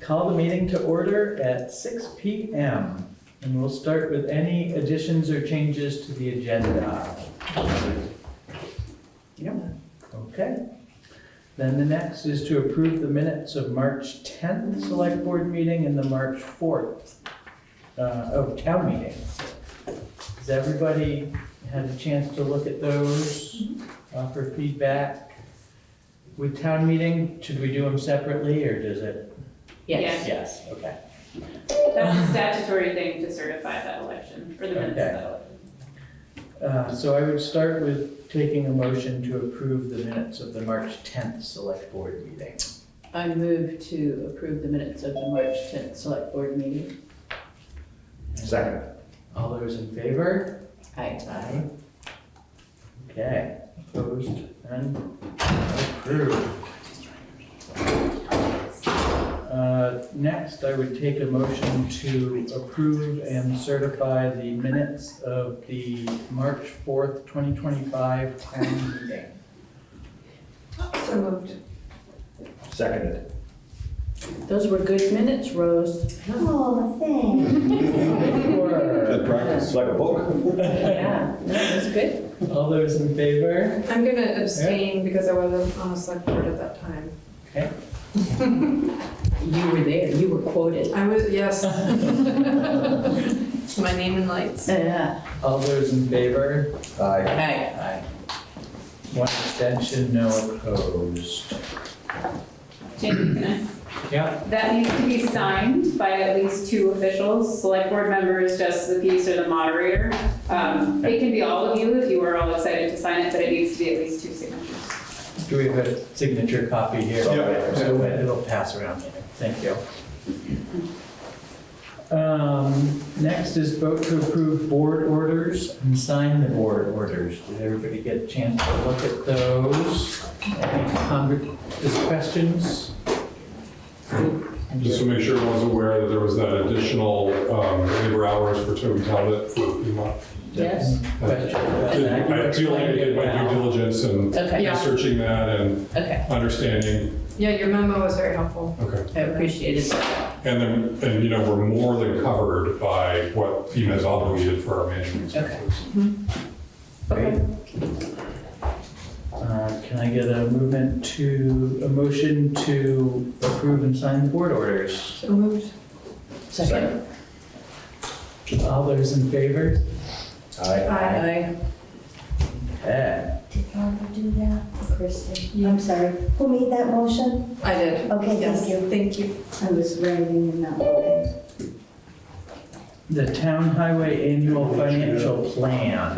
Call the meeting to order at 6 p.m. And we'll start with any additions or changes to the agenda. Yep. Okay. Then the next is to approve the minutes of March 10th Select Board meeting and the March 4th town meeting. Has everybody had a chance to look at those, offer feedback? With town meeting, should we do them separately or does it? Yes. Yes, okay. That's a statutory thing to certify that election, or the minutes of that election. So I would start with taking a motion to approve the minutes of the March 10th Select Board meeting. I move to approve the minutes of the March 10th Select Board meeting. Second. All those in favor? Aye. Aye. Okay, opposed and approved. Next, I would take a motion to approve and certify the minutes of the March 4th, 2025 town meeting. So moved. Seconded. Those were good minutes, Rose. Oh, thanks. Good practice, like a book. Yeah, no, that's good. All those in favor? I'm gonna abstain because I wasn't on the select board at that time. Okay. You were there, you were quoted. I was, yes. My name in lights. Yeah. All those in favor? Aye. Aye. Aye. One abstention, no opposed. Jamie, can I? Yeah. That needs to be signed by at least two officials, select board members, justice of the peace, or the moderator. It can be all of you if you were all excited to sign it, but it needs to be at least two signatures. Do we have a signature copy here? Yeah. So it'll pass around later. Thank you. Next is vote to approve board orders and sign the board orders. Did everybody get a chance to look at those? Any questions? Just to make sure everyone's aware that there was that additional labor hours for Toby Talbot for FEMA. Yes. Question about that? I feel like I did my due diligence in Okay. Yeah. researching that and Okay, understanding. Yeah, your memo was very helpful. Okay. I appreciated that. And then, we're more than covered by what FEMA has obligated for our management expenses. Great. Can I get a motion to approve and sign the board orders? So moved. Second. All those in favor? Aye. Aye. Okay. Did Barbara do that? Or Kristen? I'm sorry. Who made that motion? I did. Okay, Yes, thank you. thank you. I was writing and not voting. The town highway annual financial plan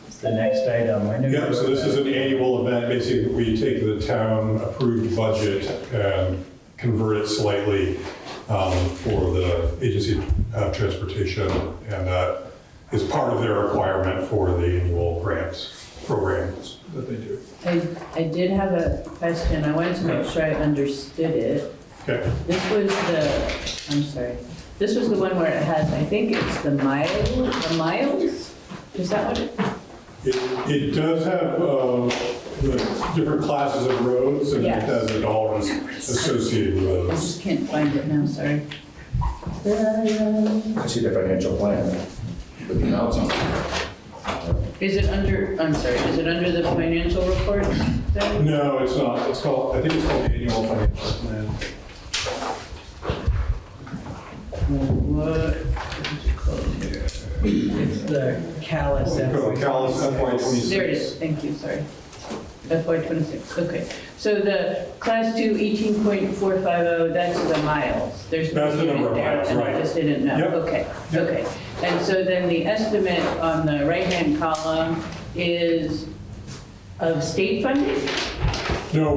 is the next item. I know you Yeah, so this is an annual event. Basically, we take the town approved budget and convert it slightly for the agency of transportation. And that is part of their requirement for the annual grants programs that they do. I did have a question. I wanted to make sure I understood it. Okay. This was the one where it has, I think it's the miles? Is that what it? It does have the different classes of roads and it Yes. has the dollars associated with I those. just can't find it now, sorry. I see the financial plan with the amounts on it. Is it under the financial report thing? No, it's not. I think it's called the annual financial plan. What is it called here? It's the Calais. Called Calais FY26. There it is, thank you, sorry. FY26, okay. So the class 2 18.450, that's the miles. There's no That's the number unit of there, miles, and I right. just didn't know. Yep. Okay, Yep. okay. And so then the estimate on the right-hand column is of state funding? No,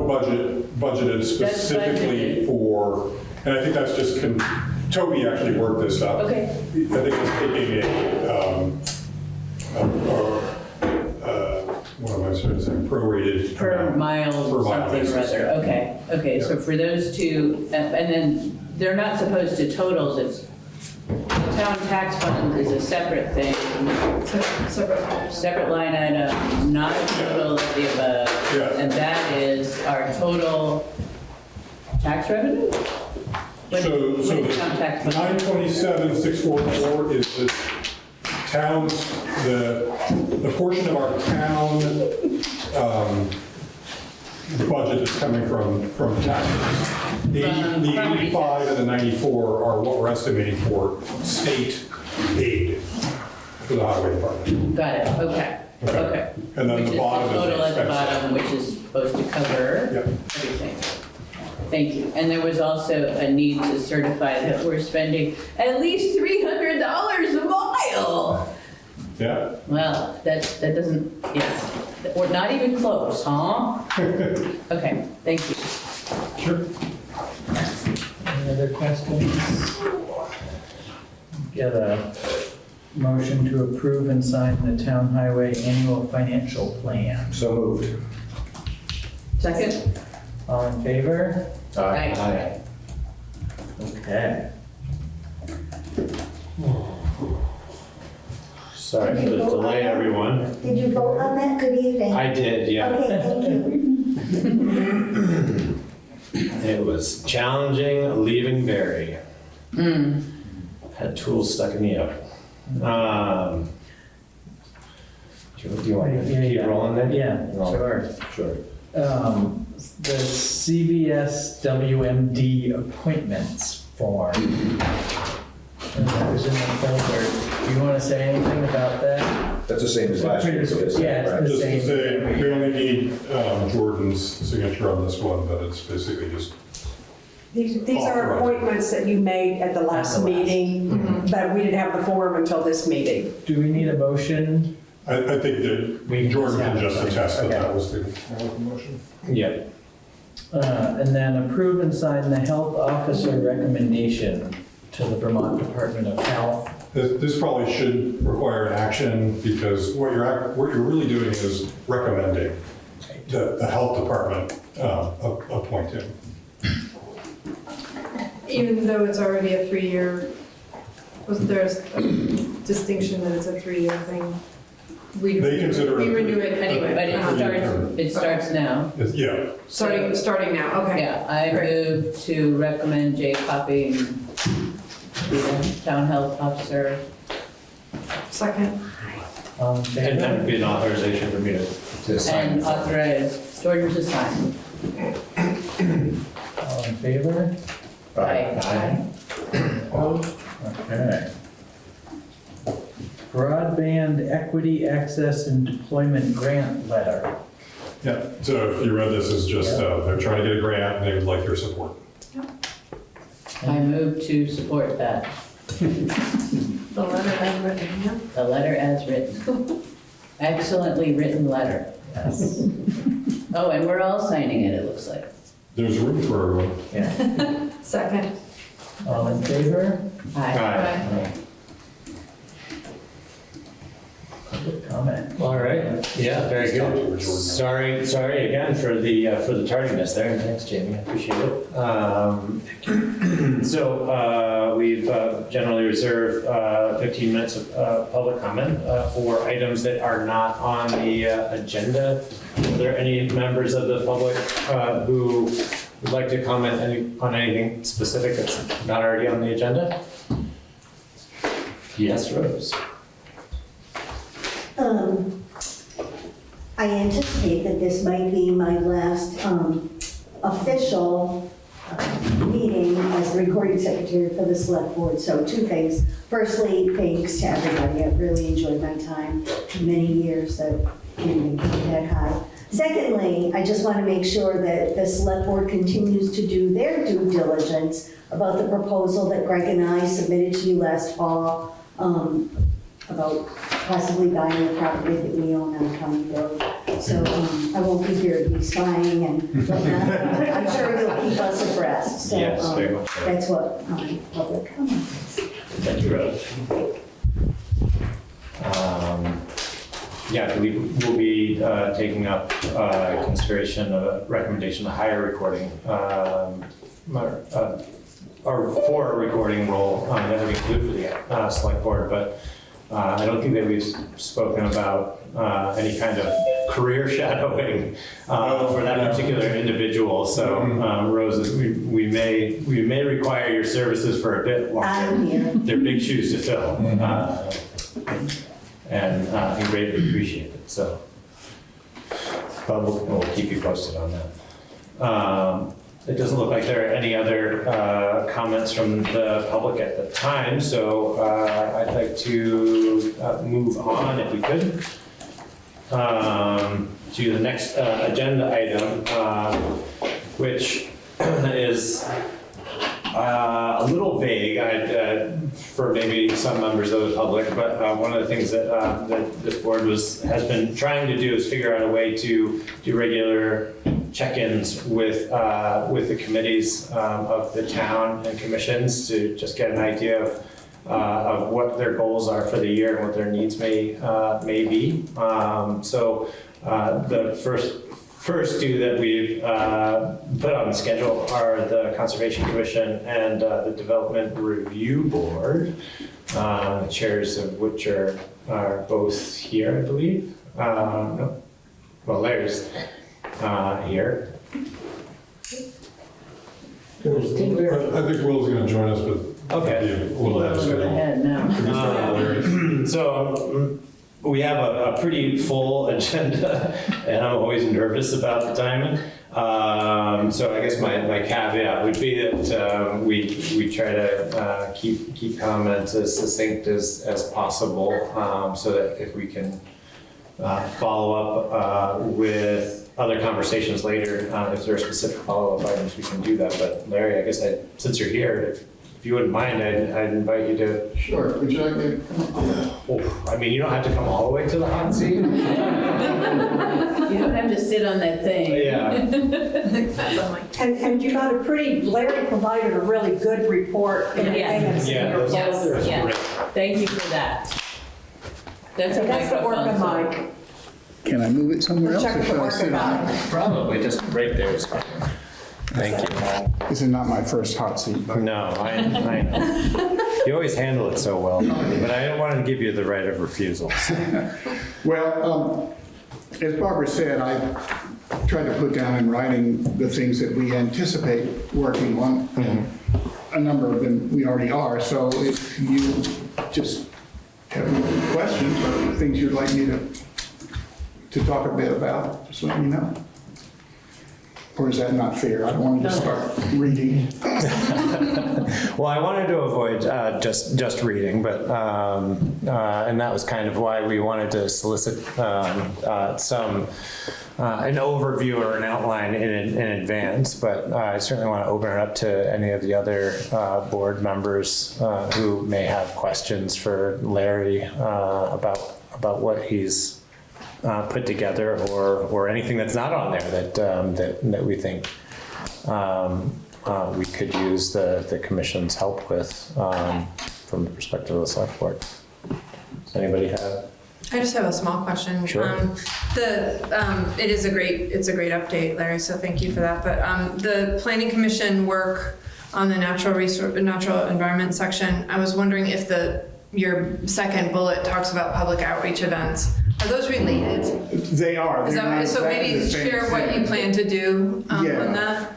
budgeted specifically budgeted. for, and I think that's just, Toby actually worked this up. Okay. I think it's taking what am I trying to say, prorated. Per amount. mile, Per mile something or basis. other. Okay, so for those two, and then they're not supposed to totals, it's town tax fund is a separate thing, separate line item, not a total of the above. Yes. And that is our total tax revenue? What So is the town tax fund? 927,644 is the town's, the portion of our town budget is coming from taxes. The 85 and the 94 are what we're estimating for state aid for the highway department. Got it, okay, okay. And then the bottom is the Which is the total at the expense. bottom, which is supposed to cover Yep. everything. Thank you. And there was also a need to certify that we're spending at least $300 a mile. Yeah, Well, that doesn't, yes, we're not even close, huh? Okay, thank you. sure. Any other questions? Get a motion to approve and sign the town highway annual financial plan. So moved. Second? All in favor? Aye. Okay. Sorry for the delay, everyone. Did you vote on that? Good evening. I did, yeah. Okay, thank you. It was challenging leaving Barry. Had tools stuck in the oven. Do you want to keep rolling then? Yeah, sure. Sure. The CVS WMD appointments form. And that was in the folder. Do you want to say anything about that? That's the same as last year. so it's- Yeah, it's the Just to same. say, we only need Jordan's signature on this one, but it's basically just, These are Authorized. appointments that you made at the last At the last. meeting, but we didn't have the form until this meeting. Do we need a motion? I think that We can Jordan just can have just it. attest that Okay. that was the motion. Yeah. And then approve and sign the health officer recommendation to the Vermont Department of Health. This probably should require an action because what you're really doing is recommending the health department appoint him. Even though it's already a 3-year, wasn't there a distinction that it's a 3-year thing? We They consider we it- renew it anyway. But it starts now. Yeah, Starting now, okay. Yeah, I Great. move to recommend Jay Copping be the town health officer. Second. All in And that would favor? be an authorization for me to sign. And authorize Jordan to sign. All in favor? Aye. Opposed? Okay. Broadband Equity Access and Deployment Grant Letter. yeah. So if you read this as just, they're trying to get a grant and they would like your support. I move to support that, The letter I've written, yeah. the letter as written. Excellently written letter. Yes. Oh, and we're all signing it, it looks like. There's room for everyone. Yeah. Second. All in favor? Aye. Aye. Public comment. All right, yeah, very good. Sorry again for the tardiness there. Thanks, Jamie, I appreciate it. So we've generally reserved 15 minutes of public comment for items that are not on the agenda. Are there any members of the public who would like to comment on anything specific that's not already on the agenda? Yes, Rose. I anticipate that this might be my last official meeting as the recording secretary for the select board. So 2 things. Firstly, thanks to everybody. I've really enjoyed my time. Many years that didn't get that high. Secondly, I just want to make sure that the select board continues to do their due diligence about the proposal that Greg and I submitted to you last fall about possibly buying the property that we own on County Road. So I won't be here to be spying and whatnot. I'm sure you'll keep us abreast. So Yes, very much so. that's what public comment is. Thank you, Rose. Yeah, we will be taking up consideration of a recommendation to hire recording, or for a recording role that we include for the select board, but I don't think that we've spoken about any kind of career shadowing for that particular individual. So, Rose, we may require your services for a bit longer. I'm here. They're big shoes to fill, and we greatly appreciate it. So, but we'll keep you posted on that. It doesn't look like there are any other comments from the public at the time, so I'd like to move on, if we could, to the next agenda item, which is a little vague for maybe some members of the public, but one of the things that this board has been trying to do is figure out a way to do regular check-ins with the committees of the town and commissions to just get an idea of what their goals are for the year and what their needs may be. So the first two that we've put on the schedule are the Conservation Commission and the Development Review Board, chairs of which are both here, I believe. No. Well, Larry's here. I think Will's going to join us, but Okay. we'll have to Ahead now. So we have a pretty full agenda, and I'm always nervous about the timing. So I guess my caveat would be that we try to keep comments as succinct as possible, so that if we can follow up with other conversations later, if there are specific follow-up items, we can do that. But Larry, I guess since you're here, if you wouldn't mind, I'd invite you to. Sure, would you like me to come up? Oh, I mean, you don't have to come all the way to the hot seat. You don't have to sit on that thing. Yeah. And you got a Larry provided a really good report in advance in Yeah, your that's folder. Yeah. great. Thank you for that. That's a That's the work of microphone. Mike. Can I move it somewhere else? Check or the should I work sit of on Mike. it? Probably just right there is fine. Thank you. This is not my first hot seat, but No, I know. You always handle it so well, but I don't want to give you the right of refusal. well, as Barbara said, I tried to put down in writing the things that we anticipate working on. And a number of them we already are. So if you just have any questions or things you'd like me to talk a bit about, just let me know. Or is that not fair? I don't want you to start reading. Well, I wanted to avoid just reading, but and that was kind of why we wanted to solicit some an overview or an outline in advance. But I certainly want to open it up to any of the other board members who may have questions for Larry about what he's put together, or anything that's not on there that we think we could use the commission's help with from the perspective of the select board. Does anybody have? I just have a small question. Sure. It's a great update, Larry, so thank you for that. But the Planning Commission work on the natural environment section, I was wondering if your second bullet talks about public outreach events. Are those related? They are. Is They're that, not so exactly maybe the same share what thing. you plan to do Yeah. on that?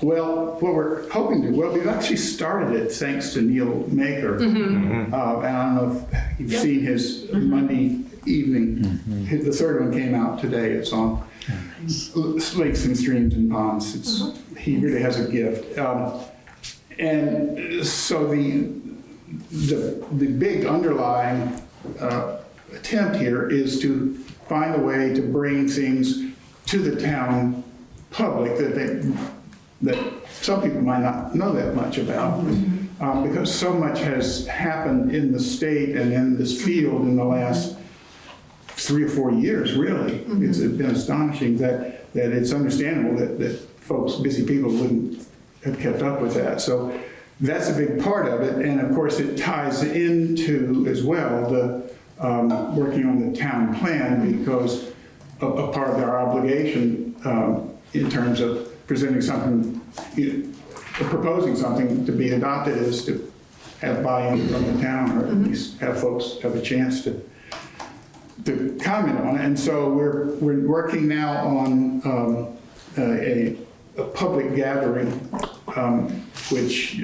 Well, what we're hoping to, we've actually started it thanks to Neil Maker. And I don't know if you've seen his Monday evening. The third one came out today. It's on Lakes and Streams and Ponds. He really has a gift. And so the big underlying attempt here is to find a way to bring things to the town public that some people might not know that much about, because so much has happened in the state and in this field in the last 3 or 4 years, really. It's been astonishing that it's understandable that folks, busy people, wouldn't have kept up with that. So that's a big part of it, and of course it ties into, as well, the working on the town plan, because a part of our obligation in terms of presenting something, proposing something to be adopted, is to have buy-in from the town, or at least have folks have a chance to to comment on it. And so we're working now on a public gathering, which,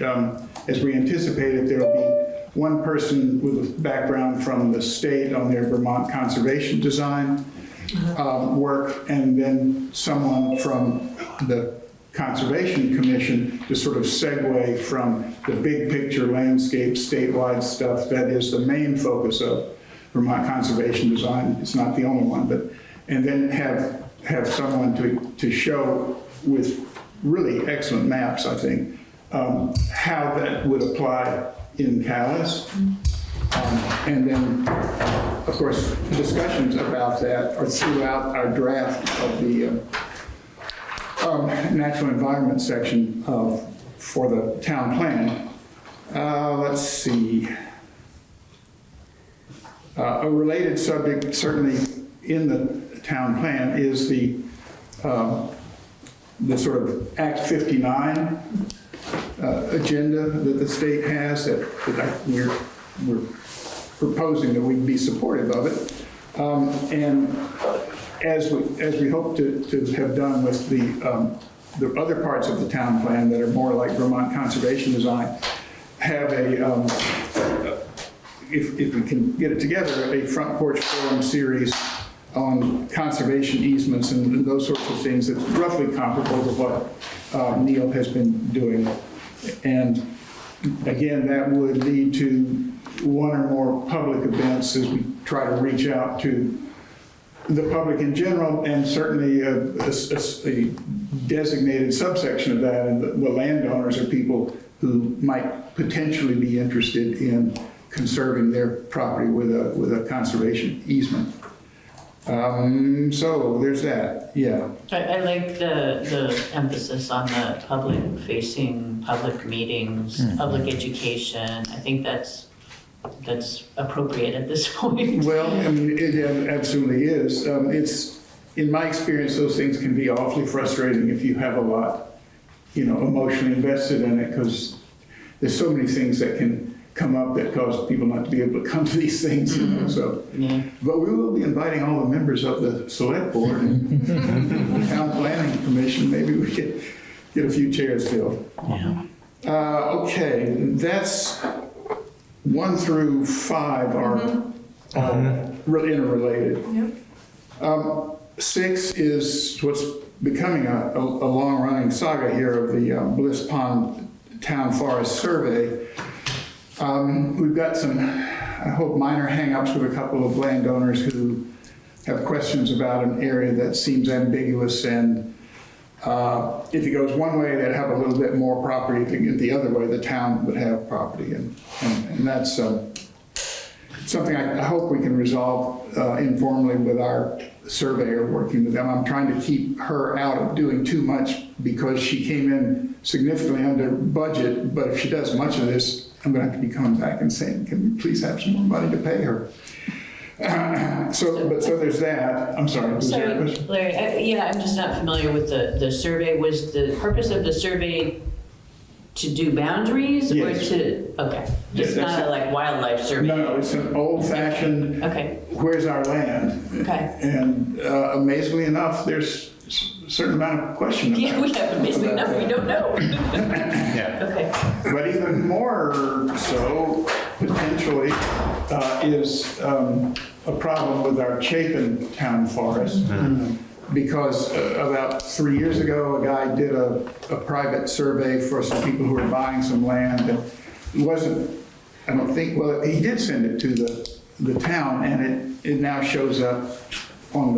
as we anticipated, there will be one person with a background from the state on their Vermont conservation design work, and then someone from the Conservation Commission to sort of segue from the big picture landscape statewide stuff that is the main focus of Vermont conservation design. It's not the only one, but, and then have someone to show with really excellent maps, I think, how that would apply in Calais. And then, of course, discussions about that are throughout our draft of the natural environment section for the town plan. Let's see. A related subject, certainly in the town plan, is the sort of Act 59 agenda that the state has that we're proposing that we be supportive of it. And as we hope to have done with the other parts of the town plan that are more like Vermont conservation design, have if we can get it together, a front porch forum series on conservation easements and those sorts of things that's roughly comparable to what Neil has been doing. And again, that would lead to one or more public events as we try to reach out to the public in general, and certainly a designated subsection of that, and the landowners are people who might potentially be interested in conserving their property with a conservation easement. So there's that, yeah. I like the emphasis on the public-facing, public meetings, public education. I think that's appropriate at this point. Well, I mean, it absolutely is. It's, in my experience, those things can be awfully frustrating if you have a lot, emotionally invested in it, because there's so many things that can come up that cause people not to be able to come to these things, so. Yeah. But we will be inviting all the members of the select board and town planning commission. Maybe we could get a few chairs filled. Yeah. Okay, that's 1 through 5 are really interrelated. Yep. 6 is what's becoming a long-running saga here of the Bliss Pond Town Forest Survey. We've got some, I hope, minor hang-ups with a couple of landowners who have questions about an area that seems ambiguous, and if it goes one way, they'd have a little bit more property. If it went the other way, the town would have property, and that's something I hope we can resolve informally with our surveyor working with them. I'm trying to keep her out of doing too much because she came in significantly under budget, but if she does much of this, I'm going to have to be coming back and saying, can we please have some more money to pay her? So there's that. I'm sorry. Was there a question? Larry, I'm just not familiar with the survey. Was the purpose of the survey to do boundaries Yes. or to, okay. Yes, It's that's not a like wildlife survey? No, it's an old-fashioned, Okay, where's our land? okay. And amazingly enough, there's a certain amount of question about Yeah, we have amazing enough, we don't know. Yeah. Okay. But even more so, potentially, is a problem with our Chapin Town Forest. Because about 3 years ago, a guy did a private survey for some people who were buying some land. And it wasn't, I don't think, well, he did send it to the town, and it now shows up on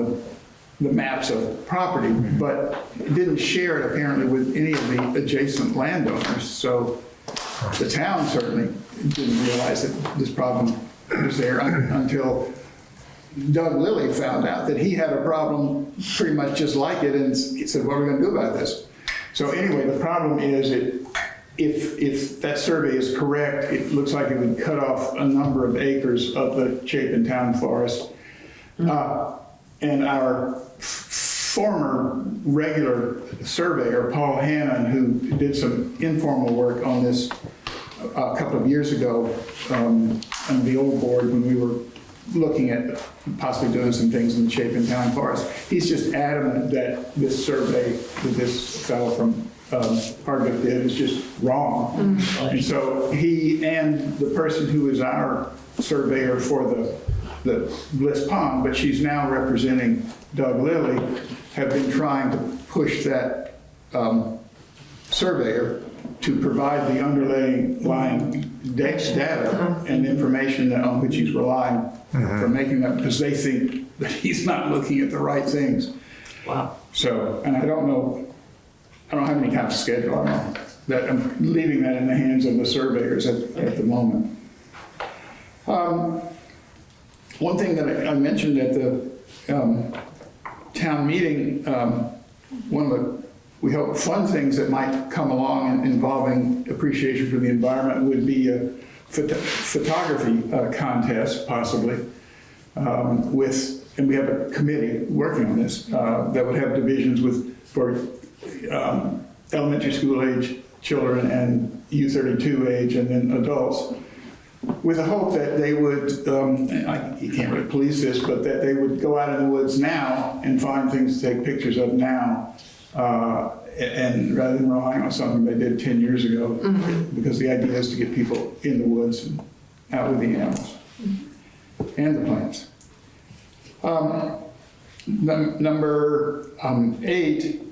the maps of property, but it didn't share it apparently with any of the adjacent landowners. So the town certainly didn't realize that this problem was there until Doug Lilly found out that he had a problem pretty much just like it, and he said, what are we going to do about this? So anyway, the problem is if that survey is correct, it looks like it would cut off a number of acres of the Chapin Town Forest. And our former regular surveyor, Paul Hannon, who did some informal work on this a couple of years ago on the old board when we were looking at possibly doing some things in Chapin Town Forest. He's just adamant that this survey that this fellow from Hardwick did is just wrong. And so he and the person who is our surveyor for the Bliss Pond, but she's now representing Doug Lilly, have been trying to push that surveyor to provide the underlying data and information on which he's relying for making that, because they think that he's not looking at the right things. Wow. So, and I don't have any kind of schedule on that. I'm leaving that in the hands of the surveyors at the moment. One thing that I mentioned at the town meeting, one of the, we hope, fun things that might come along involving appreciation for the environment would be a photography contest, possibly, and we have a committee working on this that would have divisions for elementary school age children and U32 age, and then adults, with the hope that they would, you can't really police this, but that they would go out in the woods now and find things to take pictures of now, and rather than relying on something they did 10 years ago, because the idea is to get people in the woods and out with the animals and the plants. Number 8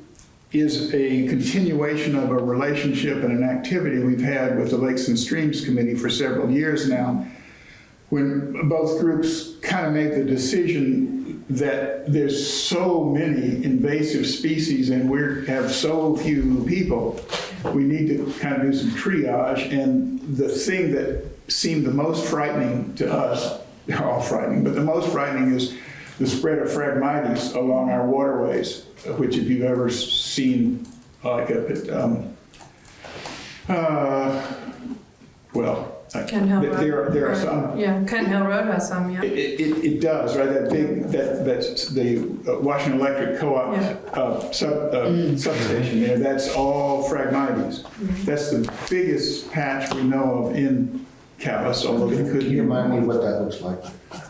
is a continuation of a relationship and an activity we've had with the Lakes and Streams Committee for several years now, when both groups kind of made the decision that there's so many invasive species and we have so few people, we need to kind of do some triage. And the thing that seemed the most frightening to us, they're all frightening, but the most frightening is the spread of Phragmites along our waterways, which if you've ever seen, like up at, Kent Hill Road. there are some. Yeah, Kent Hill Road has some, yeah. It does, right? That big, that's the Washington Electric Co-op substation there. That's all Phragmites. That's the biggest patch we know of in Calais, although they could. Can you remind me what that looks like?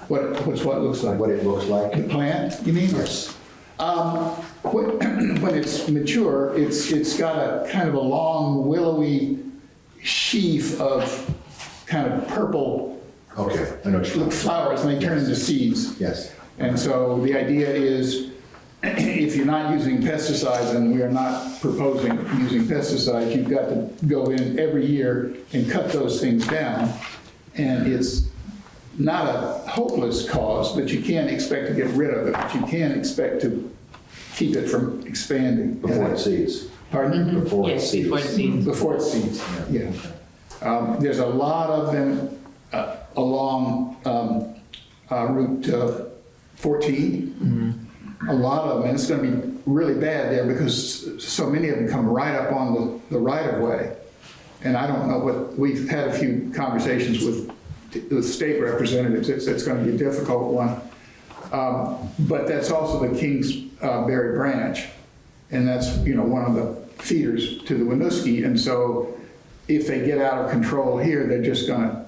What looks like? What it looks like? The plant, you mean? Yes. When it's mature, it's got a kind of a long willowy sheath of kind of purple Okay, I know what you're talking flowers, and they turn into seeds. Yes. And so the idea is, if you're not using pesticides, and we are not proposing using pesticides, you've got to go in every year and cut those things down. And it's not a hopeless cause, but you can't expect to get rid of it. But you can expect to keep it from expanding. Before it seeds. Pardon? Before it Yes, seeds. before it seeds. Before it seeds, yeah. There's a lot of them along Route 14. A lot of them, and it's going to be really bad there because so many of them come right up on the right-of-way. And I don't know we've had a few conversations with the state representatives. It's going to be a difficult one. But that's also the Kingsbury branch. And that's, one of the feeders to the Winooski. And so if they get out of control here, they're just going to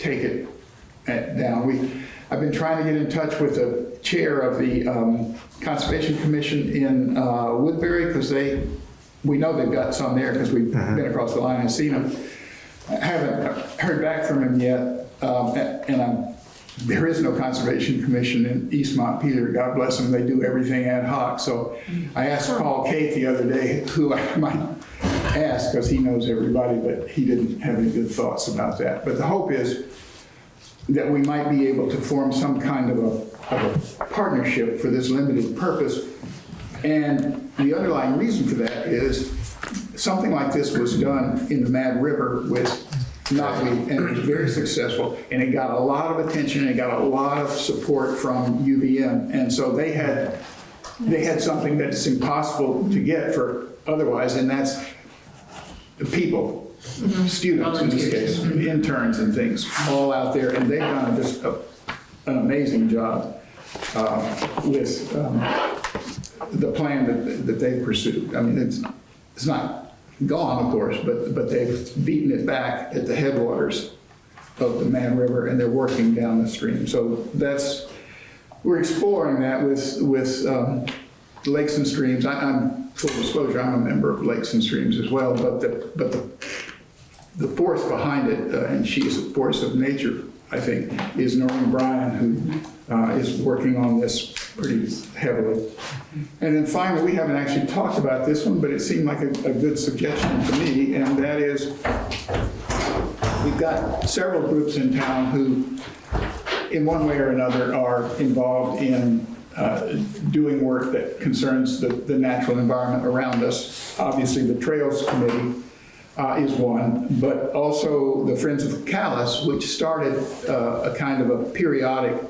take it down. I've been trying to get in touch with the chair of the Conservation Commission in Woodbury, because we know they've got some there because we've been across the line and seen them. I haven't heard back from him yet, and there is no Conservation Commission in East Montpelier. God bless them, they do everything ad hoc. So I asked Paul Kate the other day who I might ask, because he knows everybody, but he didn't have any good thoughts about that. But the hope is that we might be able to form some kind of a partnership for this limited purpose. And the underlying reason for that is something like this was done in the Mad River with knotweed, and it was very successful, and it got a lot of attention, and it got a lot of support from UVM. And so they had something that's impossible to get for otherwise, and that's the people. Students in this case, interns and things, all out there, and they've done just an amazing job with the plan that they've pursued. I mean, it's not gone, of course, but they've beaten it back at the headwaters of the Man River, and they're working down the stream. So we're exploring that with Lakes and Streams. I'm full disclosure, I'm a member of Lakes and Streams as well, but the force behind it, and she is a force of nature, I think, is Noreen Bryan, who is working on this pretty heavily. And then finally, we haven't actually talked about this one, but it seemed like a good suggestion to me, and that is we've got several groups in town who, in one way or another, are involved in doing work that concerns the natural environment around us. Obviously, the Trails Committee is one, but also the Friends of Calais, which started a kind of a periodic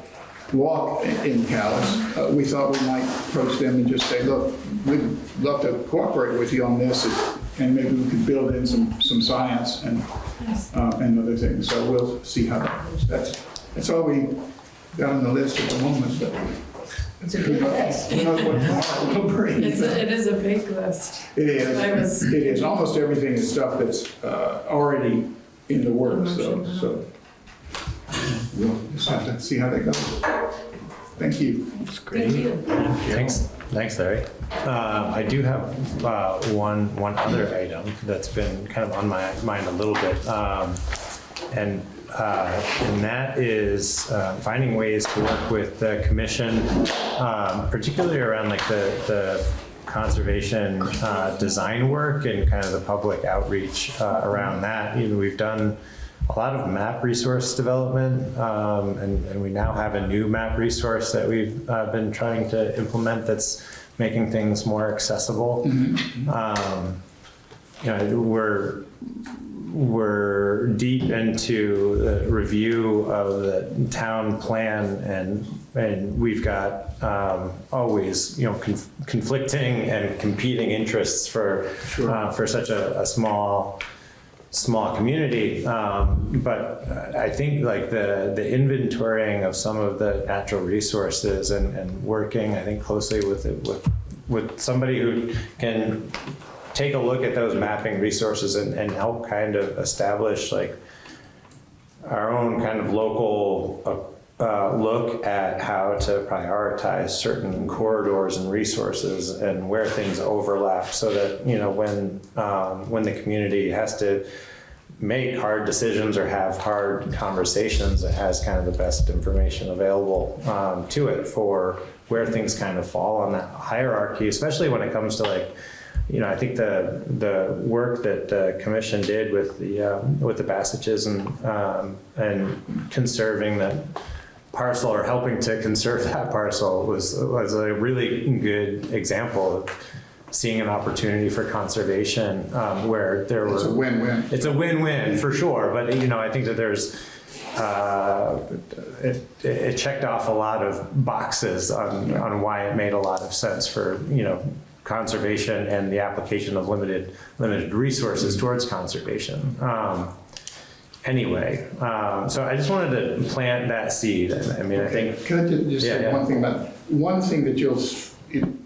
walk in Calais. We thought we might approach them and just say, look, we'd love to cooperate with you on this, and maybe we could build in some science and other things. So we'll see how that goes. That's all we got on the list at the moment, but It's a big list. who knows what tomorrow will bring. It is a big list. It is. It is. Almost everything is stuff that's already in the works, so we'll just have to see how that goes. Thank you. That's great. Thanks, Larry. I do have one other item that's been kind of on my mind a little bit, and that is finding ways to work with the commission, particularly around like the conservation design work and kind of the public outreach around that. We've done a lot of map resource development, and we now have a new map resource that we've been trying to implement that's making things more accessible. We're deep into the review of the town plan, and we've got always conflicting and competing interests for such a small community, but I think like the inventorying of some of the natural resources and working, I think, closely with somebody who can take a look at those mapping resources and help kind of establish like our own kind of local look at how to prioritize certain corridors and resources and where things overlap, so that when the community has to make hard decisions or have hard conversations, it has kind of the best information available to it for where things kind of fall on that hierarchy, especially when it comes to like, I think the work that the commission did with the passages and conserving that parcel, or helping to conserve that parcel, was a really good example of seeing an opportunity for conservation where there were. It's a win-win. It's a win-win for sure, but I think that there's it checked off a lot of boxes on why it made a lot of sense for conservation and the application of limited resources towards conservation. Anyway, so I just wanted to plant that seed. I mean, I think. Can I just say one thing about one thing that you'll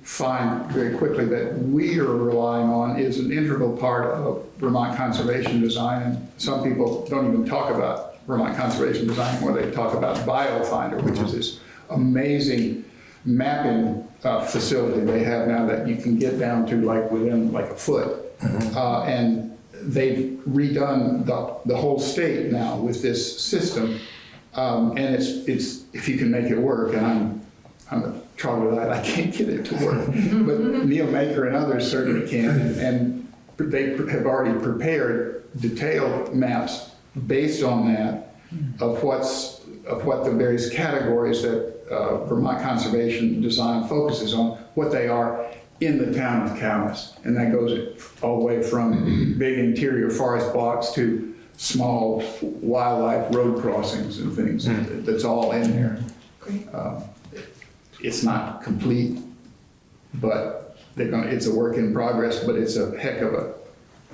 find very quickly that we are relying on is an integral part of Vermont conservation design, and some people don't even talk about Vermont conservation design anymore. They talk about BioFinder, which is this amazing mapping facility they have now that you can get down to like within like a foot, and they've redone the whole state now with this system, and it's if you can make it work, and I'm a troglodyte, I can't get it to work, but Neil Maker and others certainly can, and they have already prepared detailed maps based on that of what the various categories that Vermont conservation design focuses on, what they are in the town of Calais. And that goes all the way from big interior forest blocks to small wildlife road crossings and things. That's all in there. Great. It's not complete, but it's a work in progress, but it's a heck of a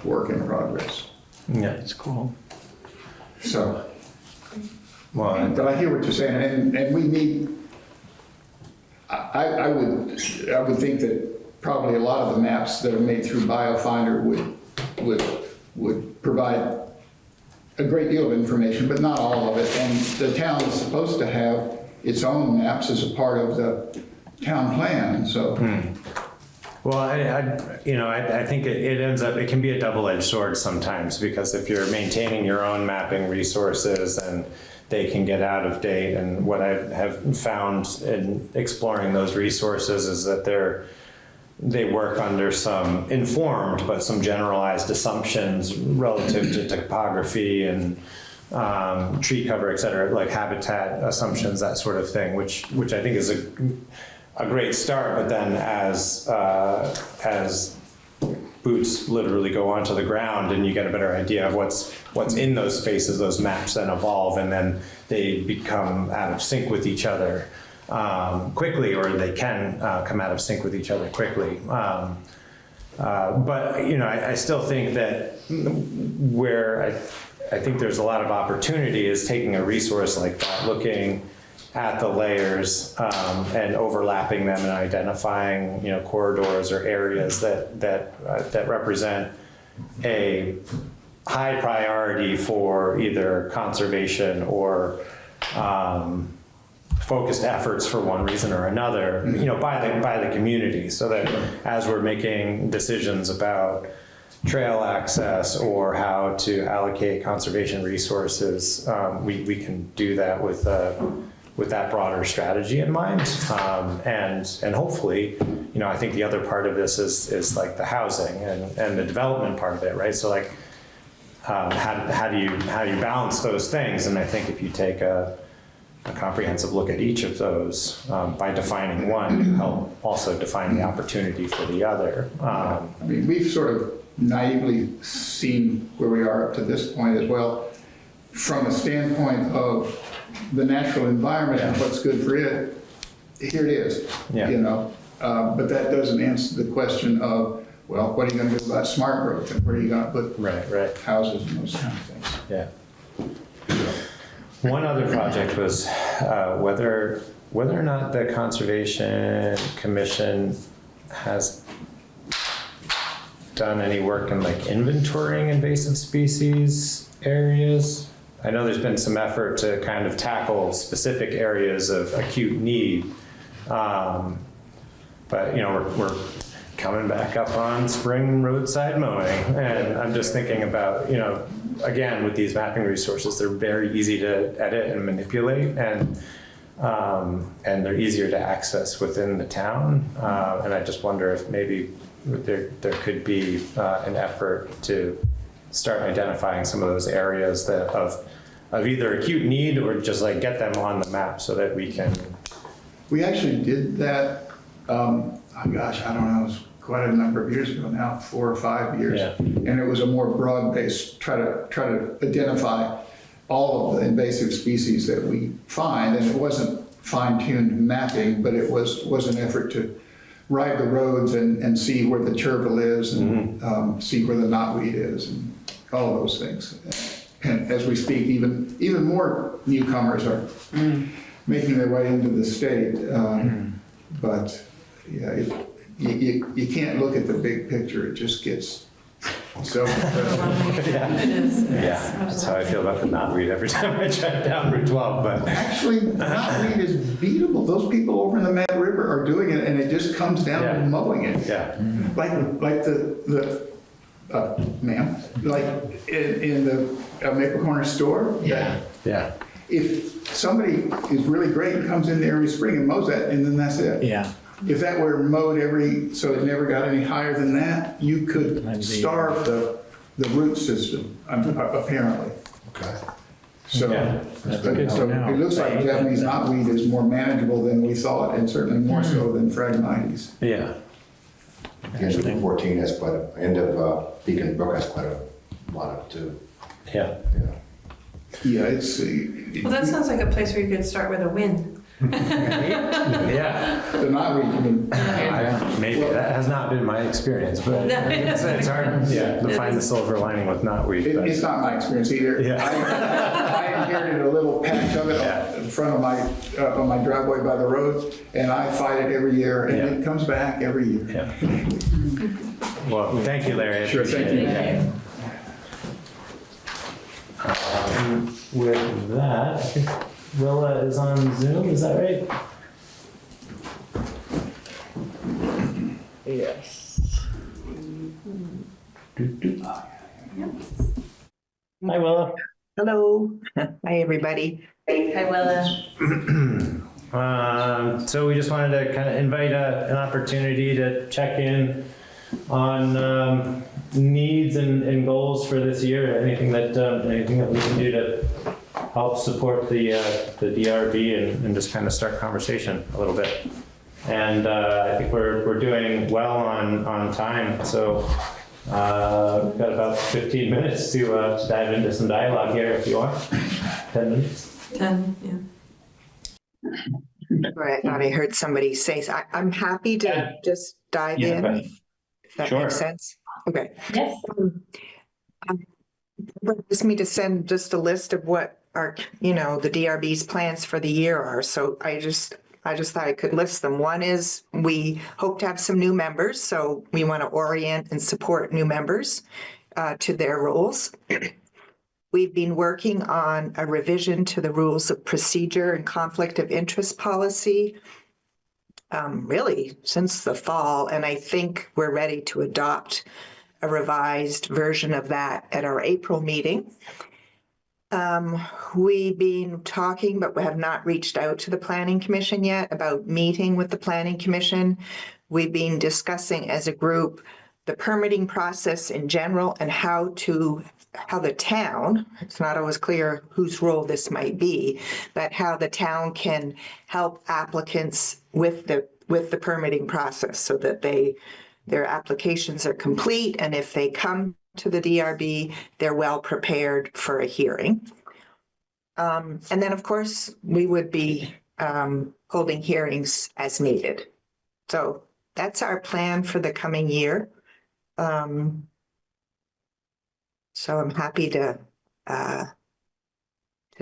work in progress. Yeah, it's cool. So, Well, but I hear what you're saying, and we need, I would think that probably a lot of the maps that are made through BioFinder would provide a great deal of information, but not all of it. And the town is supposed to have its own maps as a part of the town plan, so. Well, I think it ends up, it can be a double-edged sword sometimes, because if you're maintaining your own mapping resources, and they can get out of date. And what I have found in exploring those resources is that they work under some informed but some generalized assumptions relative to topography and tree cover, et cetera, like habitat assumptions, that sort of thing, which I think is a great start. But then as boots literally go onto the ground and you get a better idea of what's in those spaces, those maps then evolve, and then they become out of sync with each other quickly, or they can come out of sync with each other quickly. But I still think that where I think there's a lot of opportunity is taking a resource like that, looking at the layers and overlapping them and identifying corridors or areas that represent a high priority for either conservation or focused efforts for one reason or another, by the community, so that as we're making decisions about trail access or how to allocate conservation resources, we can do that with that broader strategy in mind. And hopefully, I think the other part of this is like the housing and the development part of it, right? So like, how do you balance those things? And I think if you take a comprehensive look at each of those, by defining one, you help also define the opportunity for the other. We've sort of naively seen where we are up to this point as well, from a standpoint of the natural environment and what's good for it. Here it is, but that doesn't answer the question of, well, what are you going to do about smart growth, and where are you going to put houses and those kind of things. Yeah. One other project was whether or not the Conservation Commission has done any work in like inventorying invasive species areas. I know there's been some effort to kind of tackle specific areas of acute need, but we're coming back up on spring roadside mowing, and I'm just thinking about, again, with these mapping resources, they're very easy to edit and manipulate, and they're easier to access within the town, and I just wonder if maybe there could be an effort to start identifying some of those areas that of either acute need or just like get them on the map so that we can. We actually did that, I don't know, it was quite a number of years ago now, 4 or 5 years. Yeah. And it was a more broad-based, try to identify all of the invasive species that we find, and it wasn't fine-tuned mapping, but it was an effort to ride the roads and see where the chervil is, and see where the knotweed is, and all of those things. And as we speak, even more newcomers are making their way into the state. But yeah, you can't look at the big picture. It just gets so. Yeah, that's how I feel about the knotweed every time I drive down Route 12. But actually, knotweed is beatable. Those people over in the Mad River are doing it, and it just comes down to mowing it. Yeah. Like ma'am, like in the Maple Corner store. Yeah. If somebody is really great and comes in there every spring and mows that, and then that's it. Yeah. If that were mowed so it never got any higher than that, you could starve the root system, apparently. Okay. So, Yeah. it looks like Japanese knotweed is more manageable than we thought, and certainly more so than Phragmites. Yeah. End of 14 has quite a, end of Beacon Brook has quite a lot of it too. Yeah. Yeah, it's. Well, that sounds like a place where you could start with a win. Yeah. The knotweed, I mean. Maybe that has not been my experience, but it's hard to find the silver lining with knotweed. It's not my experience either. Yeah. I inherited a little patch of it in front of my driveway by the road, and I fight it every year, and it comes back every year. Yeah. Well, thank you, Larry. Sure, thank you. All with that, I think Willa is on Zoom, is that right? Yes. Hi, Willa. Hello. Hi, everybody. Hi, Willa. So we just wanted to kind of invite an opportunity to check in on needs and goals for this year. Anything that we can do to help support the DRB and just kind of start conversation a little bit. And I think we're doing well on time. So we've got about 15 minutes to dive into some dialogue here if you want. 10 minutes. 10, yeah. I thought I heard somebody say, I'm happy to just dive in, if that Sure. makes sense. Okay. Yes. Just me to send just a list of what our, the DRB's plans for the year are. So I just thought I could list them. One is we hope to have some new members. So we want to orient and support new members to their roles. We've been working on a revision to the rules of procedure and conflict of interest policy, really since the fall, and I think we're ready to adopt a revised version of that at our April meeting. We've been talking, but we have not reached out to the Planning Commission yet about meeting with the Planning Commission. We've been discussing as a group the permitting process in general and how the town, it's not always clear whose role this might be, but how the town can help applicants with the permitting process so that their applications are complete, and if they come to the DRB, they're well prepared for a hearing. And then, of course, we would be holding hearings as needed. So that's our plan for the coming year. So I'm happy to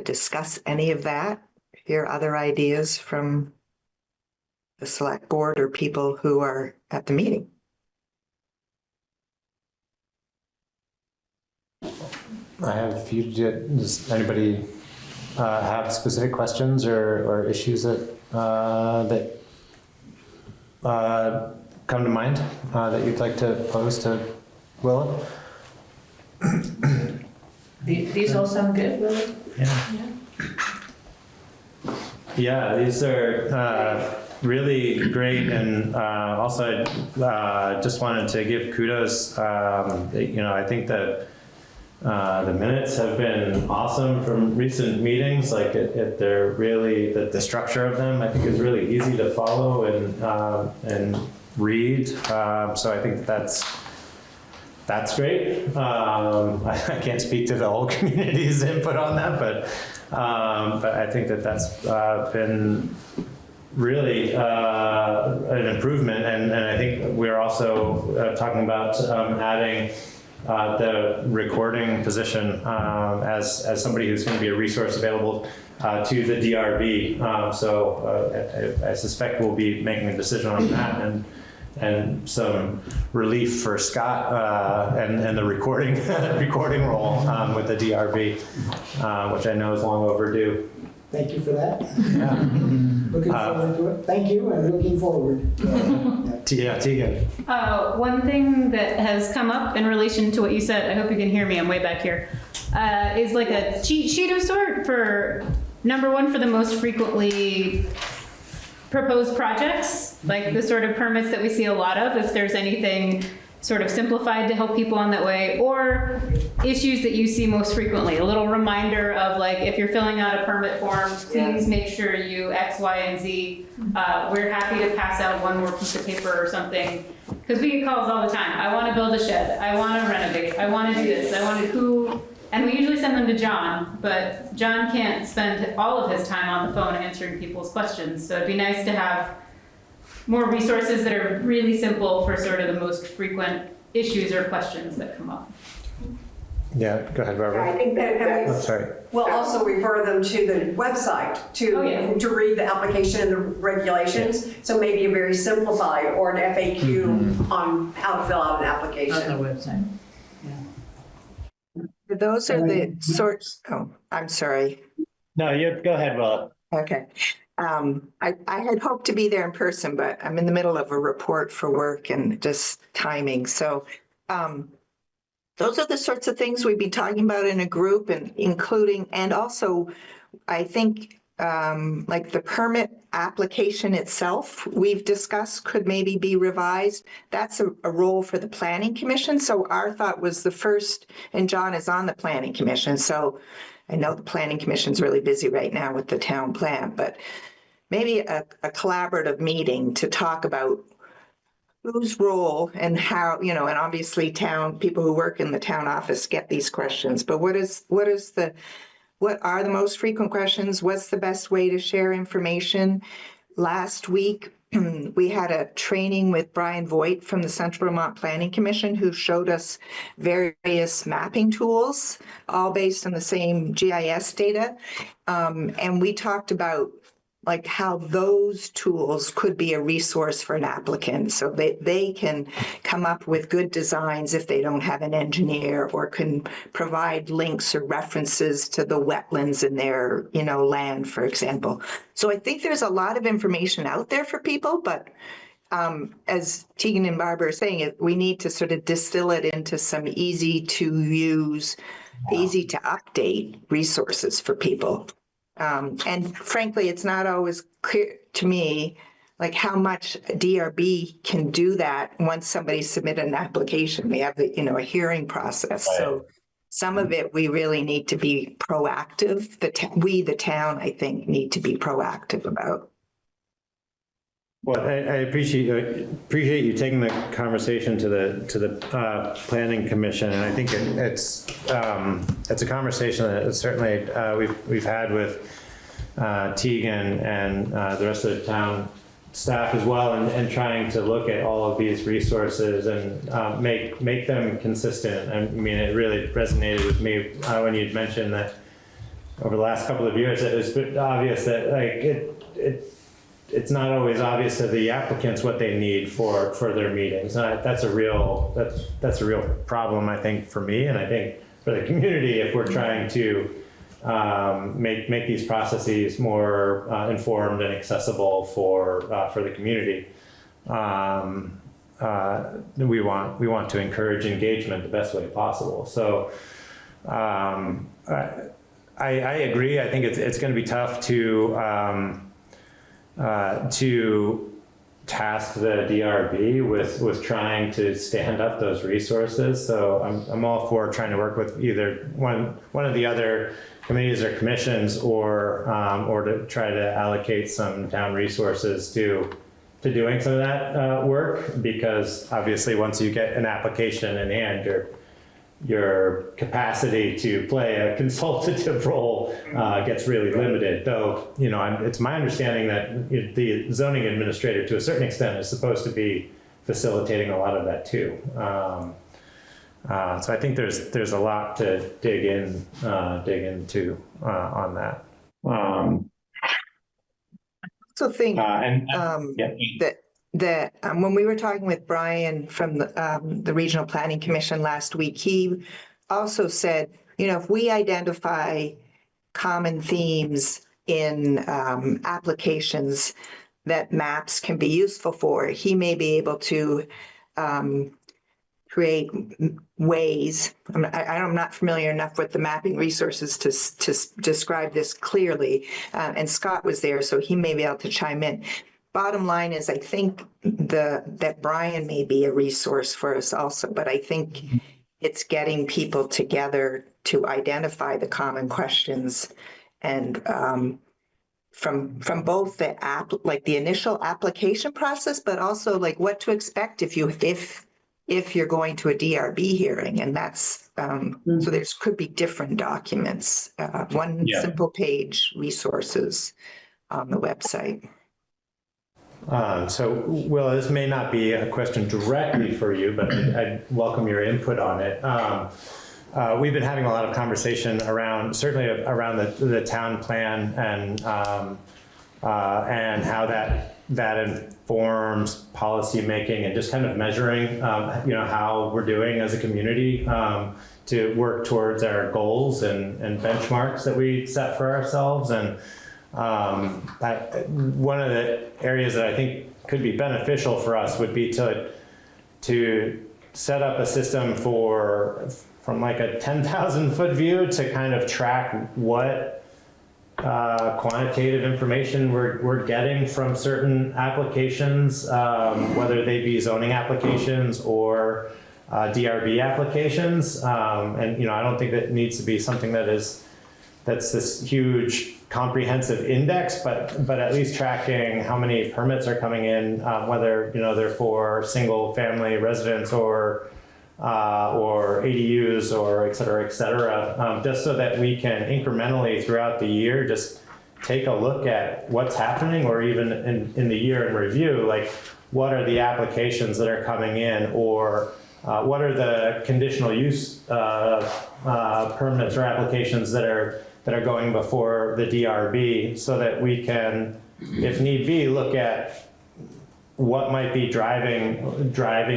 discuss any of that, hear other ideas from the select board or people who are at the meeting. I have a few. Does anybody have specific questions or issues that come to mind that you'd like to pose to Willa? These all sound good, Willa? Yeah, these are really great, and also I just wanted to give kudos. I think that the minutes have been awesome from recent meetings. Like they're really the structure of them, I think, is really easy to follow and read. So I think that's great. I can't speak to the whole community's input on that, but I think that's been really an improvement. And I think we're also talking about adding the recording position as somebody who's going to be a resource available to the DRB. So I suspect we'll be making a decision on that and some relief for Scott and the recording role with the DRB, which I know is long overdue. Thank you for that. Yeah. Looking forward to it. Thank you, and looking forward. Yeah, Tegan. One thing that has come up in relation to what you said, I hope you can hear me, I'm way back here, is like a cheat sheet of sort for number one, for the most frequently proposed projects, like the sort of permits that we see a lot of, if there's anything sort of simplified to help people on that way, or issues that you see most frequently. A little reminder of, like, if you're filling out a permit form, please make sure you X, Y, and Z. We're happy to pass out one more piece of paper or something, because we get calls all the time. I want to build a shed. I want to renovate. I want to do this. I want to who, and we usually send them to John, but John can't spend all of his time on the phone answering people's questions. So it'd be nice to have more resources that are really simple for sort of the most frequent issues or questions that come up. Yeah, go ahead, Barbara. I think that Sorry. we'll also refer them to the website to read the application and the regulations. So maybe a very simplified or an FAQ on how to fill out an application. On the website. Those are the sorts, oh, I'm sorry. No, you go ahead, Willa. Okay. I had hoped to be there in person, but I'm in the middle of a report for work and just timing. So those are the sorts of things we'd be talking about in a group, and including, and also I think like the permit application itself we've discussed could maybe be revised. That's a role for the planning commission. So our thought was the first, and John is on the planning commission. So I know the planning commission's really busy right now with the town plan, but maybe a collaborative meeting to talk about whose role and how, and obviously people who work in the town office get these questions, but what are the most frequent questions? What's the best way to share information? Last week, we had a training with Brian Voigt from the Central Vermont Planning Commission, who showed us various mapping tools, all based on the same GIS data. And we talked about like how those tools could be a resource for an applicant. So they can come up with good designs if they don't have an engineer, or can provide links or references to the wetlands in their, land, for example. So I think there's a lot of information out there for people, but as Tegan and Barbara are saying, we need to sort of distill it into some easy to use, easy to update resources for people. And frankly, it's not always clear to me, like how much DRB can do that once somebody submitted an application. We have, a hearing process. Right. So some of it, we really need to be proactive. The town, I think, need to be proactive about. Well, I appreciate you taking the conversation to the planning commission, and I think it's a conversation that certainly we've had with Tegan and the rest of the town staff as well, and trying to look at all of these resources and make them consistent. I mean, it really resonated with me when you'd mentioned that over the last couple of years, it was obvious that it's not always obvious to the applicants what they need for their meetings. That's a real problem, I think, for me, and I think for the community, if we're trying to make these processes more informed and accessible for the community. We want to encourage engagement the best way possible. So I agree. I think it's going to be tough to task the DRB with trying to stand up those resources. So I'm all for trying to work with either one of the other committees or commissions, or to try to allocate some town resources to doing some of that work, because obviously once you get an application in hand, your capacity to play a consultative role gets really limited. Though, it's my understanding that the zoning administrator, to a certain extent, is supposed to be facilitating a lot of that too. So I think there's a lot to dig into on that. So think that when we were talking with Brian from the Regional Planning Commission last week, he also said, if we identify common themes in applications that maps can be useful for, he may be able to create ways. I'm not familiar enough with the mapping resources to describe this clearly, and Scott was there, so he may be able to chime in. Bottom line is, I think that Brian may be a resource for us also, but I think it's getting people together to identify the common questions, and from both the initial application process, but also like what to expect if you're going to a DRB hearing, and that's so there could be different documents, simple page resources on the website. So, Will, this may not be a question directly for you, but I'd welcome your input on it. We've been having a lot of conversation certainly around the town plan and how that informs policy making and just kind of measuring, how we're doing as a community. to work towards our goals and benchmarks that we set for ourselves. And one of the areas that I think could be beneficial for us would be to set up a system from like a 10,000 foot view to kind of track what quantitative information we're getting from certain applications, whether they be zoning applications or DRB applications. And I don't think that it needs to be something that's this huge comprehensive index, but at least tracking how many permits are coming in, whether they're for single family residents or ADUs or et cetera, just so that we can incrementally throughout the year just take a look at what's happening, or even in the year in review, like what are the applications that are coming in, or what are the conditional use permits or applications that are going before the DRB, so that we can, if need be, look at what might be driving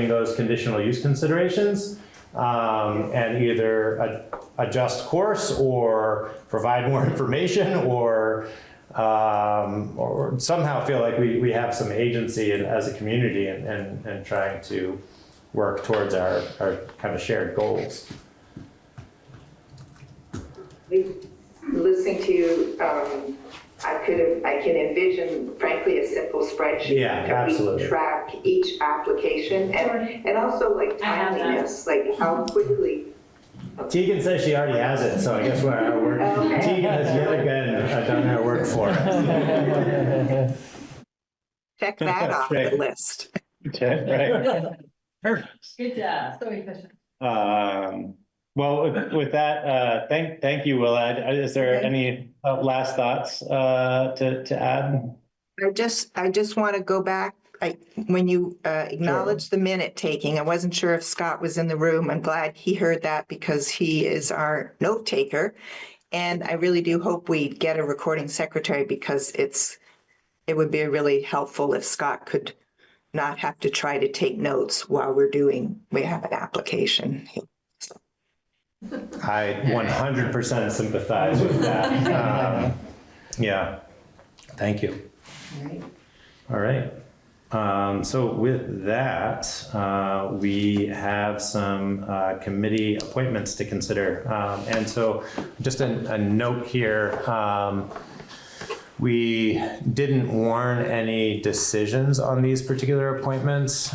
those conditional use considerations, and either adjust course or provide more information, or somehow feel like we have some agency as a community and trying to work towards our kind of shared goals. Listening to you, I can envision, frankly, a simple spreadsheet. Yeah, absolutely. We track each application and also like timeliness, like how quickly. Tegan says she already has it, so I guess our work. Okay. Tegan has yet again done her work for us. Check that off the list. Okay, right. Perfect. Good job. So efficient. Well, with that, thank you, Willa. Is there any last thoughts to add? I just want to go back. When you acknowledged the minute taking, I wasn't sure if Scott was in the room. I'm glad he heard that because he is our note taker. And I really do hope we get a recording secretary, because it would be really helpful if Scott could not have to try to take notes while we have an application. I 100% sympathize with that. Yeah, thank you. All right. So with that, we have some committee appointments to consider. And so just a note here, we didn't warn any decisions on these particular appointments.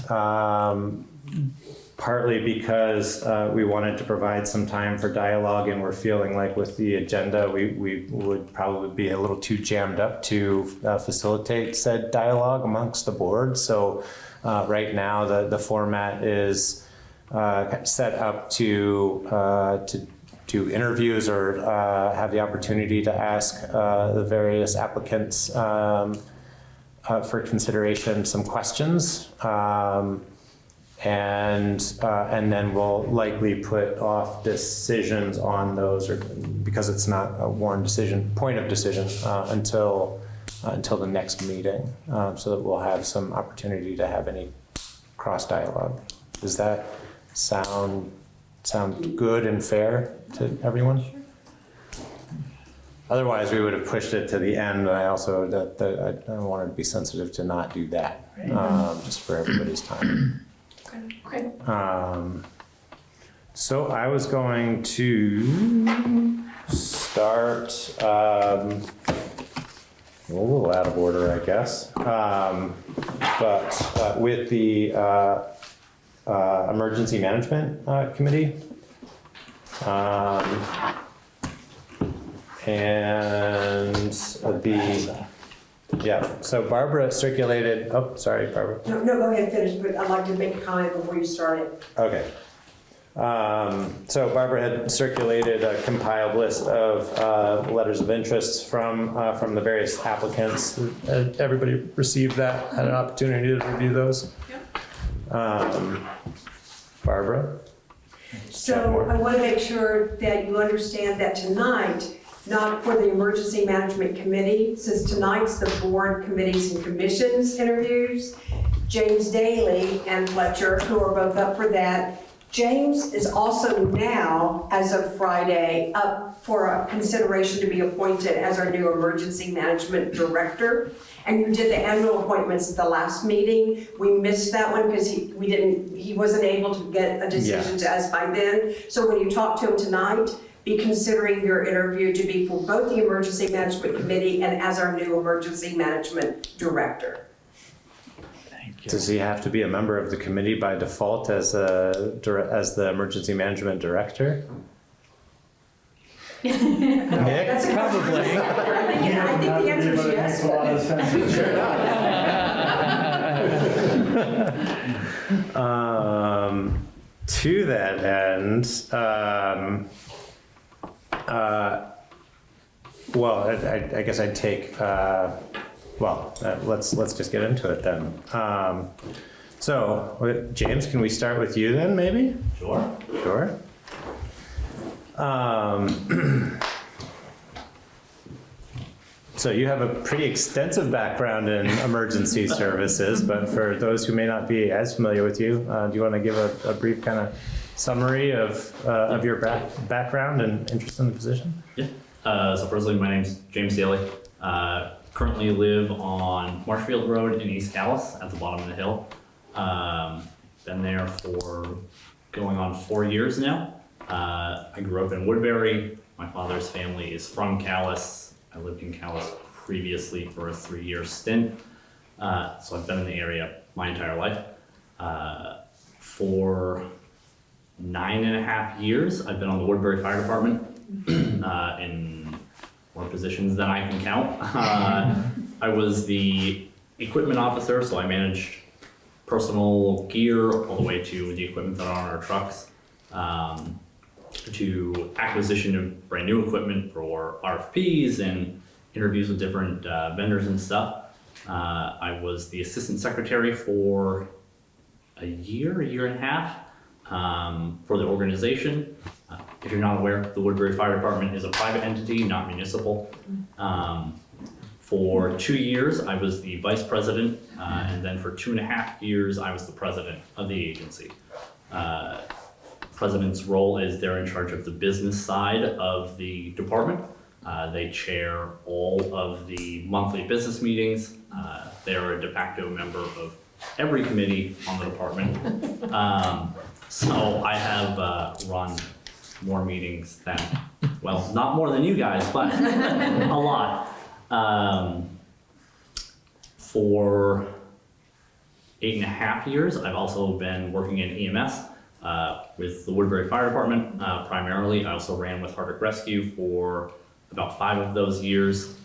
Partly because we wanted to provide some time for dialogue, and we're feeling like with the agenda, we would probably be a little too jammed up to facilitate said dialogue amongst the board. So right now, the format is set up to do interviews or have the opportunity to ask the various applicants for consideration some questions. And then we'll likely put off decisions on those, or because it's not a warned decision, point of decision, until the next meeting, so that we'll have some opportunity to have any cross dialogue. Does that sound good and fair to everyone? Sure. Otherwise, we would have pushed it to the end. And I also I wanted to be sensitive to not do that, just for everybody's time. Okay. So I was going to start a little out of order, I guess, but with the Emergency Management Committee. So Barbara circulated, sorry, Barbara. No, go ahead and finish, but I'd like to make a comment before you start it. Okay. So Barbara had circulated a compiled list of letters of interest from the various applicants. Everybody received that, had an opportunity to review those. Yep. Barbara? So I want to make sure that you understand that tonight, not for the Emergency Management Committee, since tonight's the board committees and commissions interviews, James Daly and Fletcher, who are both up for that, James is also now, as of Friday, up for a consideration to be appointed as our new emergency management director. And you did the annual appointments at the last meeting. We missed that one because he wasn't able to get a decision to us by then. So when you talk to him tonight, be considering your interview to be for both the emergency management committee and as our new emergency management director. Does he have to be a member of the committee by default as the emergency management director? Nick? That's a Probably. I think the answer is yes. To that end, well, I guess I'd take. Let's just get into it then. So, James, can we start with you then, maybe? Sure. Sure. So you have a pretty extensive background in emergency services, but for those who may not be as familiar with you, do you want to give a brief kind of summary of your background and interest in the position? Yeah. So firstly, my name's James Daly. Currently live on Marshfield Road in East Calais at the bottom of the hill. Been there for going on 4 years now. I grew up in Woodbury. My father's family is from Calais. I lived in Calais previously for a 3-year stint. So I've been in the area my entire life. For 9.5 years, I've been on the Woodbury Fire Department in more positions than I can count. I was the equipment officer, so I managed personal gear all the way to the equipment that are on our trucks, to acquisition of brand new equipment for RFPs and interviews with different vendors and stuff. I was the assistant secretary for a year and a half for the organization. If you're not aware, the Woodbury Fire Department is a private entity, not municipal. For 2 years, I was the vice president, and then for 2.5 years, I was the president of the agency. President's role is they're in charge of the business side of the department. They chair all of the monthly business meetings. They're a de facto member of every committee on the department. So I have run more meetings than, well, not more than you guys, but a lot. For 8.5 years, I've also been working in EMS with the Woodbury Fire Department primarily. I also ran with Hardwick Rescue for about 5 of those years.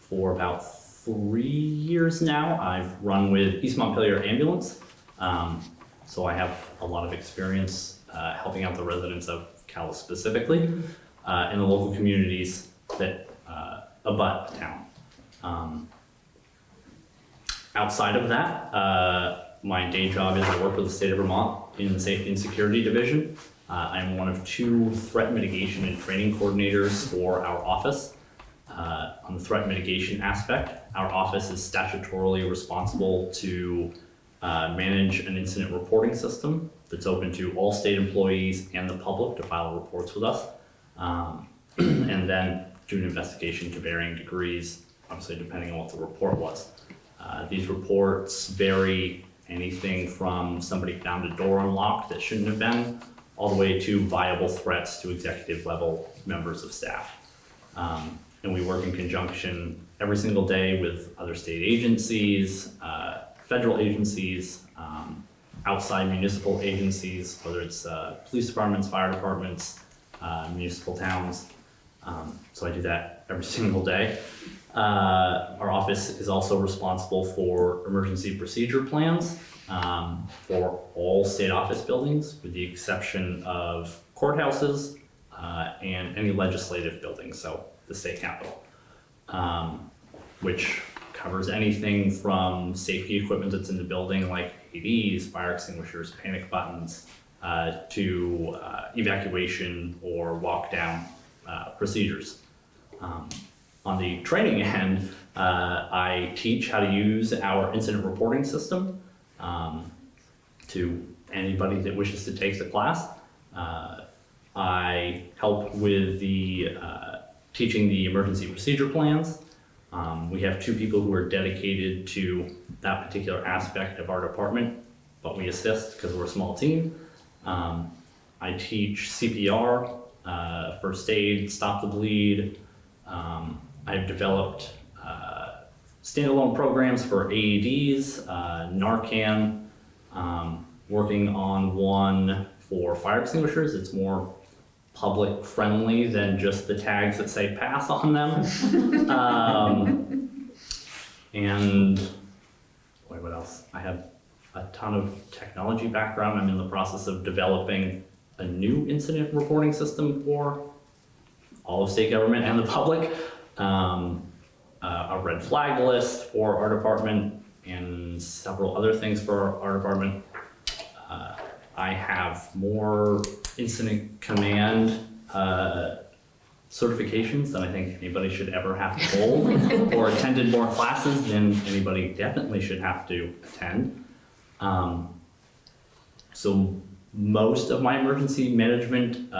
For about 3 years now, I've run with East Montpelier Ambulance. So I have a lot of experience helping out the residents of Calais specifically in the local communities that abut the town. Outside of that, my day job is I work with the state of Vermont in the Safety and Security Division. I'm one of 2 threat mitigation and training coordinators for our office. On the threat mitigation aspect, our office is statutorily responsible to manage an incident reporting system that's open to all state employees and the public to file reports with us. And then do an investigation to varying degrees, obviously depending on what the report was. These reports vary anything from somebody found a door unlocked that shouldn't have been, all the way to viable threats to executive level members of staff. And we work in conjunction every single day with other state agencies, federal agencies, outside municipal agencies, whether it's police departments, fire departments, municipal towns. So I do that every single day. Our office is also responsible for emergency procedure plans for all state office buildings, with the exception of courthouses and any legislative buildings, so the state capitol, which covers anything from safety equipment that's in the building, like AEDs, fire extinguishers, panic buttons, to evacuation or walk down procedures. On the training end, I teach how to use our incident reporting system to anybody that wishes to take the class. I help with the teaching the emergency procedure plans. We have 2 people who are dedicated to that particular aspect of our department, but we assist because we're a small team. I teach CPR, first aid, stop the bleed. I've developed standalone programs for AEDs, Narcan, working on one for fire extinguishers. It's more public friendly than just the tags that say pass on them. And boy, what else? I have a ton of technology background. I'm in the process of developing a new incident reporting system for all of state government and the public. A red flag list for our department and several other things for our department. I have more incident command certifications than I think anybody should ever have to hold, or attended more classes than anybody definitely should have to attend. So most of my emergency management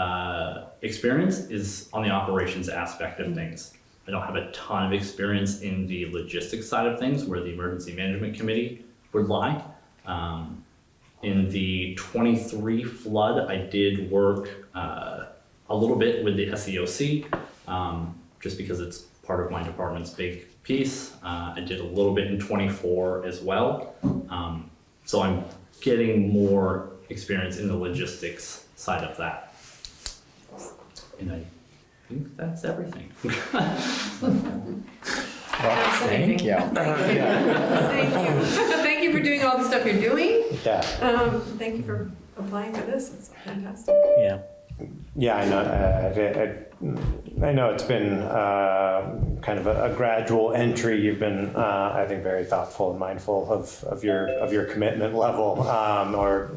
experience is on the operations aspect of things. I don't have a ton of experience in the logistics side of things, where the emergency management committee would lie. In the 23 flood, I did work a little bit with the SEOC, just because it's part of my department's big piece. I did a little bit in 24 as well. So I'm getting more experience in the logistics side of that. And I think that's everything. Thank you. Thank you. Thank you for doing all the stuff you're doing. Yeah. Thank you for applying for this. It's fantastic. Yeah. Yeah, I know. I know it's been kind of a gradual entry. You've been, I think, very thoughtful and mindful of your commitment level, or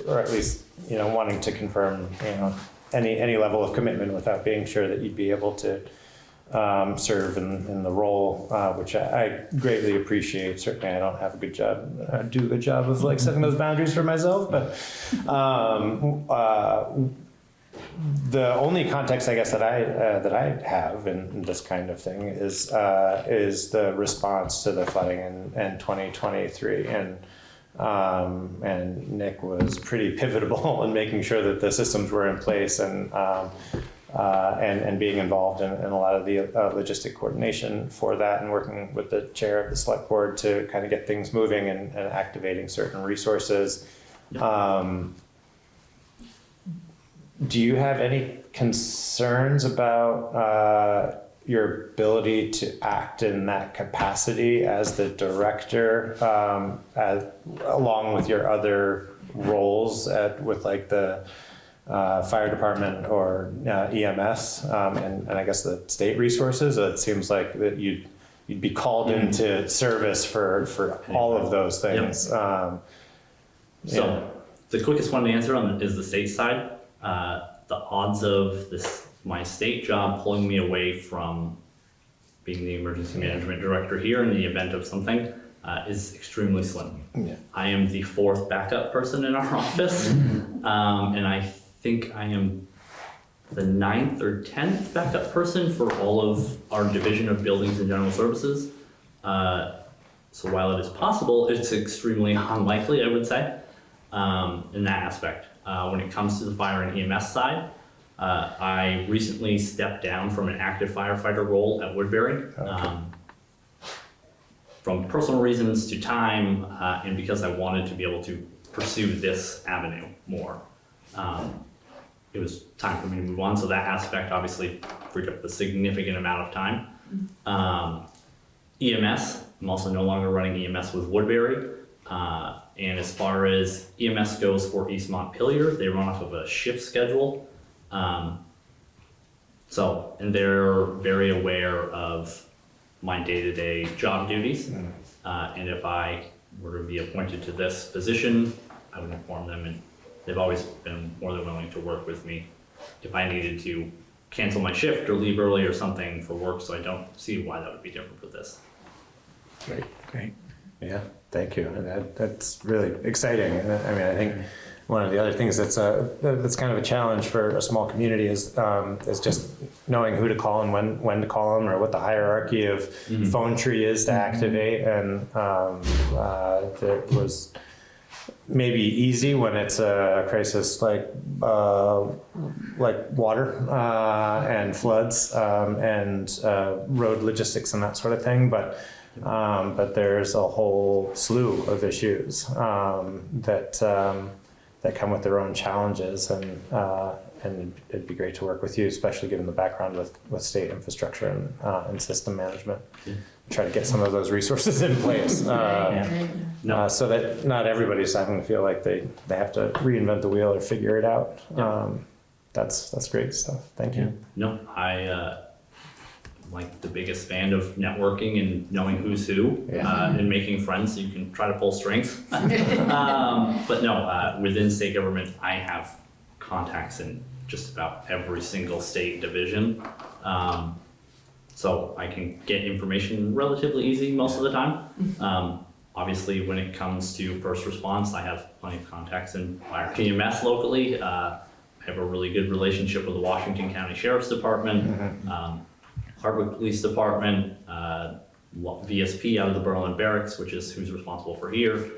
at least wanting to confirm any level of commitment without being sure that you'd be able to serve in the role, which I greatly appreciate. Certainly, I don't have a good job, do a good job of like setting those boundaries for myself, but. The only context, I guess, that I have in this kind of thing is the response to the flooding in 2023, and Nick was pretty pivotal in making sure that the systems were in place and being involved in a lot of the logistic coordination for that, and working with the chair of the select board to kind of get things moving and activating certain resources. Do you have any concerns about your ability to act in that capacity as the director, along with your other roles with like the fire department or EMS, and I guess the state resources? It seems like that you'd be called into service for all of those things. Yep. So the quickest one to answer on is the state side. The odds of my state job pulling me away from being the emergency management director here in the event of something is extremely slim. Yeah. I am the 4th backup person in our office, and I think I am the 9th or 10th backup person for all of our division of buildings and general services. So while it is possible, it's extremely unlikely, I would say, in that aspect. When it comes to the fire and EMS side, I recently stepped down from an active firefighter role at Woodbury. From personal reasons to time, and because I wanted to be able to pursue this avenue more. It was time for me to move on, so that aspect obviously freed up a significant amount of time. EMS, I'm also no longer running EMS with Woodbury. And as far as EMS goes for East Montpelier, they run off of a shift schedule. And they're very aware of my day-to-day job duties. And if I were to be appointed to this position, I would inform them, and they've always been more than willing to work with me if I needed to cancel my shift or leave early or something for work, so I don't see why that would be different with this. Great. Yeah, thank you. That's really exciting. I mean, I think one of the other things that's kind of a challenge for a small community is just knowing who to call and when to call them, or what the hierarchy of phone tree is to activate. And that was maybe easy when it's a crisis like water and floods and road logistics and that sort of thing, but there's a whole slew of issues that come with their own challenges, and it'd be great to work with you, especially given the background with state infrastructure and system management. Try to get some of those resources in place, so that not everybody's having to feel like they have to reinvent the wheel or figure it out. That's great stuff. Thank you. No, I like the biggest fan of networking and knowing who's who, and making friends so you can try to pull strings. But no, within state government, I have contacts in just about every single state division. So I can get information relatively easy most of the time. Obviously, when it comes to first response, I have plenty of contacts in our EMS locally. I have a really good relationship with the Washington County Sheriff's Department, Hardwick Police Department, VSP out of the Berlin Barracks, which is who's responsible for here.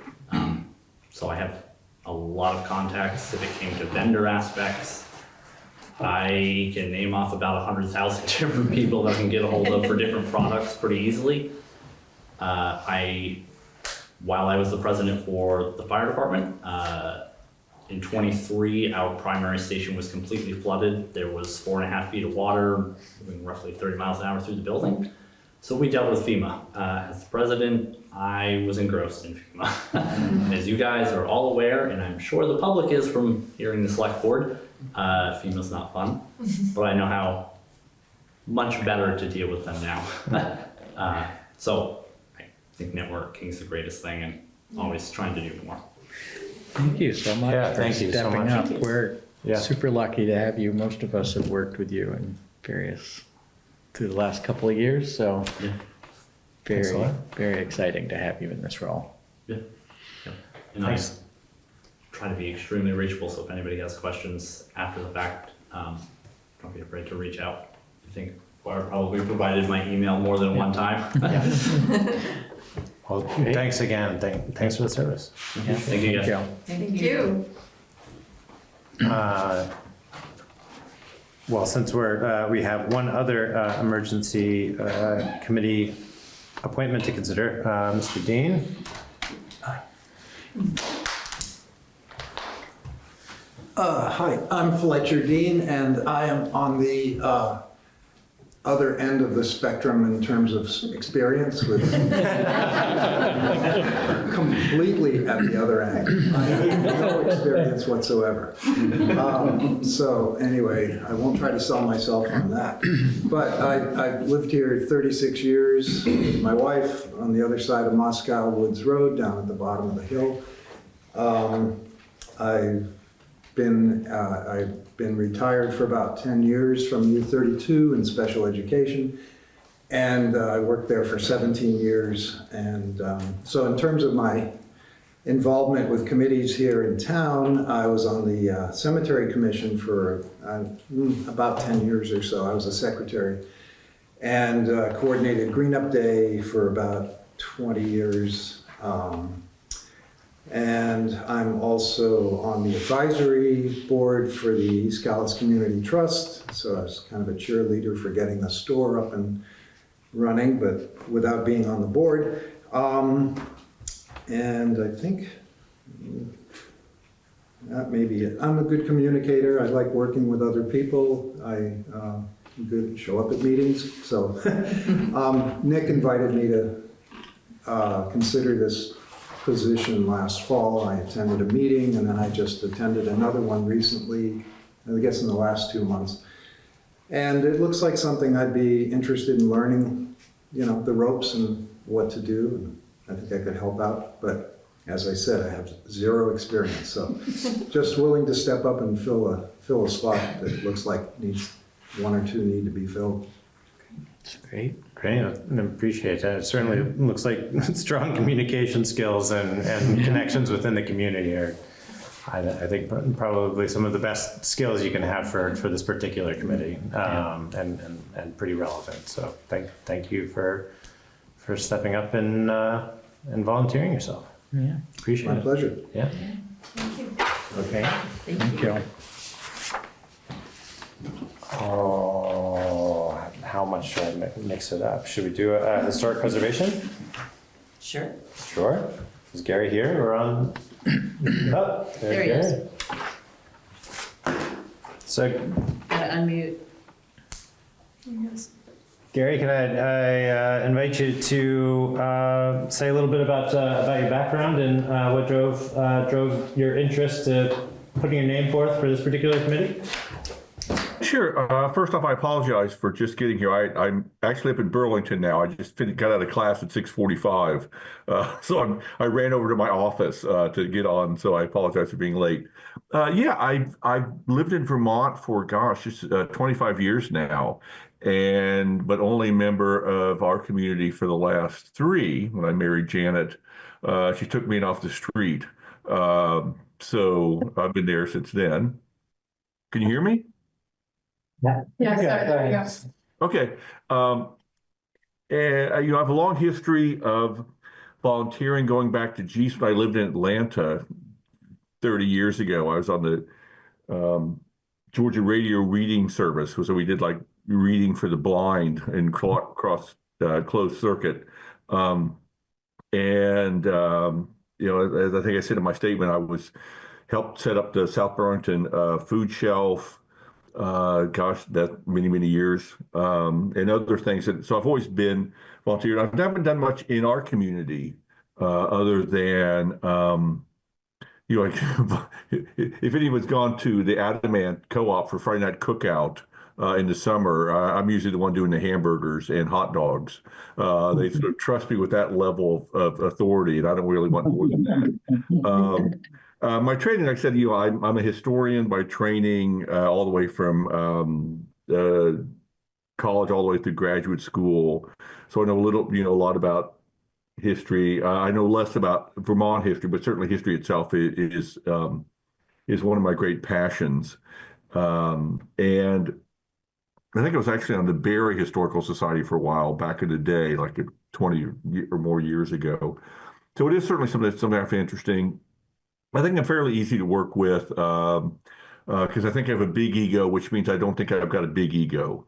So I have a lot of contacts. If it came to vendor aspects, I can name off about 100,000 different people that I can get a hold of for different products pretty easily. While I was the president for the fire department, in 23, our primary station was completely flooded. There was 4.5 feet of water moving roughly 30 miles an hour through the building. So we dealt with FEMA. As the president, I was engrossed in FEMA. As you guys are all aware, and I'm sure the public is from hearing the select board, FEMA's not fun, but I know how much better to deal with them now. So I think networking is the greatest thing, and always trying to do more. Thank you so much for thank you so stepping much. up. We're Yeah. super lucky to have you. Most of us have worked with you through the last couple of years, so Thanks a very, lot. very exciting to have you in this role. Yeah. And Thanks. I try to be extremely reachable, so if anybody has questions after the fact, don't be afraid to reach out. I think I probably provided my email more than one time. Well, thanks again. Thanks for the service. Yeah, Thank you, guys. Thank you. Well, since we have one other emergency committee appointment to consider, Mr. Dean. Hi, I'm Fletcher Dean, and I am on the other end of the spectrum in terms of experience, with completely at the other end. I have no experience whatsoever. So anyway, I won't try to sell myself on that. But I've lived here 36 years with my wife on the other side of Moscow Woods Road, down at the bottom of the hill. I've been retired for about 10 years from U32 in special education, and I worked there for 17 years. And so in terms of my involvement with committees here in town, I was on the cemetery commission for about 10 years or so. I was a secretary, and coordinated Green Up Day for about 20 years. And I'm also on the advisory board for the East Calais Community Trust. So I was kind of a cheerleader for getting the store up and running, but without being on the board. And I think that may be it. I'm a good communicator. I like working with other people. I'm good, show up at meetings. So Nick invited me to consider this position last fall. I attended a meeting, and then I just attended another one recently, I guess in the last 2 months. And it looks like something I'd be interested in learning, the ropes and what to do. And I think I could help out, but as I said, I have zero experience. So just willing to step up and fill a spot that looks like one or two need to be filled. That's great. Great, I appreciate that. It certainly looks like strong communication skills and connections within the community are I think probably some of the best skills you can have for this particular committee, and pretty relevant. So thank you for stepping up and volunteering yourself. Yeah. Appreciate My it. pleasure. Yeah. Thank you. Okay. Thank you. Oh, how much should I mix it up? Should we do a historic preservation? Sure. Sure. Is Gary here? We're on. Oh, There he is. So, Gotta unmute. Gary, can I invite you to say a little bit about your background and what drove your interest to putting your name forth for this particular committee? Sure. First off, I apologize for just getting here. I'm actually up in Burlington now. I just got out of class at 6:45, so I ran over to my office to get on. So I apologize for being late. Yeah, I've lived in Vermont for just 25 years now, but only member of our community for the last 3. When I married Janet, she took me in off the street. So I've been there since then. Can you hear me? Yes, Yes. Okay. And I have a long history of volunteering going back to when I lived in Atlanta 30 years ago. I was on the Georgia Radio Reading Service, so we did like reading for the blind and across closed circuit. As I think I said in my statement, I helped set up the South Burlington food shelf. That many years, and other things. So I've always been volunteering. I've never done much in our community, other than, if anyone's gone to the Adamant Co-op for Friday night cookout in the summer, I'm usually the one doing the hamburgers and hot dogs. They sort of trust me with that level of authority, and I don't really want more than that. My training, like I said, I'm a historian by training, all the way from college all the way through graduate school. So I know a lot about history. I know less about Vermont history, but certainly history itself is one of my great passions. And I think I was actually on the Barry Historical Society for a while back in the day, like 20 or more years ago. So it is certainly something I find interesting. I think I'm fairly easy to work with because I think I have a big ego, which means I don't think I've got a big ego,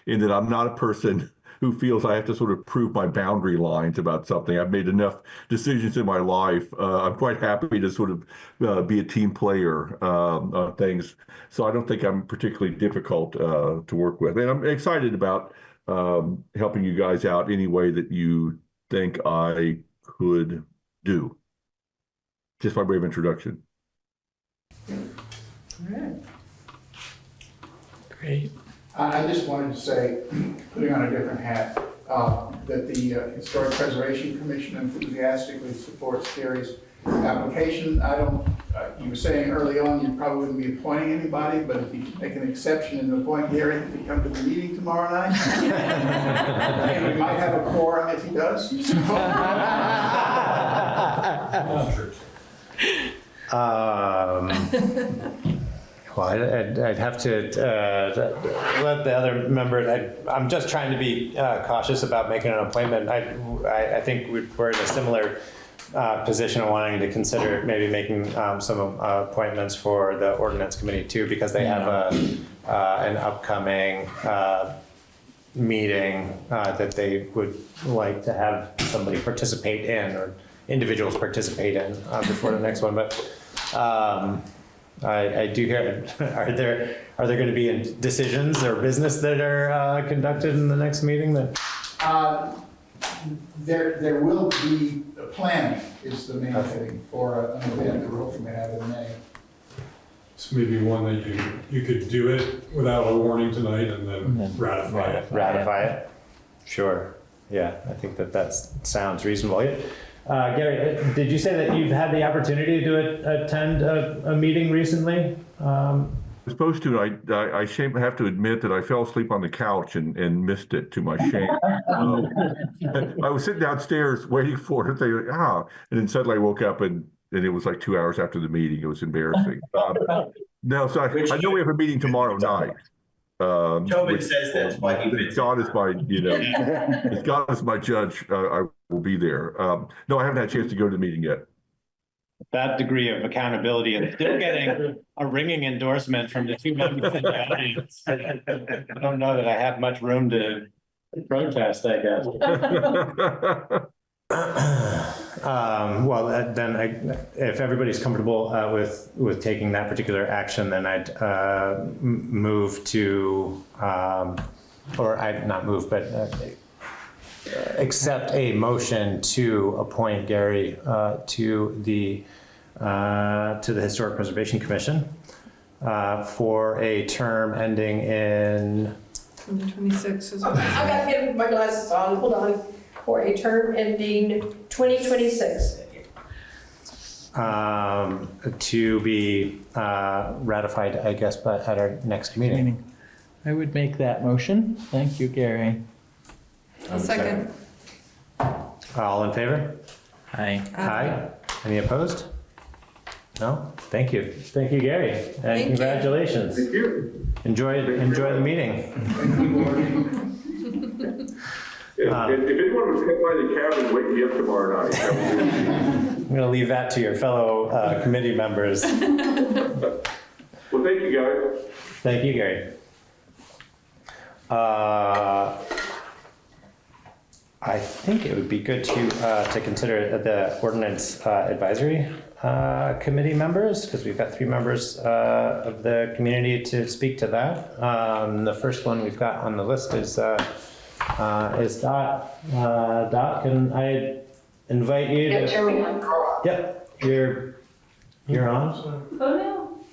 in that I'm not a person who feels I have to sort of prove my boundary lines about something. I've made enough decisions in my life. I'm quite happy to sort of be a team player on things. So I don't think I'm particularly difficult to work with. And I'm excited about helping you guys out any way that you think I could do. Just by way of introduction. All right. Great. I just wanted to say, putting on a different hat, that the Historic Preservation Commission enthusiastically supports Gary's application. You were saying early on you probably wouldn't be appointing anybody, but if you make an exception and appoint Gary to come to the meeting tomorrow night, we might have a quorum if he does. Well, I'd have to let the other members. I'm just trying to be cautious about making an appointment. I think we're in a similar position of wanting to consider maybe making some appointments for the ordinance committee too, because they have an upcoming meeting that they would like to have somebody participate in, or individuals participate in before the next one. But I do hear, are there going to be decisions or business that are conducted in the next meeting? There will be planning is the main thing for an event that we're hoping to have in May. It's maybe one that you could do it without a warning tonight and then ratify it. Ratify it? Sure. Yeah, I think that sounds reasonable. Gary, did you say that you've had the opportunity to attend a meeting recently? I was supposed to. I have to admit that I fell asleep on the couch and missed it, to my shame. I was sitting downstairs waiting for it. And then suddenly I woke up and and it was like 2 hours after the meeting. It was embarrassing. No, so I know we have a meeting tomorrow night. Tobin says that's why he if God is my, if God is my judge, I will be there. No, I haven't had a chance to go to the meeting yet. That degree of accountability and still getting a ringing endorsement from the two members in the audience. I don't know that I have much room to protest, I guess. Well, then if everybody's comfortable with taking that particular action, then I'd move to, or I'd not move, but accept a motion to appoint Gary to the Historic Preservation Commission for a term ending in 2026 is what I gotta get my glasses on, hold on. For a term ending 2026. To be ratified, I guess, but at our next meeting. I would make that motion. Thank you, Gary. A second. All in favor? Aye. Aye. Any opposed? No? Thank you. Thank you, Gary. And Thank you. congratulations. Thank you. Enjoy the meeting. If anyone would come by the cabin, wake me up tomorrow night. I'm going to leave that to your fellow committee members. Well, thank you, guys. Thank you, Gary. I think it would be good to consider the ordinance advisory committee members, because we've got 3 members of the community to speak to that. The first one we've got on the list is Dot. Dot, can I invite you to? Yep, you're on. Oh, no.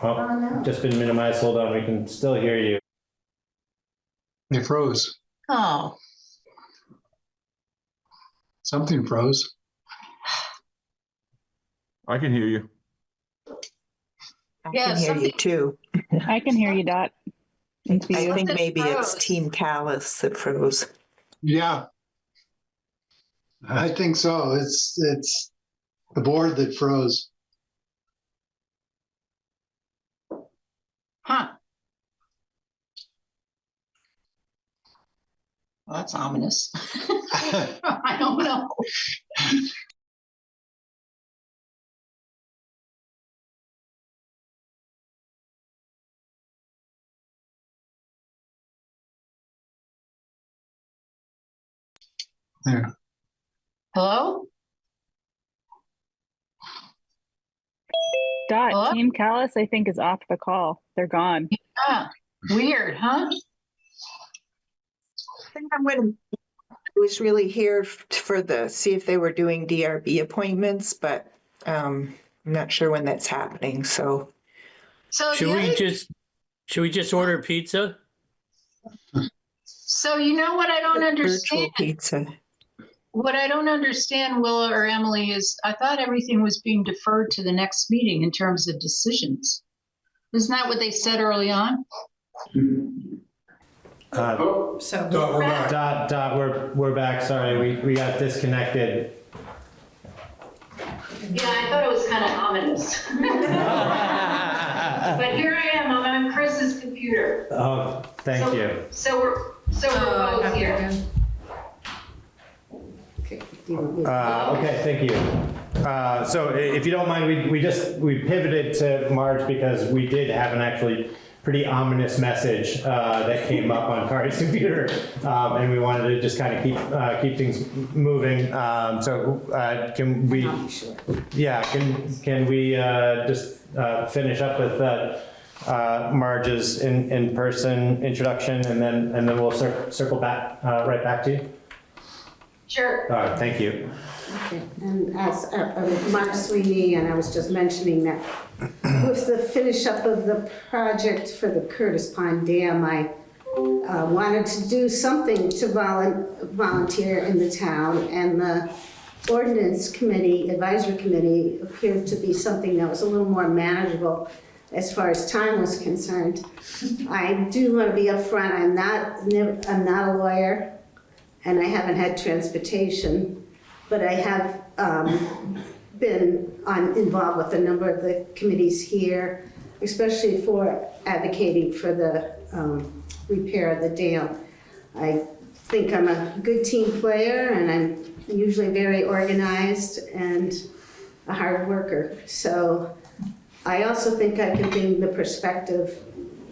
Oh, just been minimized. Hold on, we can still hear you. It froze. Oh. Something froze. I can hear you. I can hear you too. I can hear you, Dot. I think maybe it's Team Calais that froze. Yeah. I think so. It's the board that froze. Huh. Well, that's ominous. I don't know. There. Hello? Dot, Hello? Team Calais, I think, is off the call. They're gone. Ah, weird, huh? I think I was really here for see if they were doing DRB appointments, but I'm not sure when that's happening, so. So Should we just order pizza? So you know what I don't understand? Virtual pizza. What I don't understand, Willa or Emily, is I thought everything was being deferred to the next meeting in terms of decisions. Isn't that what they said early on? Dot, we're back. Sorry, we got disconnected. Yeah, I thought it was kind of ominous. But here I am, I'm on Chris's computer. Oh, thank you. So we're both here. Okay, thank you. So if you don't mind, we pivoted to March because we did have an actually pretty ominous message that came up on Kari's computer, and we wanted to just kind of keep things moving. So can we? Yeah, can we just finish up with Marge's in-person introduction, and then we'll circle back right back to you. Sure. All right, thank you. Okay, and as Mark Sweeney, and I was just mentioning that with the finish up of the project for the Curtis Pond Dam, I wanted to do something to volunteer in the town, and the ordinance committee, advisory committee, appeared to be something that was a little more manageable as far as time was concerned. I do want to be upfront. I'm not a lawyer, and I haven't had transportation, but I have been involved with a number of the committees here, especially for advocating for the repair of the dam. I think I'm a good team player, and I'm usually very organized and a hard worker. So I also think I can bring the perspective.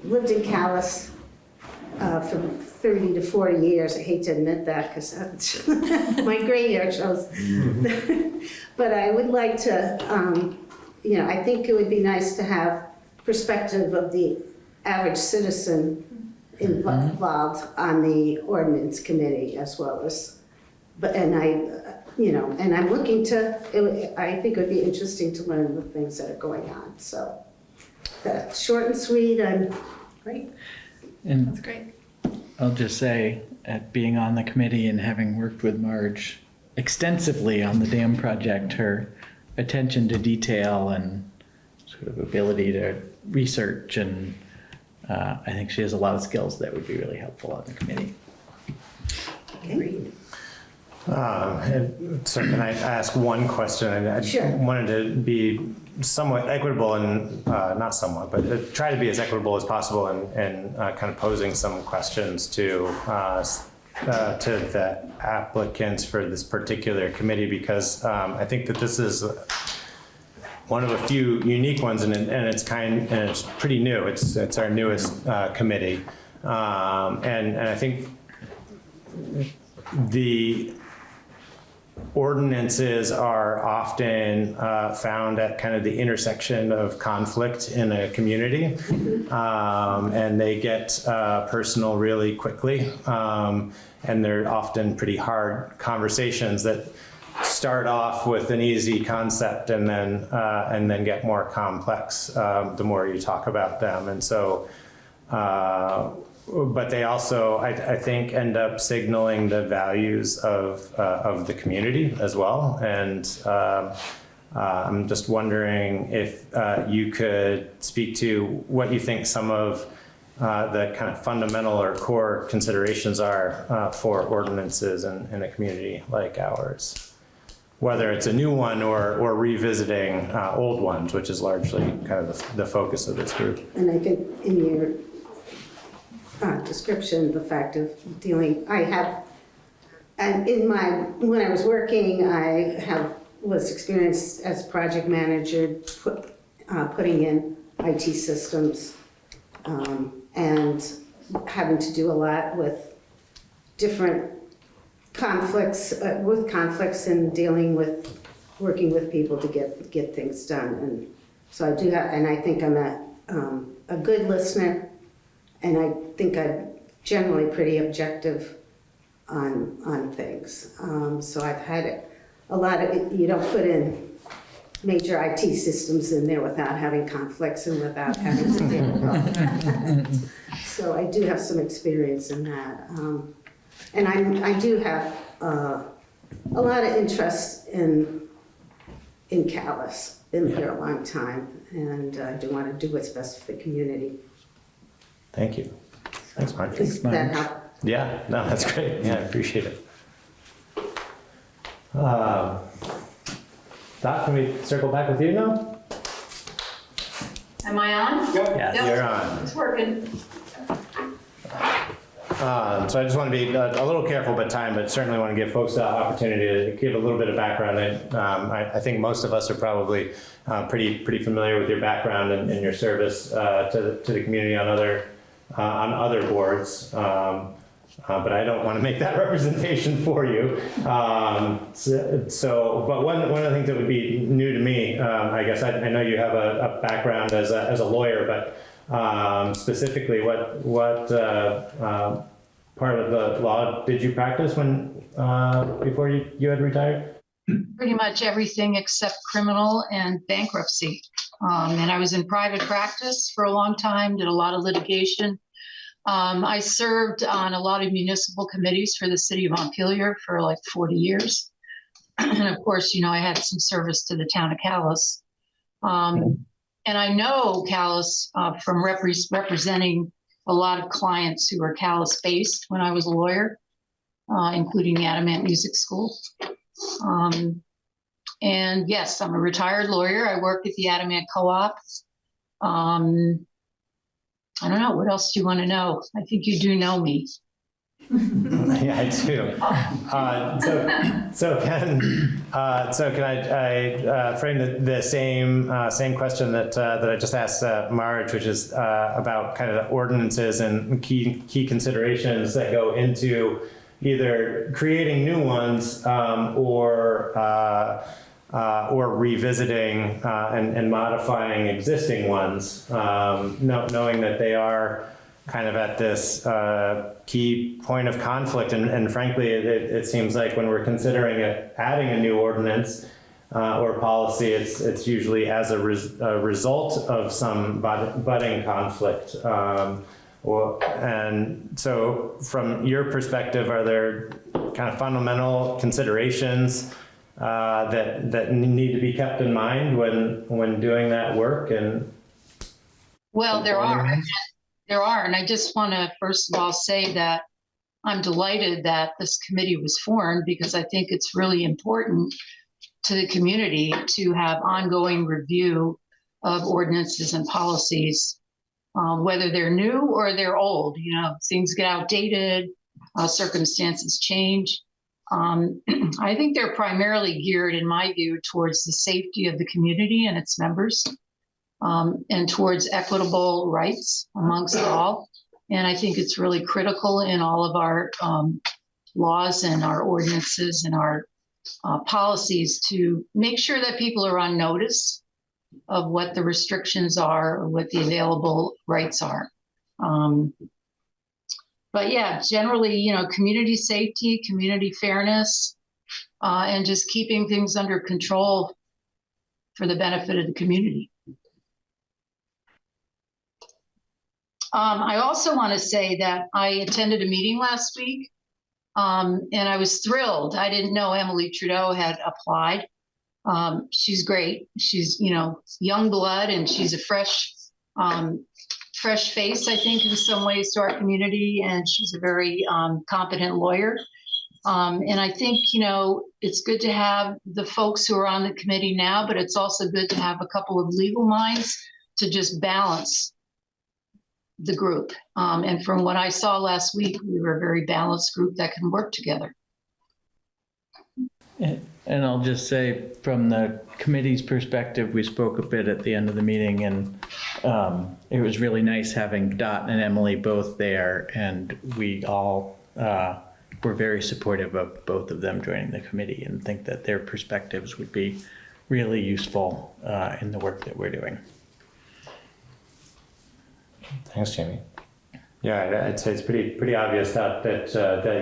Lived in Calais for 30 to 40 years. I hate to admit that because my gray hair shows. But I would like to, I think it would be nice to have perspective of the average citizen involved on the ordinance committee as well as, and I'm looking to, I think it would be interesting to learn the things that are going on. So that's short and sweet. Great. And That's great. I'll just say, at being on the committee and having worked with Marge extensively on the dam project, her attention to detail and sort of ability to research, and I think she has a lot of skills that would be really helpful on the committee. Agreed. So can I ask one question? I Sure. wanted to be somewhat equitable and not somewhat, but try to be as equitable as possible and kind of posing some questions to the applicants for this particular committee, because I think that this is one of a few unique ones, and it's pretty new. It's our newest committee, and I think the ordinances are often found at kind of the intersection of conflict in a community, and they get personal really quickly, and they're often pretty hard conversations that start off with an easy concept and then get more complex the more you talk about them. And so but they also, I think, end up signaling the values of the community as well. And I'm just wondering if you could speak to what you think some of the kind of fundamental or core considerations are for ordinances in a community like ours, whether it's a new one or revisiting old ones, which is largely kind of the focus of this group. And I think in your description, the fact of dealing, and when I was working, was experienced as project manager, putting in IT systems, and having to do a lot with different conflicts, and working with people to get things done. And so I do have, and I think I'm a good listener. And I think I'm generally pretty objective on things. So I've had a lot of, you don't put in major IT systems in there without having conflicts and without having to deal with that. So I do have some experience in that. And I do have a lot of interest in Calais. Been here a long time, and I do want to do what's best for the community. Thank you. Thanks, Mark. Does that help? Yeah, no, that's great. Yeah, I appreciate it. Doc, can we circle back with you now? Am I on? Yep. You're on. It's working. So I just want to be a little careful about time, but certainly want to give folks the opportunity to give a little bit of background. I think most of us are probably pretty familiar with your background and your service to the community on other boards. But I don't want to make that representation for you. But one of the things that would be new to me, I guess, I know you have a background as a lawyer, but specifically, what part of the law did you practice when before you had retired? Pretty much everything except criminal and bankruptcy. And I was in private practice for a long time, did a lot of litigation. I served on a lot of municipal committees for the city of Montpelier for like 40 years. And of course, I had some service to the town of Calais. And I know Calais from representing a lot of clients who were Calais based when I was a lawyer, including the Adamant Music School. And yes, I'm a retired lawyer. I work at the Adamant Co-op. I don't know. What else do you want to know? I think you do know me. Yeah, I do. So can I frame the same question that I just asked Marge, which is about kind of the ordinances and key considerations that go into either creating new ones or revisiting and modifying existing ones, knowing that they are kind of at this key point of conflict. And frankly, it seems like when we're considering adding a new ordinance or policy, it's usually as a result of some budding conflict. And so from your perspective, are there kind of fundamental considerations that need to be kept in mind when doing that work? And well, there are, and I just want to first of all say that I'm delighted that this committee was formed, because I think it's really important to the community to have ongoing review of ordinances and policies, whether they're new or they're old. You know, things get outdated, circumstances change. I think they're primarily geared, in my view, towards the safety of the community and its members, and towards equitable rights amongst all. And I think it's really critical in all of our laws and our ordinances and our policies to make sure that people are on notice of what the restrictions are or what the available rights are. But yeah, generally, you know, community safety, community fairness, and just keeping things under control for the benefit of the community. I also want to say that I attended a meeting last week, and I was thrilled. I didn't know Emily Trudeau had applied. She's great. She's, you know, young blood, and she's a fresh face, I think, in some ways to our community, and she's a very competent lawyer. And I think, you know, it's good to have the folks who are on the committee now, but it's also good to have a couple of legal minds to just balance the group. And from what I saw last week, we were a very balanced group that can work together. And I'll just say, from the committee's perspective, we spoke a bit at the end of the meeting, and it was really nice having Dot and Emily both there, and we all were very supportive of both of them joining the committee, and think that their perspectives would be really useful in the work that we're doing. Thanks, Jamie. Yeah, I'd say it's pretty obvious that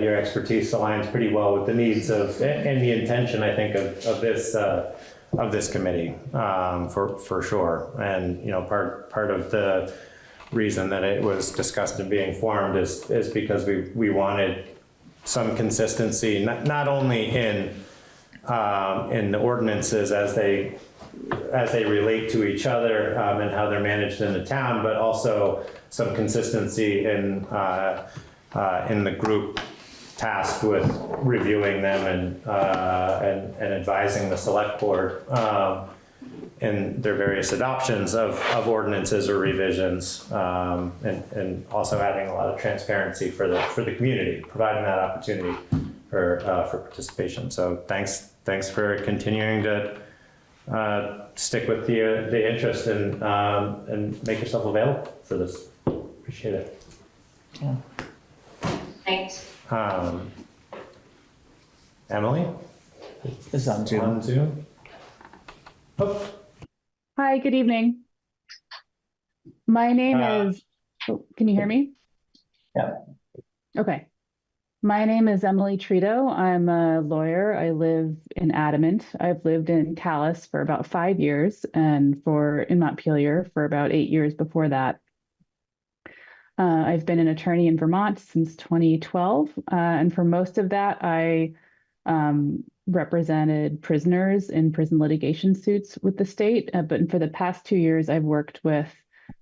your expertise aligns pretty well with the needs of and the intention, I think, of this committee, for sure. And you know, part of the reason that it was discussed and being formed is because we wanted some consistency, not only in the ordinances as they relate to each other and how they're managed in the town, but also some consistency in the group tasked with reviewing them and advising the select board in their various adoptions of ordinances or revisions, and also adding a lot of transparency for the community, providing that opportunity for participation. So thanks for continuing to stick with the interest and make yourself available for this. Appreciate it. Yeah. Thanks. Emily? It's on Zoom. On Zoom? Oh. Hi, good evening. My name is, can you hear me? Yeah. Okay. My name is Emily Trudeau. I'm a lawyer. I live in Adamant. I've lived in Calais for about 5 years, and in Montpelier for about 8 years before that. I've been an attorney in Vermont since 2012, and for most of that, I represented prisoners in prison litigation suits with the state. But for the past 2 years, I've worked with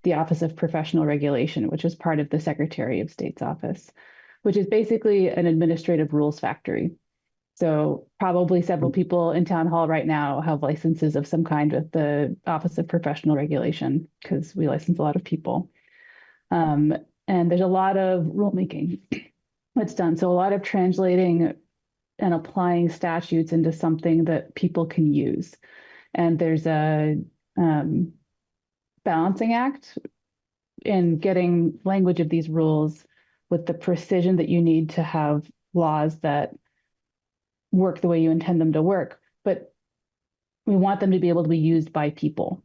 the Office of Professional Regulation, which is part of the Secretary of State's office, which is basically an administrative rules factory. So probably several people in town hall right now have licenses of some kind with the Office of Professional Regulation, because we license a lot of people. And there's a lot of rulemaking that's done. So a lot of translating and applying statutes into something that people can use. And there's a balancing act in getting language of these rules with the precision that you need to have laws that work the way you intend them to work, but we want them to be able to be used by people.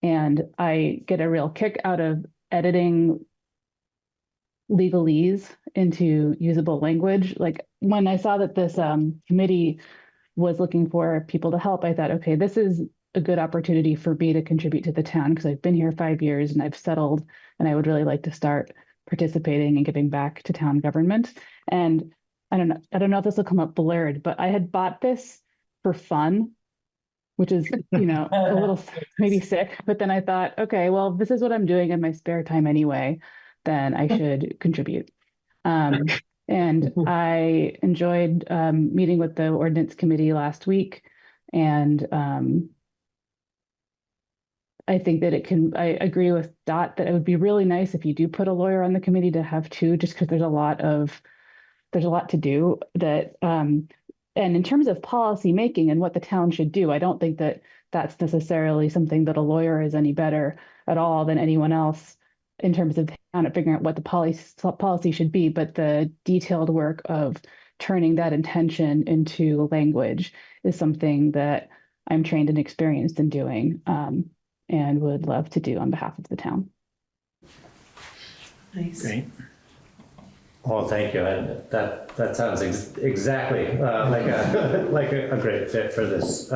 And I get a real kick out of editing legalese into usable language. Like when I saw that this committee was looking for people to help, I thought, okay, this is a good opportunity for me to contribute to the town because I've been here 5 years and I've settled, and I would really like to start participating and giving back to town government. And I don't know if this will come up blurred, but I had bought this for fun, which is, a little maybe sick. But then I thought, okay, well, this is what I'm doing in my spare time anyway, then I should contribute. And I enjoyed meeting with the ordinance committee last week. And I think that I agree with Dot that it would be really nice if you do put a lawyer on the committee to have two, just because there's a lot to do that. And in terms of policy making and what the town should do, I don't think that that's necessarily something that a lawyer is any better at all than anyone else in terms of figuring out what the policy should be. But the detailed work of turning that intention into language is something that I'm trained and experienced in doing, and would love to do on behalf of the town. Nice. Great. Well, thank you. That sounds exactly like a great fit for this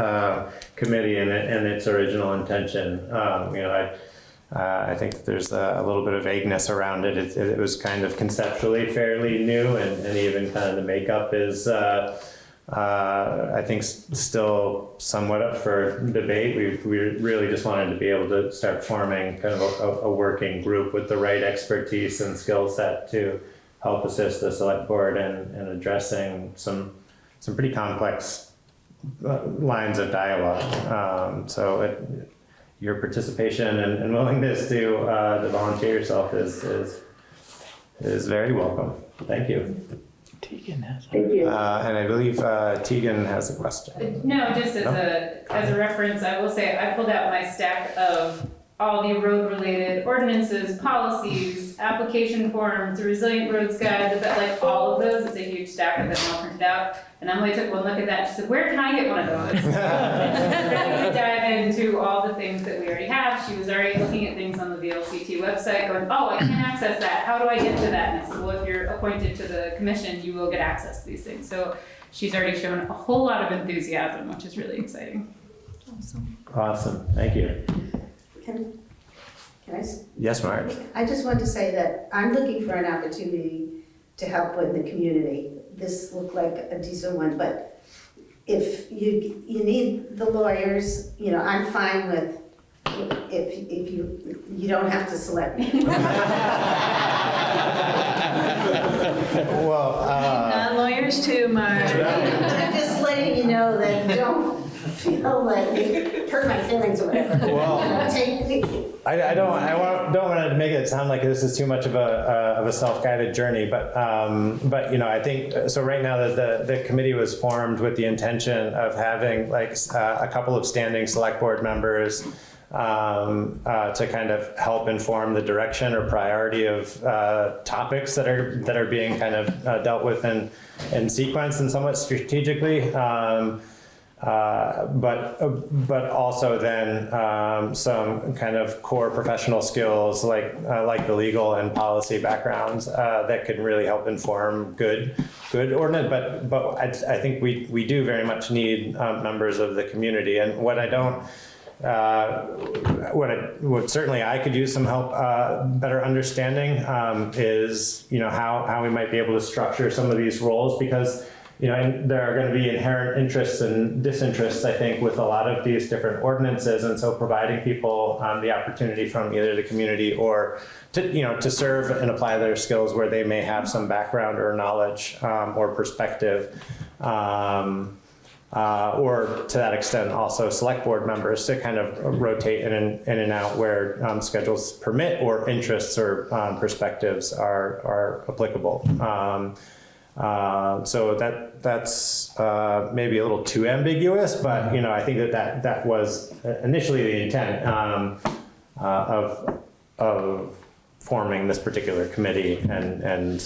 committee and its original intention. I think there's a little bit of vagueness around it. It was kind of conceptually fairly new, and even kind of the makeup is, I think, still somewhat up for debate. We really just wanted to be able to start forming kind of a working group with the right expertise and skill set to help assist the select board in addressing some pretty complex lines of dialogue. Your participation and willingness to volunteer yourself is very welcome. Thank you. Tegan has. Thank you. And I believe Tegan has a question. No, just as a reference, I will say I pulled out my stack of all the road-related ordinances, policies, application forms, the Resilient Roads Guide, like all of those. It's a huge stack of them all printed out. And Emily took one look at that. She said, "Where can I get one of those?" And she dive into all the things that we already have. She was already looking at things on the VLCT website, going, "Oh, I can't access that. How do I get to that?" And I said, "Well, if you're appointed to the commission, you will get access to these things." So she's already shown a whole lot of enthusiasm, which is really exciting. Awesome. Thank you. Can I? Yes, Marge. I just want to say that I'm looking for an opportunity to help with the community. This looked like a decent one, but if you need the lawyers, I'm fine with if you don't have to select me. Well, non-lawyers too, Marge. I'm just letting you know that don't feel like it hurt my feelings or whatever. Well, I don't want to make it sound like this is too much of a self-guided journey, but I think so. Right now, the committee was formed with the intention of having a couple of standing select board members to kind of help inform the direction or priority of topics that are being kind of dealt with in sequence and somewhat strategically. But also then some kind of core professional skills like the legal and policy backgrounds that can really help inform good ordinance. But I think we do very much need members of the community. And what certainly I could use some help better understanding is how we might be able to structure some of these roles, because and there are going to be inherent interests and disinterests, I think, with a lot of these different ordinances. And so providing people the opportunity from either the community or to serve and apply their skills where they may have some background or knowledge or perspective or to that extent also select board members to kind of rotate in and out where schedules permit or interests or perspectives are applicable. So that's maybe a little too ambiguous, but I think that was initially the intent of forming this particular committee and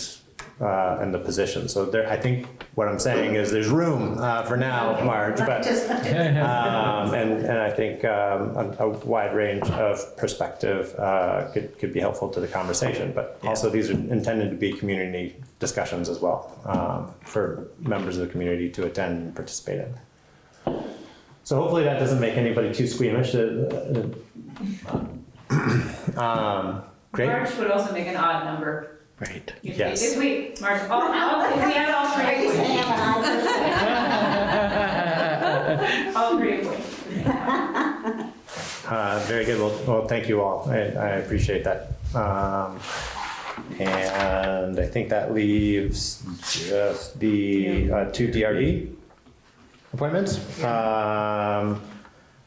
the position. So I think what I'm saying is there's room for now, Marge, but and I think a wide range of perspective could be helpful to the conversation. But also these are intended to be community discussions as well for members of the community to attend and participate in. So hopefully that doesn't make anybody too squeamish. Great. March would also make an odd number. Right. Yes. If we, March, if we had all three. All three. Very good. Well, thank you all. I appreciate that. And I think that leaves just the two DRB appointments.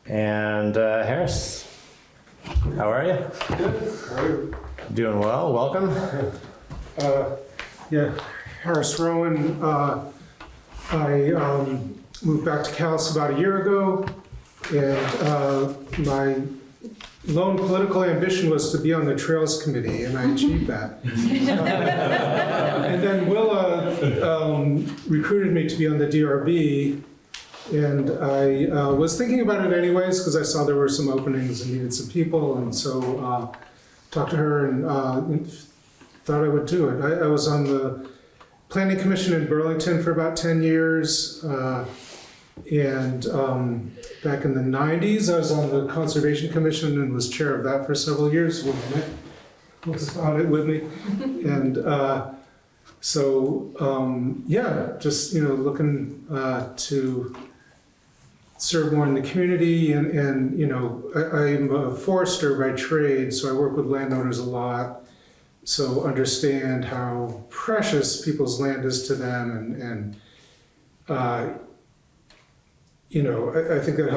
And Harris, how are you? Good. How are you? Doing well. Welcome. Yeah, Harris Rowan. I moved back to Calais about a year ago, and my lone political ambition was to be on the Trails Committee, and I achieved that. And then Willa recruited me to be on the DRB, and I was thinking about it anyways because I saw there were some openings and needed some people, and so talked to her and thought I would do it. I was on the Planning Commission in Burlington for about 10 years, and back in the 90s I was on the Conservation Commission and was chair of that for several years when Nick was on it with me. And just looking to serve more in the community, and I'm a forester by trade, so I work with landowners a lot, so understand how precious people's land is to them, and I think that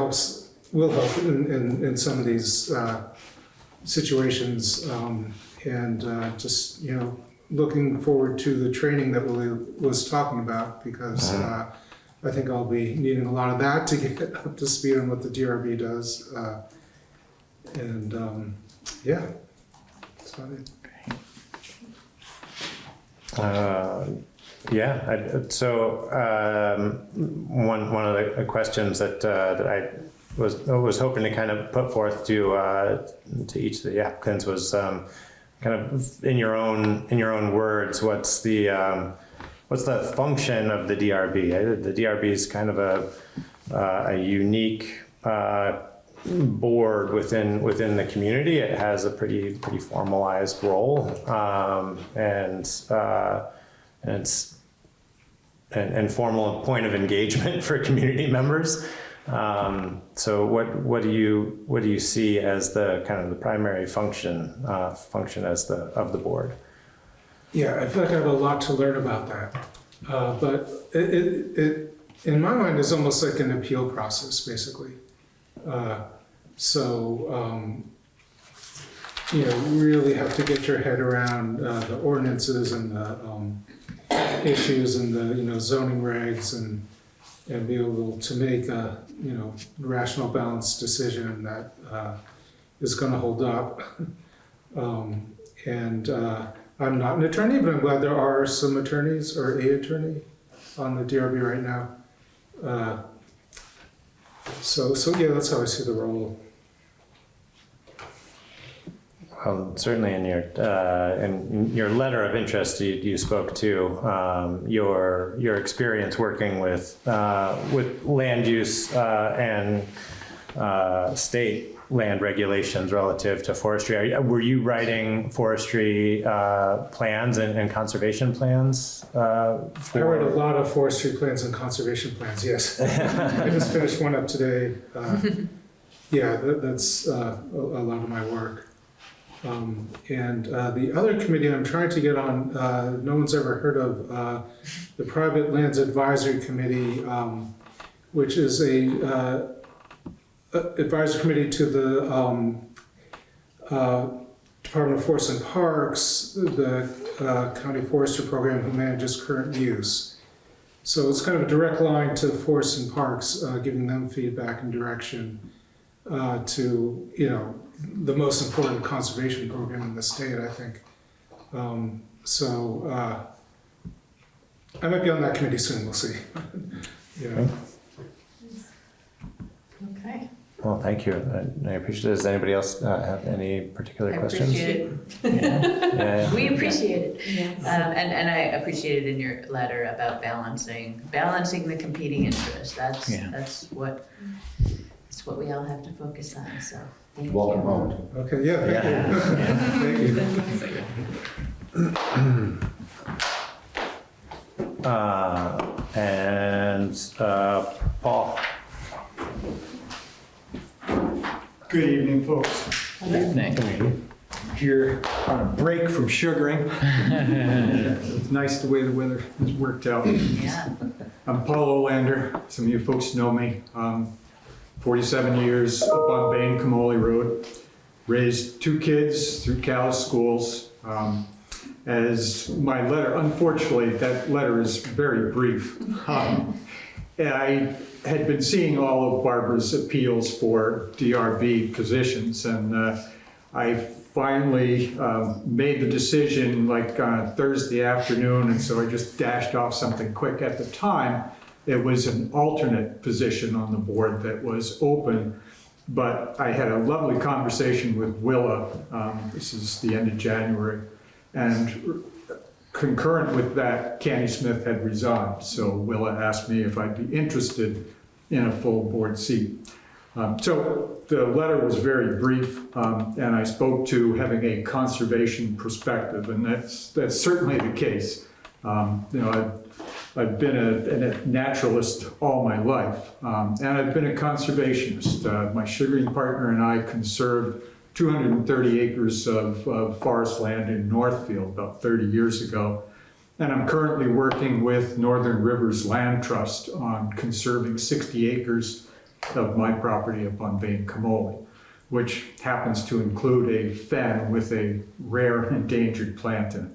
will help in some of these situations, looking forward to the training that Willie was talking about, because I think I'll be needing a lot of that to get up to speed on what the DRB does. That's about it. One of the questions that I was hoping to kind of put forth to each of the applicants was kind of in your own words, what's the function of the DRB? The DRB is kind of a unique board within the community. It has a pretty formalized role, and formal point of engagement for community members. So what do you see as the kind of the primary function of the board? Yeah, I feel like I have a lot to learn about that, but it in my mind is almost like an appeal process, basically. You really have to get your head around the ordinances and the issues and the zoning regs, and be able to make a rational, balanced decision that is going to hold up. I'm not an attorney, but I'm glad there are some attorneys, or a attorney, on the DRB right now. That's how I see the role. Certainly in your letter of interest, you spoke to your experience working with land use and state land regulations relative to forestry. Were you writing forestry plans and conservation plans? I write a lot of forestry plans and conservation plans, yes. I just finished one up today. That's a lot of my work. And the other committee I'm trying to get on, no one's ever heard of, the Private Lands Advisory Committee, which is a advisory committee to the Department of Forests and Parks, the County Forester Program, who manages current use. So it's kind of a direct line to Forests and Parks, giving them feedback and direction to, the most important conservation program in the state, I think. I might be on that committee soon, we'll see. Okay. Well, thank you. I appreciate it. Does anybody else have any particular questions? Appreciate it. Yeah. We appreciate it. And I appreciated in your letter about balancing the competing interests. That's what we all have to focus on, so thank you. Welcome home. Okay, yeah, thank you. Paul. Good evening, folks. Good evening. Here on a break from sugaring. It's nice the way the weather has worked out. Yeah. I'm Paul Olander. Some of you folks know me. 47 years up on Bain Camoli Road. Raised 2 kids through Calais schools. As my letter, unfortunately, that letter is very brief. I had been seeing all of Barbara's appeals for DRB positions, and I finally made the decision like on a Thursday afternoon, and so I just dashed off something quick. At the time, it was an alternate position on the board that was open, but I had a lovely conversation with Willa. This is the end of January, and concurrent with that, Candy Smith had resigned, so Willa asked me if I'd be interested in a full board seat. So the letter was very brief, and I spoke to having a conservation perspective, and that's certainly the case. I've been a naturalist all my life, and I've been a conservationist. My sugaring partner and I conserved 230 acres of forest land in Northfield about 30 years ago. And I'm currently working with Northern Rivers Land Trust on conserving 60 acres of my property up on Bain Camoli, which happens to include a fen with a rare endangered plant in it.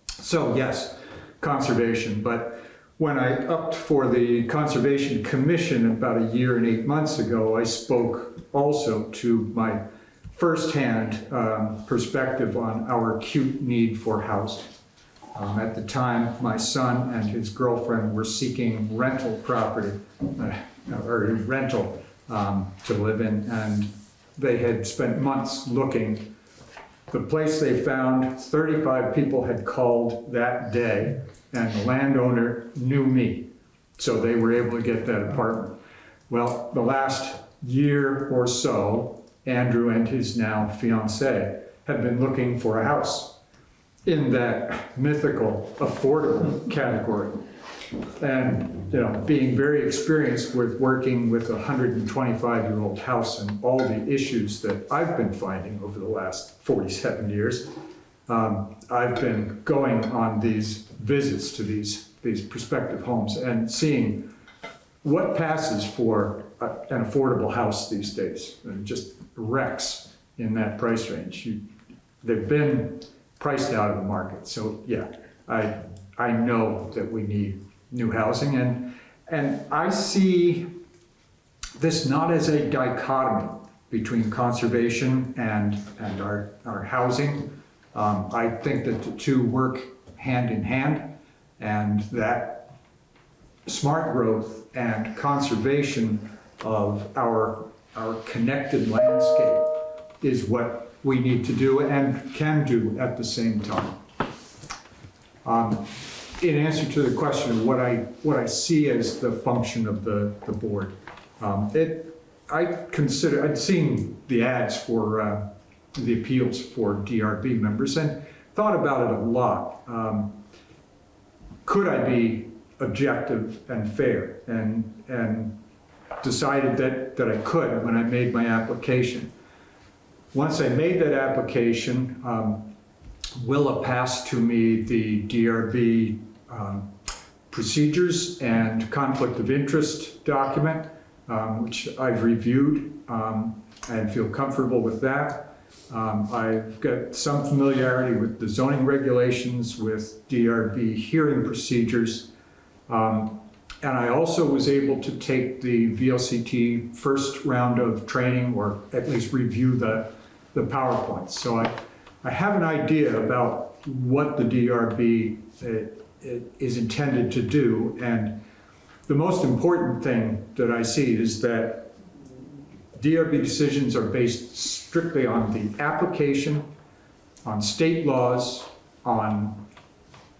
So yes, conservation, but when I upped for the Conservation Commission about 1 year and 8 months ago, I spoke also to my firsthand perspective on our acute need for housing. At the time, my son and his girlfriend were seeking rental property, or rental to live in, and they had spent months looking. The place they found, 35 people had called that day, and the landowner knew me, so they were able to get that apartment. Well, the last year or so, Andrew and his now fiancée had been looking for a house in that mythical, affordable category. And, being very experienced with working with a 125-year-old house and all the issues that I've been finding over the last 47 years, I've been going on these visits to these prospective homes and seeing what passes for an affordable house these days. And just wrecks in that price range. They've been priced out of the market. So yeah, I know that we need new housing, and I see this not as a dichotomy between conservation and our housing. I think that the two work hand in hand, and that smart growth and conservation of our connected landscape is what we need to do and can do at the same time. In answer to the question of what I see as the function of the board, I'd seen the ads for the appeals for DRB members and thought about it a lot. Could I be objective and fair, and decided that I could when I made my application. once I made that application, Willa passed to me the DRB procedures and conflict of interest document, which I've reviewed and feel comfortable with that. I've got some familiarity with the zoning regulations, with DRB hearing procedures. And I also was able to take the VLCT first round of training, or at least review the PowerPoints. So I have an idea about what the DRB is intended to do. And the most important thing that I see is that DRB decisions are based strictly on the application, on state laws, on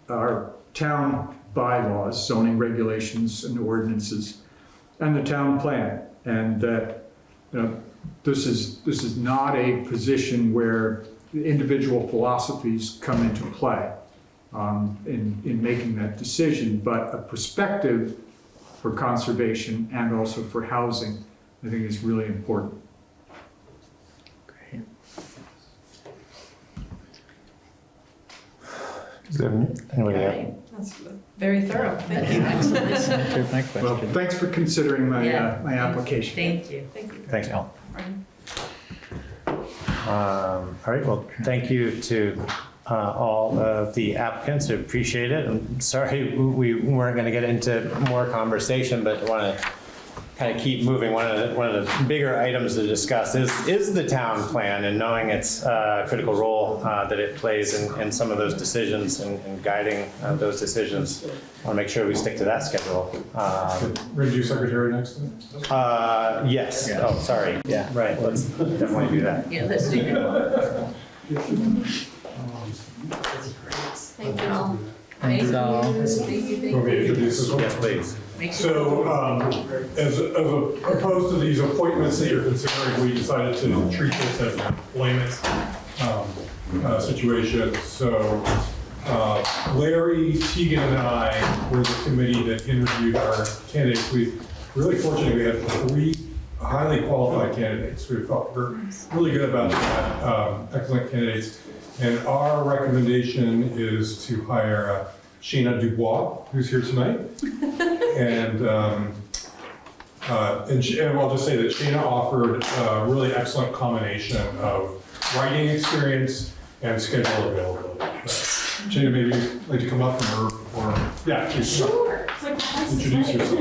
our town bylaws, zoning regulations and ordinances, and the town plan. And that, you know, this is not a position where individual philosophies come into play in making that decision, but a perspective for conservation and also for housing, I think, is really important. Great. Is there anybody else? That's very thorough. Thank you. Excellent. Well, thanks for considering my, Yeah. my application. Thank you. Thank you. Thanks, Al. All right, well, thank you to all of the applicants. I appreciate it. I'm sorry we weren't going to get into more conversation, but I want to kind of keep moving. One of the bigger items to discuss is the town plan, and knowing its critical role that it plays in some of those decisions and guiding those decisions. I want to make sure we stick to that schedule. We're going to do secretary next? Yes. Yeah. Oh, sorry. Yeah, right. Let's definitely do that. Yeah, let's do that. Thank you all. Thank you. Thank you. Want me to introduce this one? Yes, please. So, as opposed to these appointments that you're considering, we decided to treat this as an employment situation. So, Larry, Tegan, and I were the committee that interviewed our candidates. We really fortunate we had 3 highly qualified candidates. We felt really good about that, excellent candidates. And our recommendation is to hire Sheena Dubois, who's here tonight. And I'll just say that Sheena offered a really excellent combination of writing experience and schedule availability. Sheena, maybe you'd like to come up or yeah, please Sure. introduce yourself.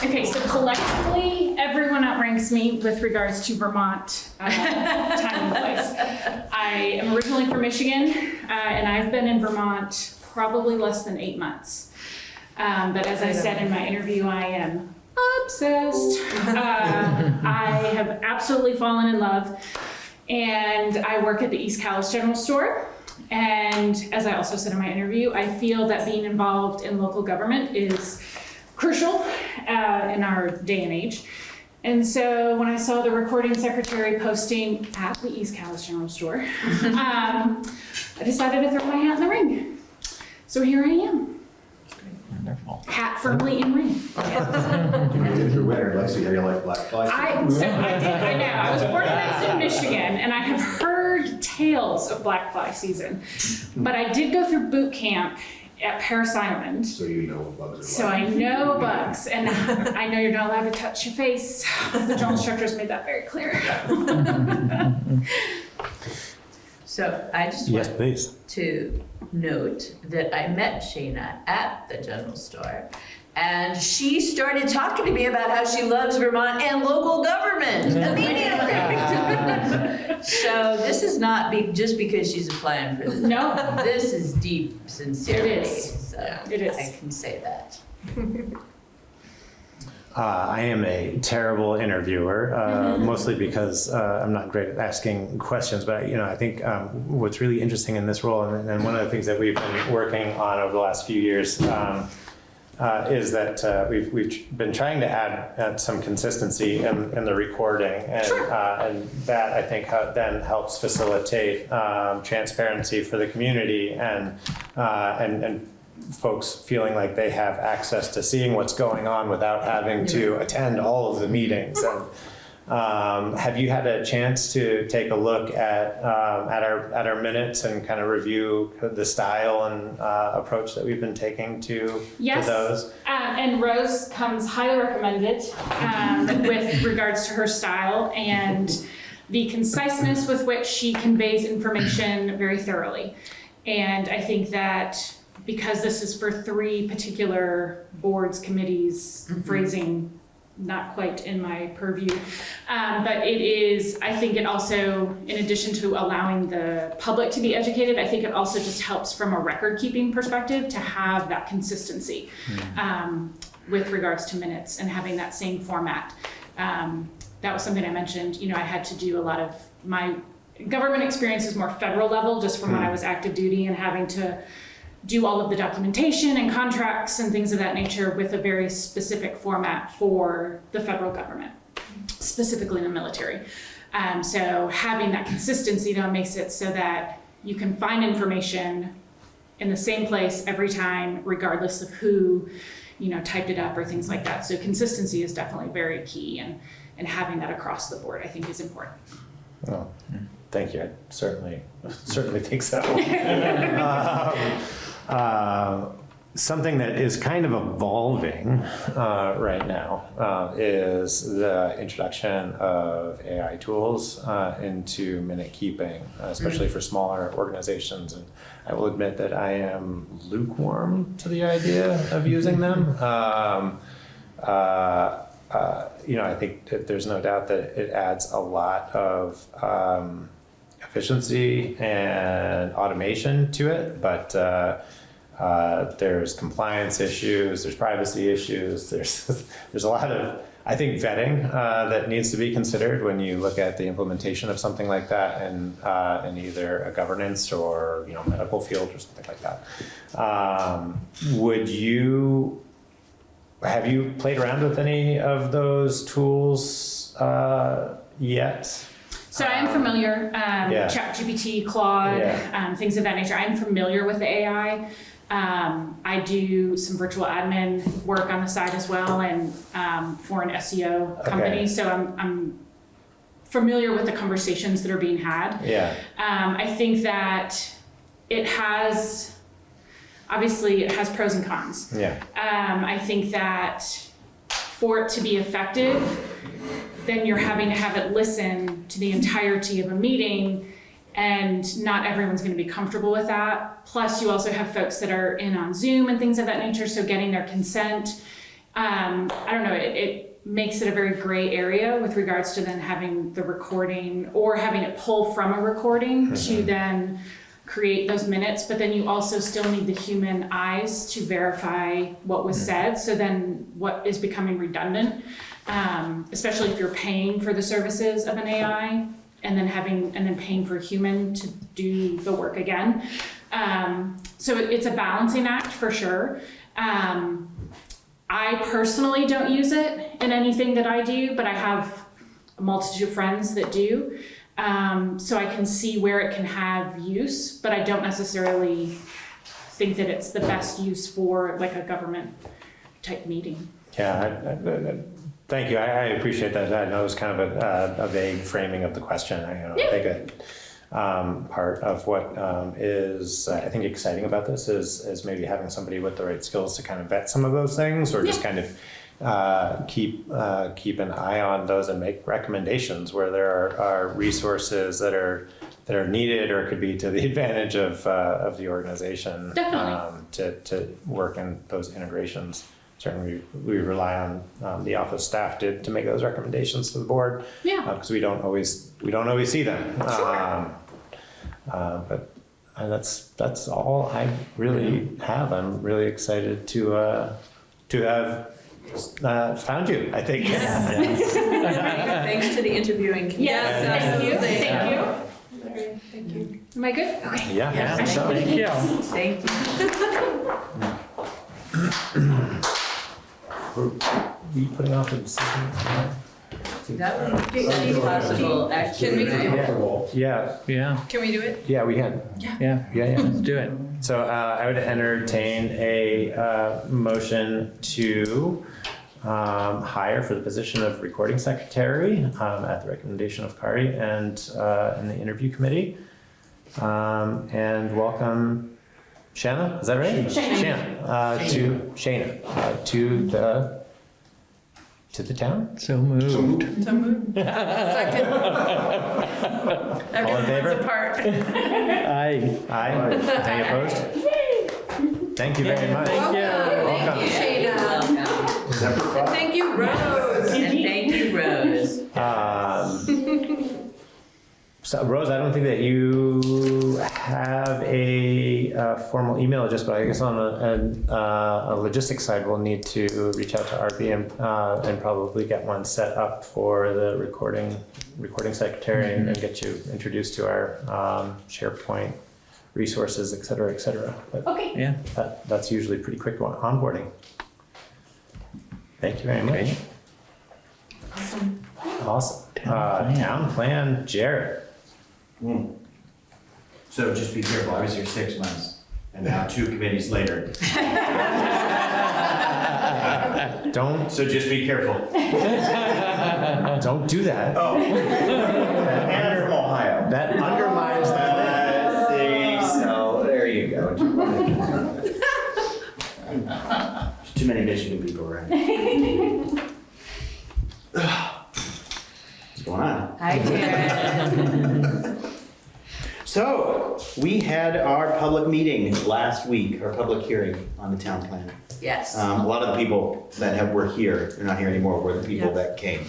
Okay, so collectively, everyone outranks me with regards to Vermont time and place. I am originally from Michigan, and I've been in Vermont probably less than 8 months. But as I said in my interview, I am obsessed. I have absolutely fallen in love, and I work at the East Calais General Store. And as I also said in my interview, I feel that being involved in local government is crucial in our day and age. And so when I saw the recording secretary posting at the East Calais General Store, I decided to throw my hat in the ring. So here I am. Wonderful. Hat firmly in ring. If you're winter, let's see how you like black flies. I know. I was born and raised in Michigan, and I have heard tales of black fly season. But I did go through boot camp at Paris Island. So you know what bugs are So like. I know bugs, and I know you're not allowed to touch your face. The drill instructors made that very clear. So I just Yes, want please. to note that I met Sheena at the general store, and she started talking to me about how she loves Vermont and local government immediately. So this is not just because she's applying for this. No. This is deep sincerity. It is. So It is. I can say that. I am a terrible interviewer, mostly because I'm not great at asking questions. But I think what's really interesting in this role, and one of the things that we've been working on over the last few years, is that we've been trying to add some consistency in the recording, and that I think then helps facilitate transparency for the community and folks feeling like they have access to seeing what's going on without having to attend all of the meetings. And have you had a chance to take a look at our minutes and kind of review the style and approach that we've been taking to those? And Rose comes highly recommended with regards to her style and the conciseness with which she conveys information very thoroughly. And I think that because this is for 3 particular boards, committees, phrasing not quite in my purview, but it is, I think it also, in addition to allowing the public to be educated, I think it also just helps from a record keeping perspective to have that consistency with regards to minutes and having that same format. That was something I mentioned, I had to do a lot of my government experience is more federal level, just from when I was active duty and having to do all of the documentation and contracts and things of that nature with a very specific format for the federal government, specifically in the military. So having that consistency though makes it so that you can find information in the same place every time, regardless of who, typed it up or things like that. So consistency is definitely very key, and having that across the board, I think, is important. Oh, thank you. I certainly think so. Something that is kind of evolving right now is the introduction of AI tools into minute keeping, especially for smaller organizations. And I will admit that I am lukewarm to the idea of using them. I think that there's no doubt that it adds a lot of efficiency and automation to it, but there's compliance issues, there's privacy issues, there's a lot of, I think, vetting that needs to be considered when you look at the implementation of something like that in either a governance or medical field or something like that. Have you played around with any of those tools yet? So I am familiar, ChatGPT, Claude, things of that nature. I'm familiar with the AI. I do some virtual admin work on the side as well, and for an SEO company. So I'm familiar with the conversations that are being had. I think that it has pros and cons. I think that for it to be effective, then you're having to have it listen to the entirety of a meeting, and not everyone's going to be comfortable with that. Plus, you also have folks that are in on Zoom and things of that nature, so getting their consent, I don't know, it makes it a very gray area with regards to then having the recording or having it pull from a recording to then create those minutes, but then you also still need the human eyes to verify what was said. So then what is becoming redundant, especially if you're paying for the services of an AI and then paying for a human to do the work again. So it's a balancing act for sure. I personally don't use it in anything that I do, but I have a multitude of friends that do. So I can see where it can have use, but I don't necessarily think that it's the best use for like a government type meeting. Thank you. I appreciate that. I know it was kind of a vague framing of the question. I think that part of what is, I think, exciting about this is maybe having somebody with the right skills to kind of vet some of those things, or just kind of keep an eye on those and make recommendations where there are resources that are needed or could be to the advantage of the organization. To work in those integrations. Certainly, we rely on the office staff to make those recommendations to the board. Because we don't always see them. But that's all I really have. I'm really excited to have found you, I think. Thanks to the interviewing committee. Thank you. Thank you. Am I good? Okay. Thank you. Thank you. Were we putting off a decision? That would be possible, actually. Yeah. Can we do it? Yeah, we can. Yeah, let's do it. So I would entertain a motion to hire for the position of recording secretary at the recommendation of Kari and in the interview committee. And welcome Shanna, is that right? Shanna. To the town? So moved. So moved. Second. All in favor? Everyone's apart. Aye. Aye. Any opposed? Thank you very much. Welcome. Welcome. Thank you, Shayna. And thank you, Rose. And thank you, Rose. So Rose, I don't think that you have a formal email address, but I guess on a logistics side, we'll need to reach out to RB and probably get one set up for the recording secretary and get you introduced to our SharePoint resources, et cetera, et cetera. But Okay. Yeah. that's usually pretty quick onboarding. Thank you very much. Awesome. Town plan, Jared. So just be careful, I was here 6 months, and now 2 committees later. So just be careful. Don't do that. Oh. And I'm from Ohio. That undermines the plan. See, so there you go. There's too many Michigan people around. What's going on? Hi, Jared. So, we had our public meeting last week, our public hearing on the town plan. Yes. A lot of the people that were here, they're not here anymore, were the people that came.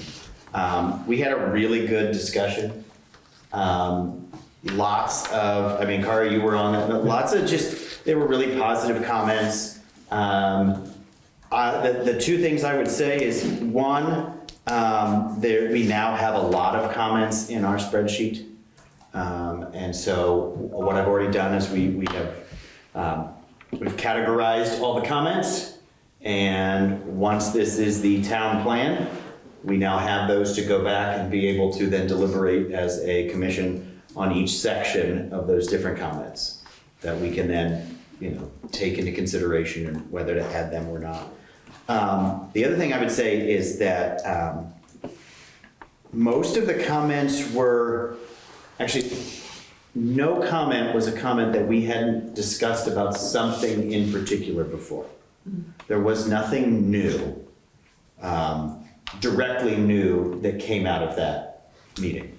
We had a really good discussion. Lots of, I mean, Kara, you were on it, but lots of they were really positive comments. The 2 things I would say is, one, we now have a lot of comments in our spreadsheet. And so what I've already done is we've categorized all the comments, and once this is the town plan, we now have those to go back and be able to then deliberate as a commission on each section of those different comments that we can then, take into consideration and whether to add them or not. The other thing I would say is that most of the comments were actually, no comment was a comment that we hadn't discussed about something in particular before. There was nothing new, directly new, that came out of that meeting.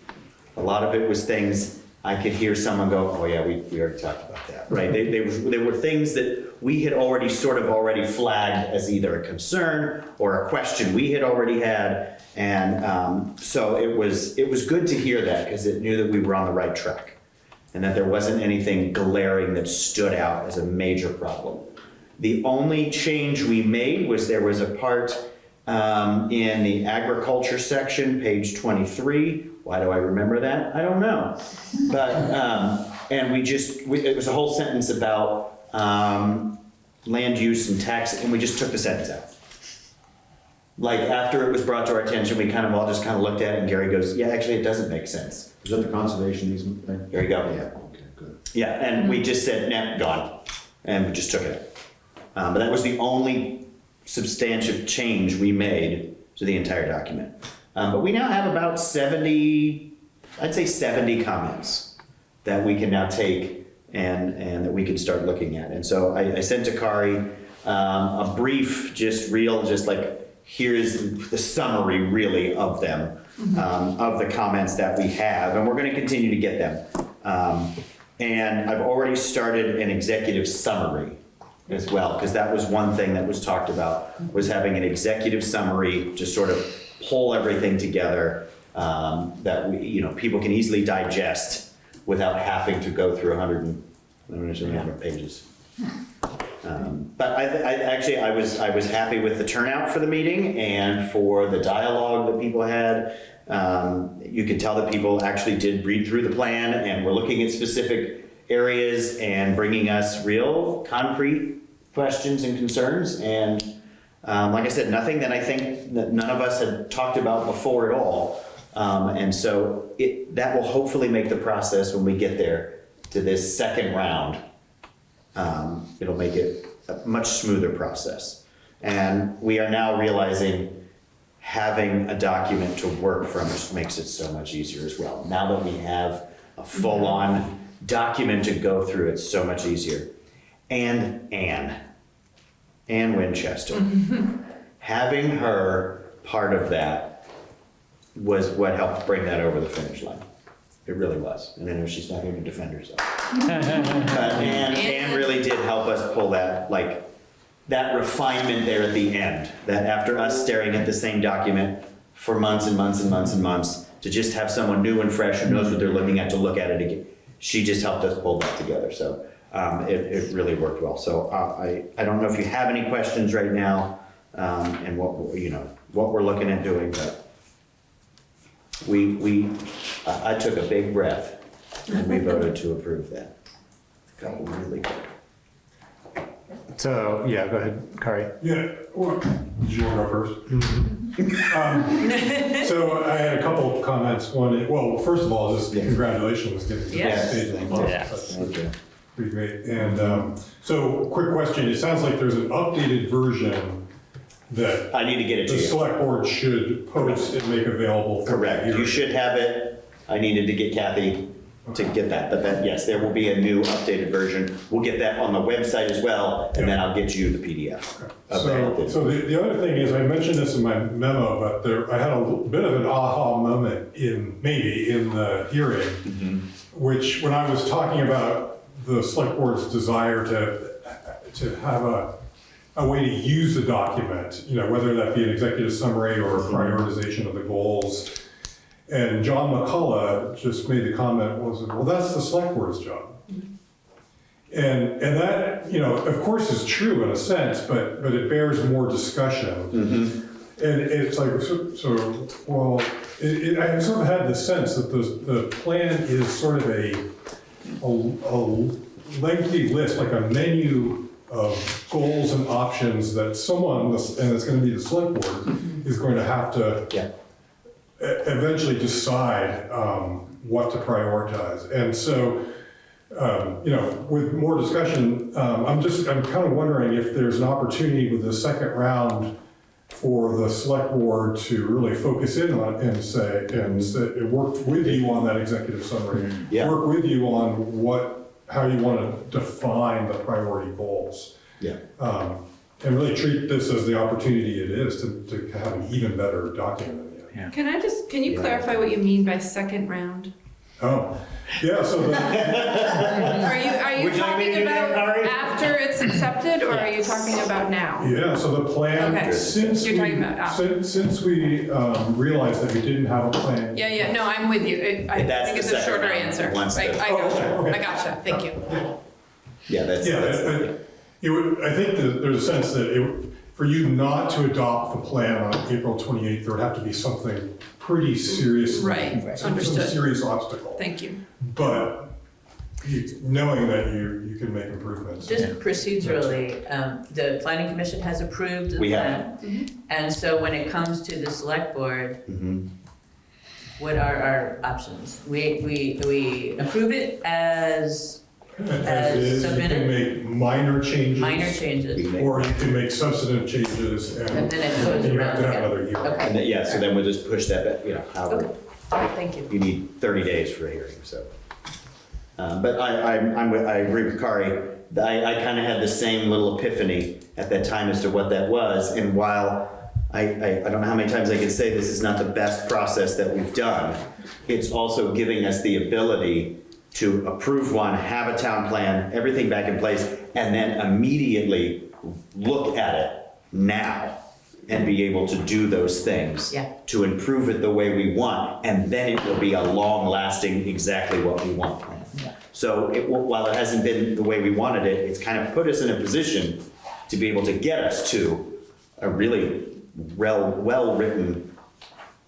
A lot of it was things I could hear someone go, oh yeah, we already talked about that, right? They were things that we had already flagged as either a concern or a question we had already had. And so it was good to hear that, because it knew that we were on the right track and that there wasn't anything glaring that stood out as a major problem. The only change we made was there was a part in the agriculture section, page 23. Why do I remember that? I don't know. But, and it was a whole sentence about land use and tax, and we just took the sentence out. Like, after it was brought to our attention, we all just looked at it, and Gary goes, yeah, actually, it doesn't make sense. Is that the conservation easement thing? There you go. Yeah, okay, good. Yeah, and we just said, nah, gone, and we just took it out. But that was the only substantive change we made to the entire document. But we now have about 70 comments that we can now take and that we can start looking at. And so I sent to Kari a brief, here's the summary really of them, of the comments that we have, and we're going to continue to get them. And I've already started an executive summary as well, because that was one thing that was talked about, was having an executive summary to sort of pull everything together that people can easily digest without having to go through 100 pages. But I was happy with the turnout for the meeting and for the dialogue that people had. You could tell that people actually did read through the plan and were looking at specific areas and bringing us real concrete questions and concerns. And Like I said, nothing that I think that none of us had talked about before at all. And so that will hopefully make the process when we get there to this second round, it'll make it a much smoother process. And we are now realizing having a document to work from just makes it so much easier as well. Now that we have a full-on document to go through, it's so much easier. And Anne Winchester, having her part of that was what helped bring that over the finish line. It really was. And I know she's not here to defend herself. Anne really did help us pull that, like, that refinement there at the end, that after us staring at the same document for months and months and months and months, to just have someone new and fresh who knows what they're looking at to look at it again. She just helped us pull that together. So it really worked well. So I don't know if you have any questions right now, and what we're looking at doing, but I took a big breath and we voted to approve that. It felt really good. So, yeah, go ahead, Kari. Yeah, well, did you want to go first? So I had a couple of comments. One, well, first of all, just congratulations getting to the stage. That's pretty great. And so, quick question. It sounds like there's an updated version that I need to get it to the you. select board should post and make available. Correct. You should have it. I needed to get Kathy to get that, but then yes, there will be a new updated version. We'll get that on the website as well, and then I'll get you the PDF. Okay. So the other thing is, I mentioned this in my memo, but I had a bit of an aha moment in the hearing, which when I was talking about the select board's desire to have a way to use the document, whether that be an executive summary or a prioritization of the goals. And John McCullough just made the comment, well, that's the select board's job. And that, of course is true in a sense, but it bears more discussion. And it's like, I sort of had the sense that the plan is sort of a lengthy list, like a menu of goals and options that someone, and it's going to be the select board, is going to have to eventually decide what to prioritize. And so, with more discussion, I'm kind of wondering if there's an opportunity with the second round for the select board to really focus in on and say work with you on that executive summary, work with you on how you want to define the priority goals. And really treat this as the opportunity it is to have an even better document. Can you clarify what you mean by second round? Oh, yeah, so Are you talking about after it's accepted, or are you talking about now? Yeah, so the plan, Okay. since You're talking about after. since we realized that we didn't have a plan. Yeah, no, I'm with you. I That's think the it's a second shorter round. answer. Once I the- gotcha. okay. I gotcha. Thank you. I think that there's a sense that for you not to adopt the plan on April 28th, there would have to be something pretty serious. Right, some understood. serious obstacle. Thank you. But knowing that you can make improvements. Just procedurally, the planning commission has approved the We plan. And so when it comes to the select board, what are our options? We approve it as As is, you can submitted? make minor changes. Minor changes. Or you can make substantive changes and And then it goes you have to around have again. another year. Okay. And then, so then we'll just push that back, however. Thank you. You need 30 days for a hearing, so. But I agree with Kari. I kind of had the same little epiphany at that time as to what that was. And while I don't know how many times I can say this is not the best process that we've done, it's also giving us the ability to approve one, have a town plan, everything back in place, and then immediately look at it now and be able to do those things to improve it the way we want, and then it will be a long-lasting, exactly what we want plan. So while it hasn't been the way we wanted it, it's kind of put us in a position to be able to get us to a really well-written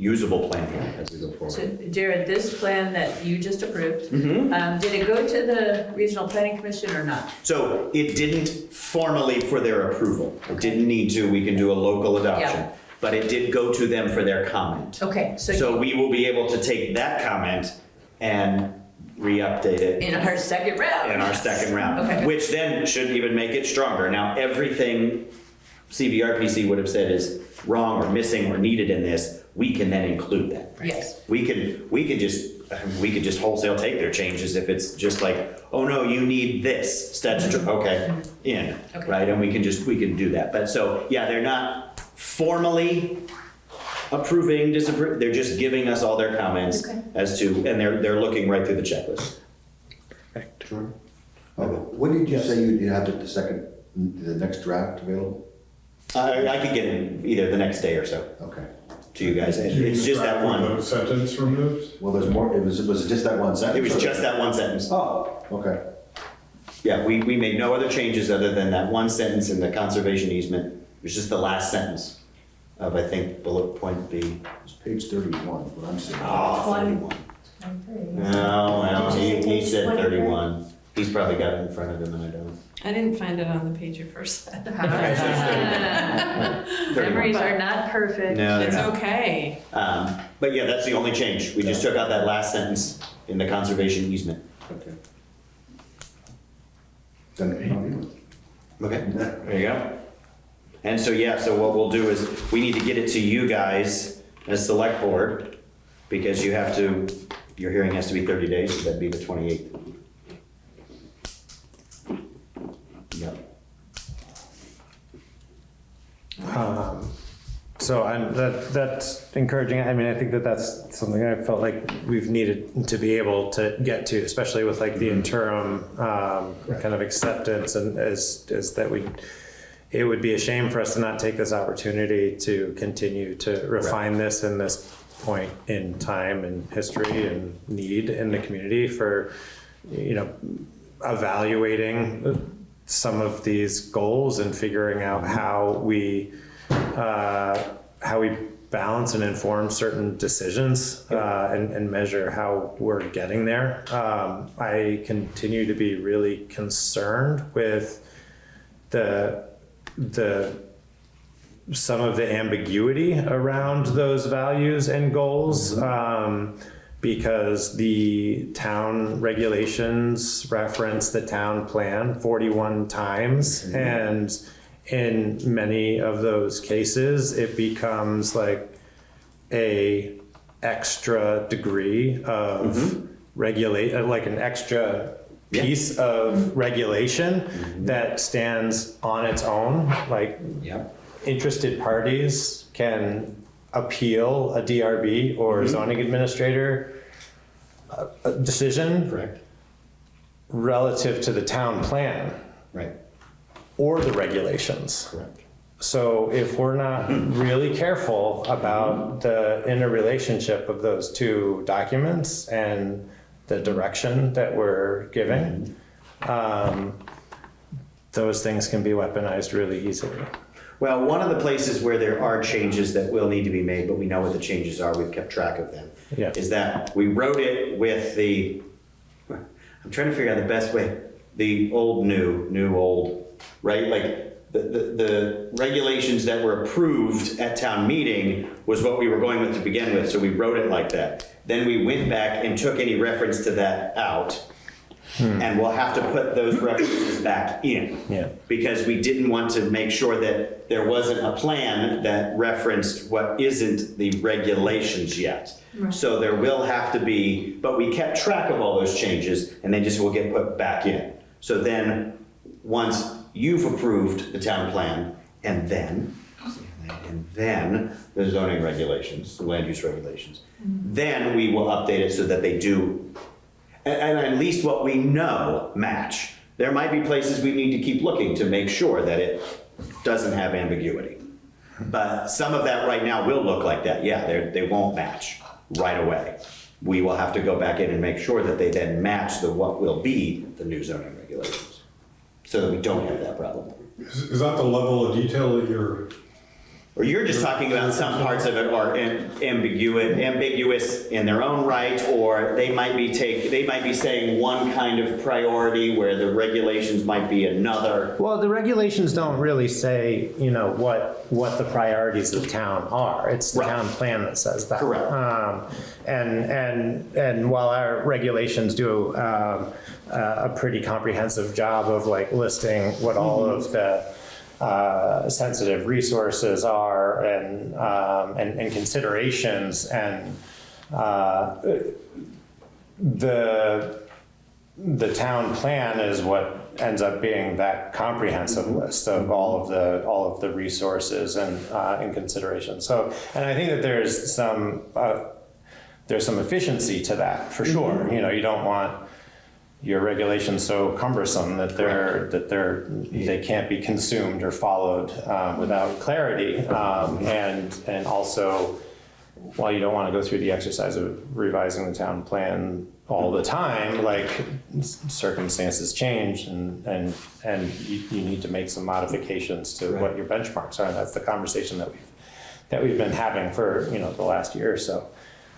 usable plan here as we go forward. So Jared, this plan that you just approved, Mhm. did it go to the Regional Planning Commission or not? So it didn't formally for their approval. It didn't need to, we can do a local adoption. Yeah. But it did go to them for their comment. Okay, So we will be able to take that comment and re-update it. in our second round. In our second round. Okay. Which then should even make it stronger. Now, everything CVRPC would have said is wrong or missing or needed in this, we can then include that. Yes. We could just wholesale take their changes if it's just like, oh no, you need this statutory, okay, Okay. right? And we can do that. But so, yeah, they're not formally approving, disapproving, they're just giving us all their comments Okay. as to, and they're looking right through the checklist. Sure. When did you say you'd have the next draft available? I could get in either the next day or so. Okay. To you guys. It's just that one. Sentence removed? Well, there's more, was it just that one sentence? It was just that one sentence. Oh, okay. Yeah, we made no other changes other than that one sentence in the conservation easement. It was just the last sentence of, I think, bullet point B. It's page 31, what I'm seeing. Oh, 31. No, well, he said 31. He's probably got it in front of him and I don't. I didn't find it on the page you first said. Memories are not perfect. No, they're It's not. okay. But yeah, that's the only change. We just took out that last sentence in the conservation easement. Okay. Then, Okay, there you go. And so, yeah, so what we'll do is, we need to get it to you guys as select board, because you have to, your hearing has to be 30 days, so that'd be the 28th. Yep. So that's encouraging. I mean, I think that's something I felt like we've needed to be able to get to, especially with like the interim kind of acceptance, and as that it would be a shame for us to not take this opportunity to continue to refine this in this point in time and history and need in the community for, evaluating some of these goals and figuring out how we balance and inform certain decisions and measure how we're getting there. I continue to be really concerned with some of the ambiguity around those values and goals. Because the town regulations reference the town plan 41 times, and in many of those cases, it becomes like a extra degree of like an extra piece of regulation that stands on its own. Like interested parties can appeal a DRB or zoning administrator decision relative to the town plan, or the regulations. So if we're not really careful about the interrelationship of those two documents and the direction that we're giving, those things can be weaponized really easily. Well, one of the places where there are changes that will need to be made, but we know what the changes are, we've kept track of them, is that we wrote it with I'm trying to figure out the best way, the old, new, old, right? Like the regulations that were approved at town meeting was what we were going with to begin with, so we wrote it like that. Then we went back and took any reference to that out. And we'll have to put those references back in. Because we didn't want to make sure that there wasn't a plan that referenced what isn't the regulations yet. So there will have to be, but we kept track of all those changes and they just will get put back in. So then, once you've approved the town plan, and then the zoning regulations, the land use regulations, then we will update it so that they do, and at least what we know match. There might be places we need to keep looking to make sure that it doesn't have ambiguity. But some of that right now will look like that. Yeah, they won't match right away. We will have to go back in and make sure that they then match what will be the new zoning regulations, so that we don't have that problem. Is that the level of detail that you're Or you're just talking about some parts of it are ambiguous in their own right, or they might be saying one kind of priority where the regulations might be another. Well, the regulations don't really say, what the priorities of the town are. It's the town plan that says that. Correct. And while our regulations do a pretty comprehensive job of like listing what all of the sensitive resources are and considerations, and the town plan is what ends up being that comprehensive list of all of the resources and considerations. So, and I think that there's some efficiency to that for sure. You don't want your regulations so cumbersome that they can't be consumed or followed without clarity, and also, while you don't want to go through the exercise of revising the town plan all the time, like circumstances change and you need to make some modifications to what your benchmarks are, and that's the conversation that we've been having for the last year or so.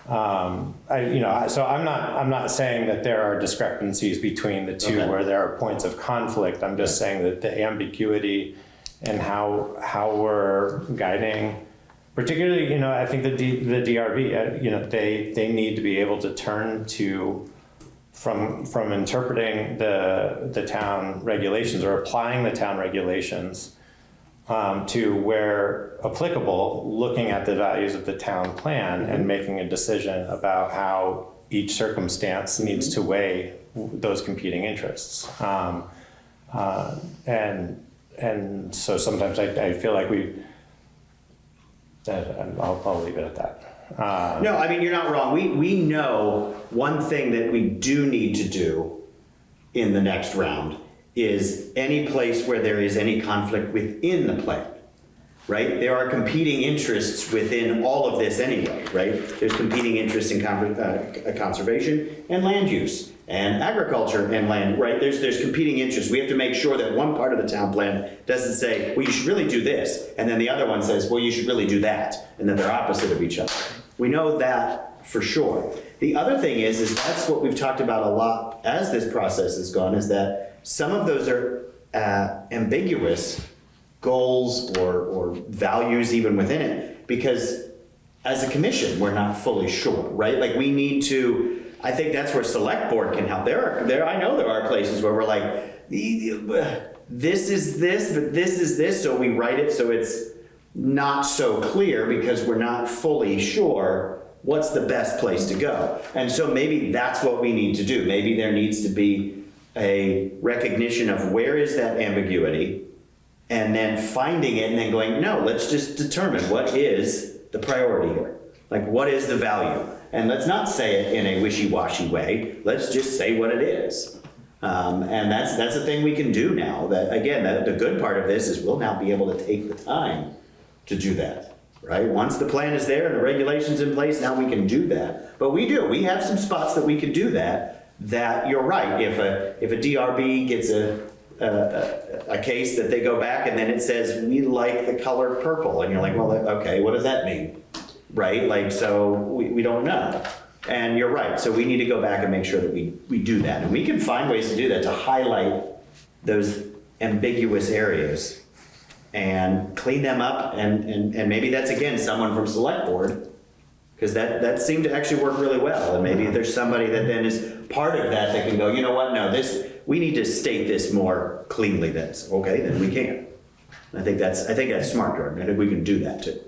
So I'm not saying that there are discrepancies between the two where there are points of conflict. I'm just saying that the ambiguity and how we're guiding, particularly, I think the DRB, they need to be able to turn to from interpreting the town regulations or applying the town regulations to where applicable, looking at the values of the town plan and making a decision about how each circumstance needs to weigh those competing interests. And so sometimes I feel like I'll leave it at that. No, I mean, you're not wrong. We know one thing that we do need to do in the next round is any place where there is any conflict within the plan, right? There are competing interests within all of this anyway, right? There's competing interests in conservation and land use and agriculture and land, right? There's competing interests. We have to make sure that one part of the town plan doesn't say, well, you should really do this, and then the other one says, well, you should really do that, and then they're opposite of each other. We know that for sure. The other thing is that's what we've talked about a lot as this process has gone, is that some of those are ambiguous goals or values even within it, because as a commission, we're not fully sure, right? Like we need to, I think that's where Selectboard can help. I know there are places where we're like, this is this, but this is this, so we write it so it's not so clear because we're not fully sure what's the best place to go. And so maybe that's what we need to do. Maybe there needs to be a recognition of where is that ambiguity, and then finding it and then going, no, let's just determine what is the priority here. Like, what is the value? And let's not say it in a wishy-washy way. Let's just say what it is. And that's a thing we can do now. That again, the good part of this is we'll now be able to take the time to do that, right? Once the plan is there and the regulations in place, now we can do that. But we have some spots that we can do that you're right. If a DRB gets a case that they go back and then it says, we like the color purple, and you're like, well, okay, what does that mean? Right? Like, so we don't know. And you're right. So we need to go back and make sure that we do that. And we can find ways to do that, to highlight those ambiguous areas and clean them up. And maybe that's, again, someone from Selectboard, because that seemed to actually work really well. And maybe if there's somebody that then is part of that can go, you know what, no, we need to state this more cleanly than this. Okay, then we can. I think that's smart, Jordan. I think we can do that too.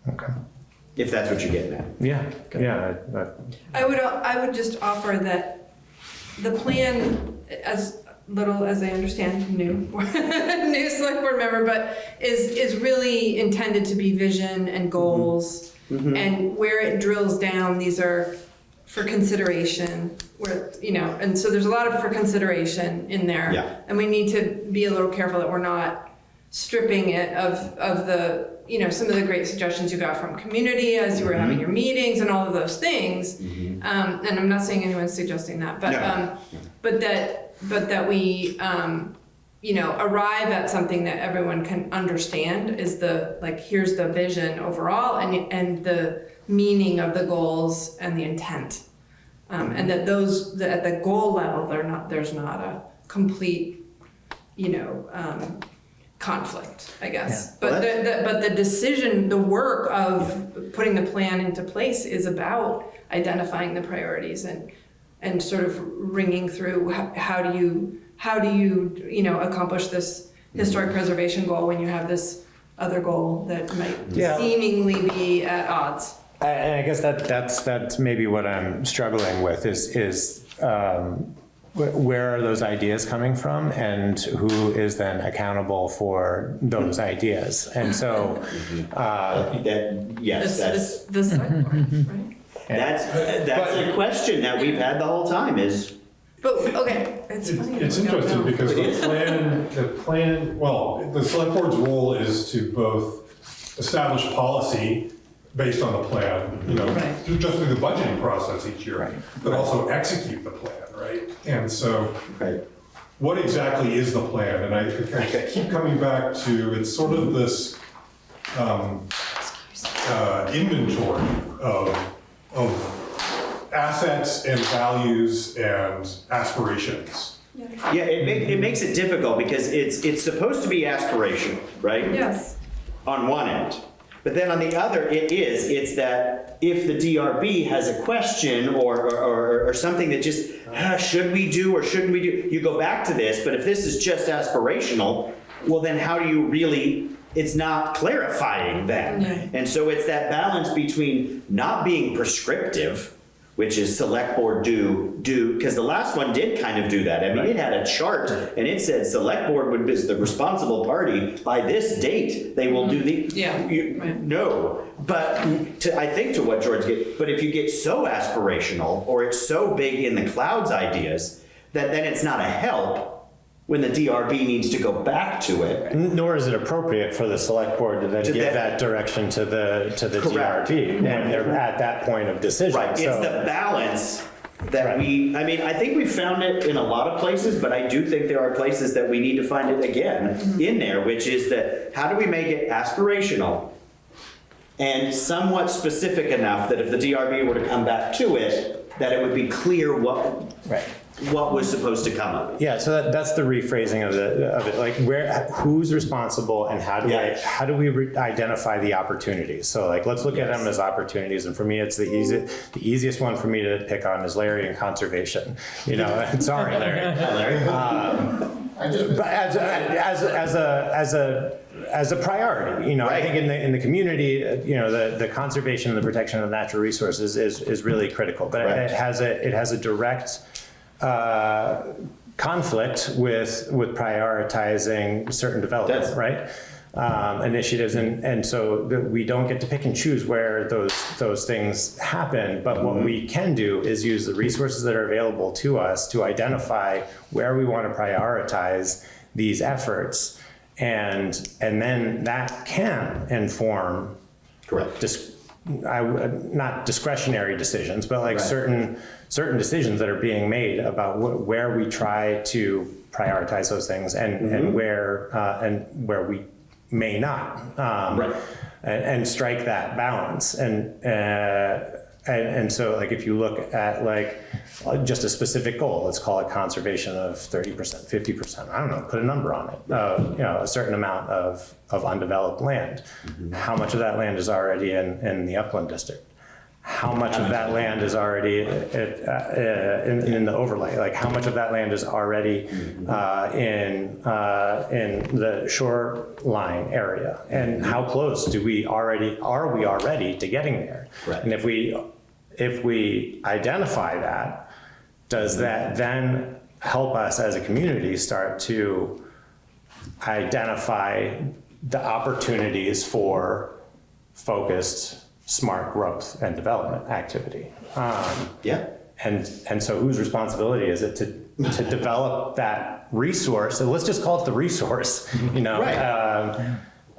Okay. If that's what you're getting at. Yeah, yeah. I would just offer that the plan, as little as I understand, new select board member, but is really intended to be vision and goals. Mm-hmm. And where it drills down, these are for consideration, and so there's a lot of for consideration in there. Yeah. And we need to be a little careful that we're not stripping it of the, some of the great suggestions you got from community as you were having your meetings and all of those things. Mm-hmm. And I'm not saying anyone's suggesting that, but, but that we, arrive at something that everyone can understand is here's the vision overall and the meaning of the goals and the intent. And that at the goal level, there's not a complete, conflict, I guess. Yeah. But the decision, the work of putting the plan into place is about identifying the priorities and sort of ringing through how do you accomplish this historic preservation goal when you have this other goal that might seemingly be at odds. And I guess that's maybe what I'm struggling with is where are those ideas coming from, and who is then accountable for those ideas? And so, yes, that's the Selectboard, right? that's a question that we've had the whole time. But okay, it's funny. It's interesting because the select board's role is to both establish policy based on the plan, just through the budgeting process each year, but also execute the plan, right? And so, what exactly is the plan? And I keep coming back to, it's sort of this inventory of assets and values and aspirations. Yeah, it makes it difficult because it's supposed to be aspirational, right? Yes. On one end. But then on the other, it's that if the DRB has a question or something that just, should we do or shouldn't we do, you go back to this, but if this is just aspirational, well then how do you really, it's not clarifying then. And so it's that balance between not being prescriptive, which is select board do, because the last one did kind of do that. I mean, it had a chart and it said select board would be the responsible party by this date. They will do the, no. But I think to what George get, but if you get so aspirational or it's so big in the clouds ideas, that then it's not a help when the DRB needs to go back to it. Nor is it appropriate for the select board to then give that direction to the DRB when they're at that point of decision. Right, it's the balance that I think we found it in a lot of places, but I do think there are places that we need to find it again in there, which is that how do we make it aspirational and somewhat specific enough that if the DRB were to come back to it, that it would be clear what was supposed to come of it. Yeah, so that's the rephrasing of it. Like who's responsible and how do we identify the opportunities? So like let's look at them as opportunities. And for me, it's the easiest one for me to pick on is Larry and conservation. Sorry, Larry. But as a priority, I think in the community, the conservation and the protection of natural resources is really critical. But it has a direct conflict with prioritizing certain development, initiatives, and so we don't get to pick and choose where those things happen. But what we can do is use the resources that are available to us to identify where we want to prioritize these efforts, and then that can inform not discretionary decisions, but certain decisions that are being made about where we try to prioritize those things and where we may not, and strike that balance. And so if you look at just a specific goal, let's call it conservation of 30%, 50%, I don't know, put a number on it, a certain amount of undeveloped land. How much of that land is already in the upland district? How much of that land is already in the overlay? Like how much of that land is already in the shoreline area? And how close are we already to getting there? And if we identify that, does that then help us as a community start to identify the opportunities for focused smart growth and development activity? And so whose responsibility is it to develop that resource? And let's just call it the resource,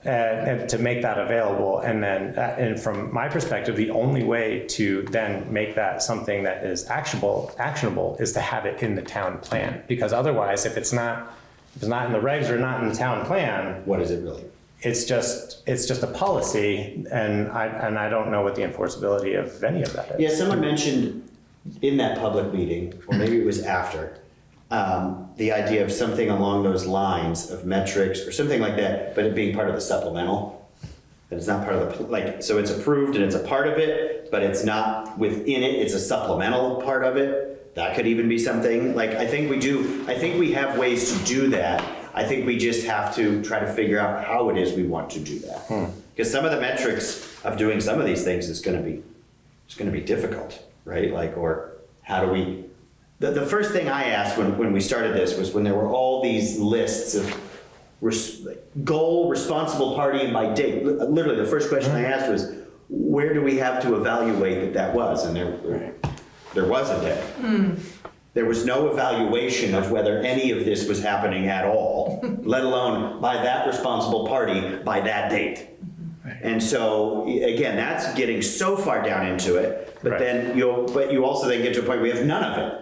and to make that available. And then, and from my perspective, the only way to then make that something that is actionable is to have it in the town plan. Because otherwise, if it's not If it's not in the regs or not in the town plan, What is it really? it's just a policy, and I don't know what the enforceability of any of that is. Yeah, someone mentioned in that public meeting, or maybe it was after, the idea of something along those lines of metrics or something like that, but it being part of the supplemental. That it's not part of the, like, so it's approved and it's a part of it, but it's not within it, it's a supplemental part of it. That could even be something, like, I think we have ways to do that. I think we just have to try to figure out how it is we want to do that. Because some of the metrics of doing some of these things is gonna be difficult, right? Like, or how do we, the first thing I asked when we started this was when there were all these lists of goal, responsible party, and by date. Literally, the first question I asked was, where do we have to evaluate that was? And there wasn't any. There was no evaluation of whether any of this was happening at all, let alone by that responsible party by that date. And so, again, that's getting so far down into it, but then you also then get to a point where we have none of it.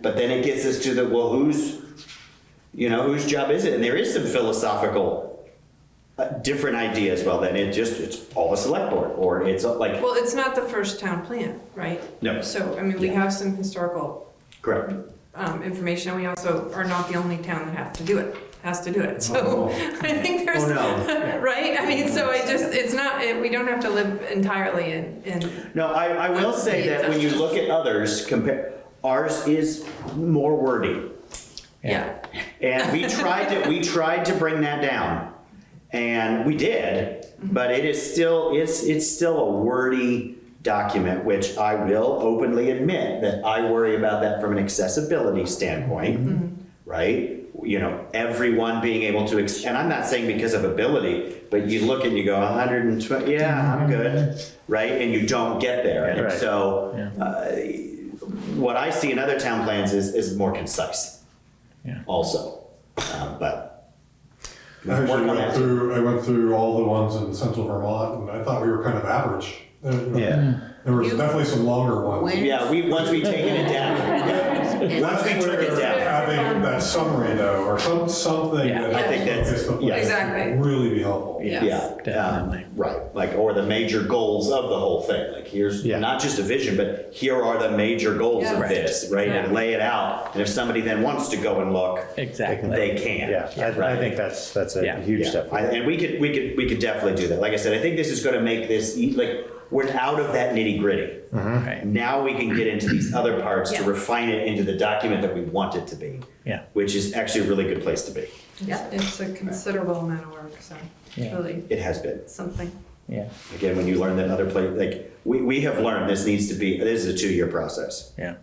But then it gets us to the, well, whose job is it? And there is some philosophical different ideas. Well, then it's all the select board, or it's like. Well, it's not the first town plan, right? No. So, I mean, we have some historical. Correct. Information. We also are not the only town that has to do it. So I think there's, right? I mean, so it's not, we don't have to live entirely in. No, I will say that when you look at others, ours is more wordy. Yeah. And we tried to bring that down, and we did, but it is still, it's still a wordy document, which I will openly admit that I worry about that from an accessibility standpoint, right? Everyone being able to, and I'm not saying because of ability, but you look and you go 120, yeah, I'm good, right? And you don't get there. And so what I see in other town plans is more concise also. But I went through all the ones in central Vermont, and I thought we were kind of average. There was definitely some longer ones. Yeah, once we taken it down. Once we took it down. Having that summary though, or something that I think that's exactly really be helpful. Definitely. Right, like, or the major goals of the whole thing. Like, here's not just a vision, but here are the major goals of this, right? And lay it out. And if somebody then wants to go and look, they can. I think that's a huge step. And we could definitely do that. Like I said, I think this is going to make this like. We're out of that nitty gritty. Now we can get into these other parts to refine it into the document that we want it to be, which is actually a really good place to be. Yeah, it's a considerable amount of work, so really. It has been. Something. Yeah. Again, when you learn that other place, like we have learned this is a 2-year process. Yeah.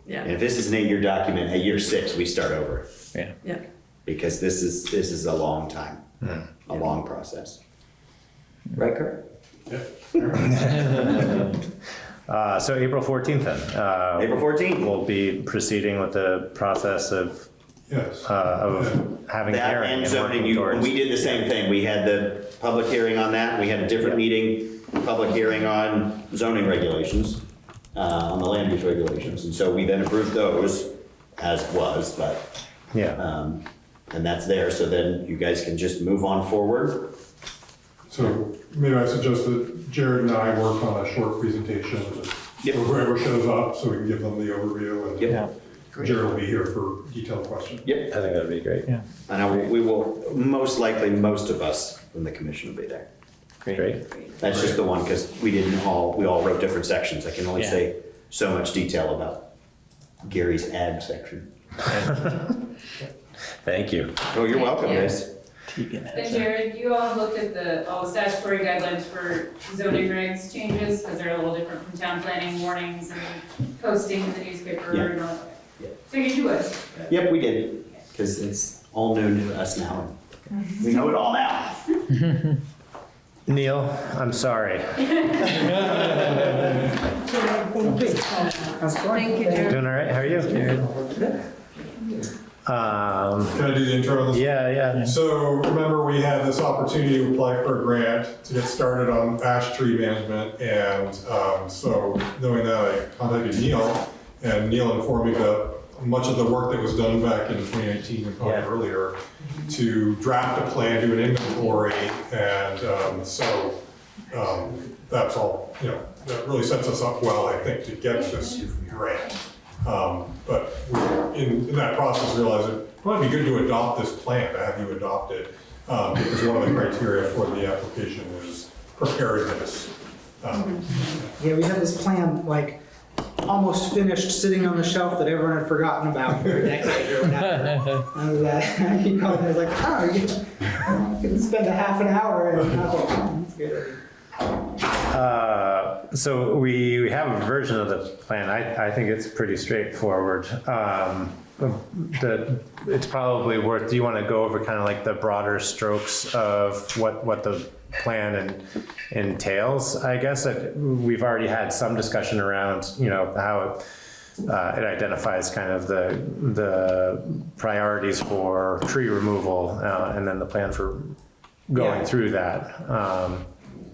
And if this is an 8-year document, at year 6, we start over. Yeah. Because this is a long time, a long process. Right, Kurt? So April 14th then. April 14th. We'll be proceeding with the process of having a that hearing and zoning. We did the same thing. We had the public hearing on that. We had a different meeting, public hearing on zoning regulations, on the land use regulations. And so we then approved those as was, but and that's there. So then you guys can just move on forward. So maybe I suggest that Jared and I work on a short presentation, whoever shows up, so we can give them the overview, and Jared will be here for detailed questions. Yep. I think that'd be great. And we will, most likely, most of us from the commission will be there. Great. That's just the one, because we all wrote different sections. I can only say so much detail about Gary's ag section. Thank you. Oh, you're welcome, guys. And Jared, you all looked at all the statutory guidelines for zoning regs changes, because they're a little different from town planning warnings and posting in the newspaper and all that. So you do it? Yep, we did, because it's all new to us now. We know it all now. Neil, I'm sorry. Thank you, Jared. Doing all right? How are you? Can I do the intro on this? Yeah. So remember, we had this opportunity to apply for a grant to get started on ash tree management, and so knowing that, I contacted Neil, and Neil informed me that much of the work that was done back in 2019 and probably earlier to draft a plan, do an inventory, and that's all, that really sets us up well, I think, to get this grant. But in that process, realized it might be good to adopt this plan, to have you adopt it, because one of the criteria for the application is preparedness. Yeah, we had this plan like almost finished, sitting on the shelf that everyone had forgotten about for a decade or whatever. And he called me, I was like, oh, you can spend a half an hour and that's good. So we have a version of the plan. I think it's pretty straightforward. It's probably worth, do you want to go over kind of like the broader strokes of what the plan entails? I guess that we've already had some discussion around, how it identifies kind of the priorities for tree removal and then the plan for going through that.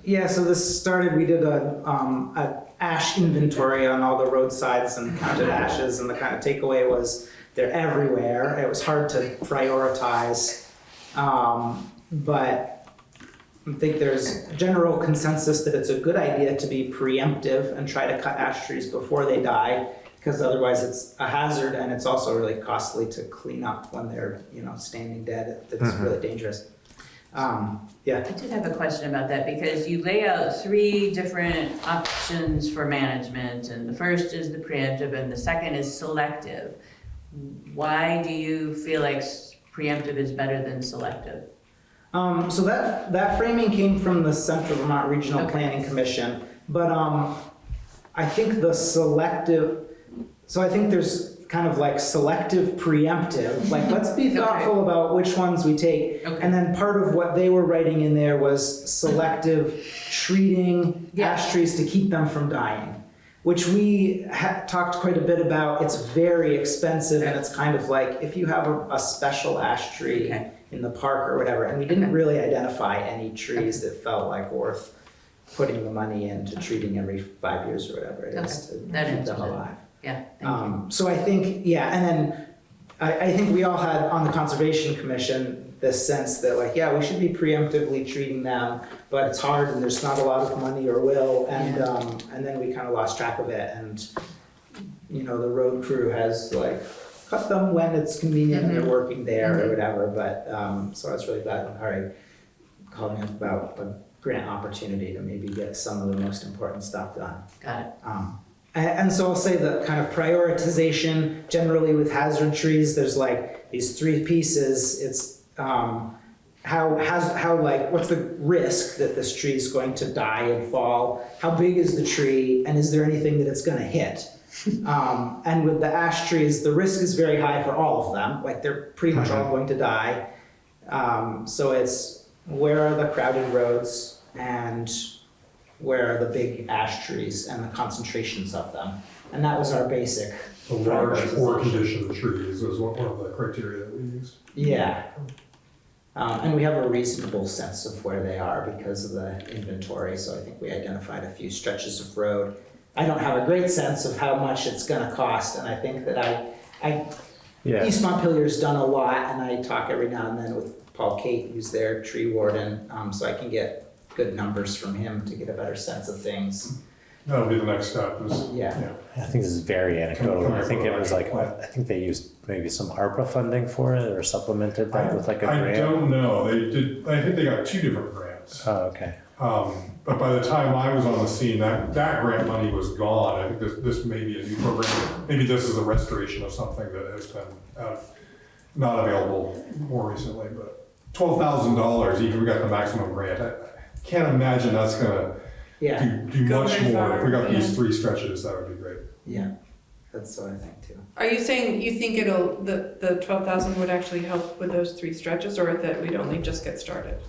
Yeah, so this started, we did a ash inventory on all the roadsides and counted ashes, and the kind of takeaway was they're everywhere. It was hard to prioritize, but I think there's general consensus that it's a good idea to be preemptive and try to cut ash trees before they die, because otherwise it's a hazard and it's also really costly to clean up when they're, standing dead. It's really dangerous. Yeah. I did have a question about that, because you lay out 3 different options for management, and the first is the preemptive and the second is selective. Why do you feel like preemptive is better than selective? So that framing came from the Central Vermont Regional Planning Commission, but I think the selective, so I think there's kind of like selective preemptive, like let's be thoughtful about which ones we take. And then part of what they were writing in there was selective treating ash trees to keep them from dying, which we talked quite a bit about. It's very expensive, and it's kind of like if you have a special ash tree in the park or whatever, and we didn't really identify any trees that felt like worth putting the money into treating every 5 years or whatever it is to keep them alive. Yeah. So I think, and then I think we all had on the Conservation Commission this sense that we should be preemptively treating them, but it's hard and there's not a lot of money or will, and then we kind of lost track of it, and the road crew has cut them when it's convenient and they're working there or whatever, but so I was really glad when Hari called me up about a grant opportunity to maybe get some of the most important stuff done. Got it. And so I'll say the kind of prioritization generally with hazard trees, there's these 3 pieces. It's what's the risk that this tree is going to die and fall? How big is the tree, and is there anything that it's going to hit? And with the ash trees, the risk is very high for all of them. They're pretty much all going to die. So it's where are the crowded roads and where are the big ash trees and the concentrations of them. And that was our basic. The large poor condition trees was one of the criteria that we used. Yeah. And we have a reasonable sense of where they are because of the inventory. So I think we identified a few stretches of road. I don't have a great sense of how much it's going to cost. And I think that East Montpelier's done a lot, and I talk every now and then with Paul Cate, who's their tree warden, so I can get good numbers from him to get a better sense of things. That'll be the next step. I think this is very anecdotal. I think it was I think they used maybe some ARPA funding for it or supplemented that with a grant. I don't know. They did. I think they got 2 different grants. Oh, okay. But by the time I was on the scene, that grant money was gone. I think this may be a new program. Maybe this is a restoration of something that has been not available more recently. But $12,000, even we got the maximum grant. I can't imagine that's gonna do much more. If we got these 3 stretches, that would be great. Yeah, that's what I think too. Are you saying you think the 12,000 would actually help with those 3 stretches, or that we'd only just get started?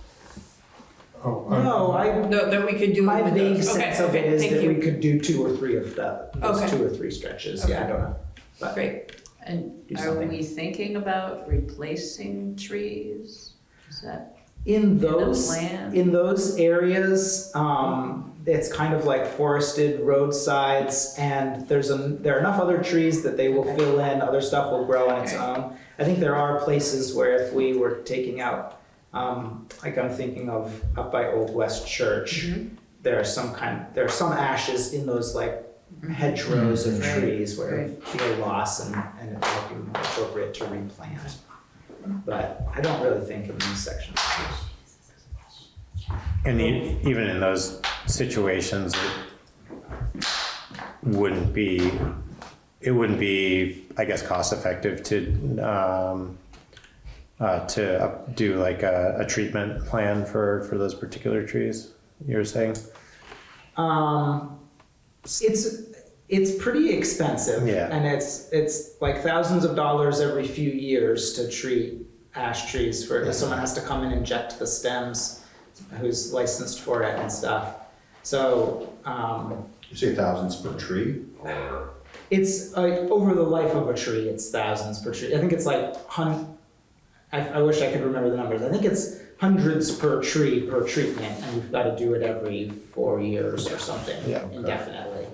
That we could do. My vague those. sense of it is that we could do 2 or 3 of those 2 or 3 stretches. Okay. Yeah, I don't know. But great. And are we thinking about replacing trees? Is that in the those plan? in those areas, it's kind of like forested roadsides, and there are enough other trees that they will fill in, other stuff will grow on its own. I think there are places where if we were taking out, like I'm thinking of up by Old West Church, there are some ashes in those like hedgerows of trees where you feel loss and it might be more appropriate to replant. But I don't really think in these sections. And even in those situations, it wouldn't be, I guess, cost effective to do like a treatment plan for those particular trees, you were saying? It's pretty expensive, and it's like thousands of dollars every few years to treat ash trees. Someone has to come and inject the stems, who's licensed for it and stuff. So you say thousands per tree, or it's over the life of a tree, it's thousands per tree. I think it's like I wish I could remember the numbers. I think it's hundreds per tree per treatment, and you've got to do it every 4 years or something indefinitely.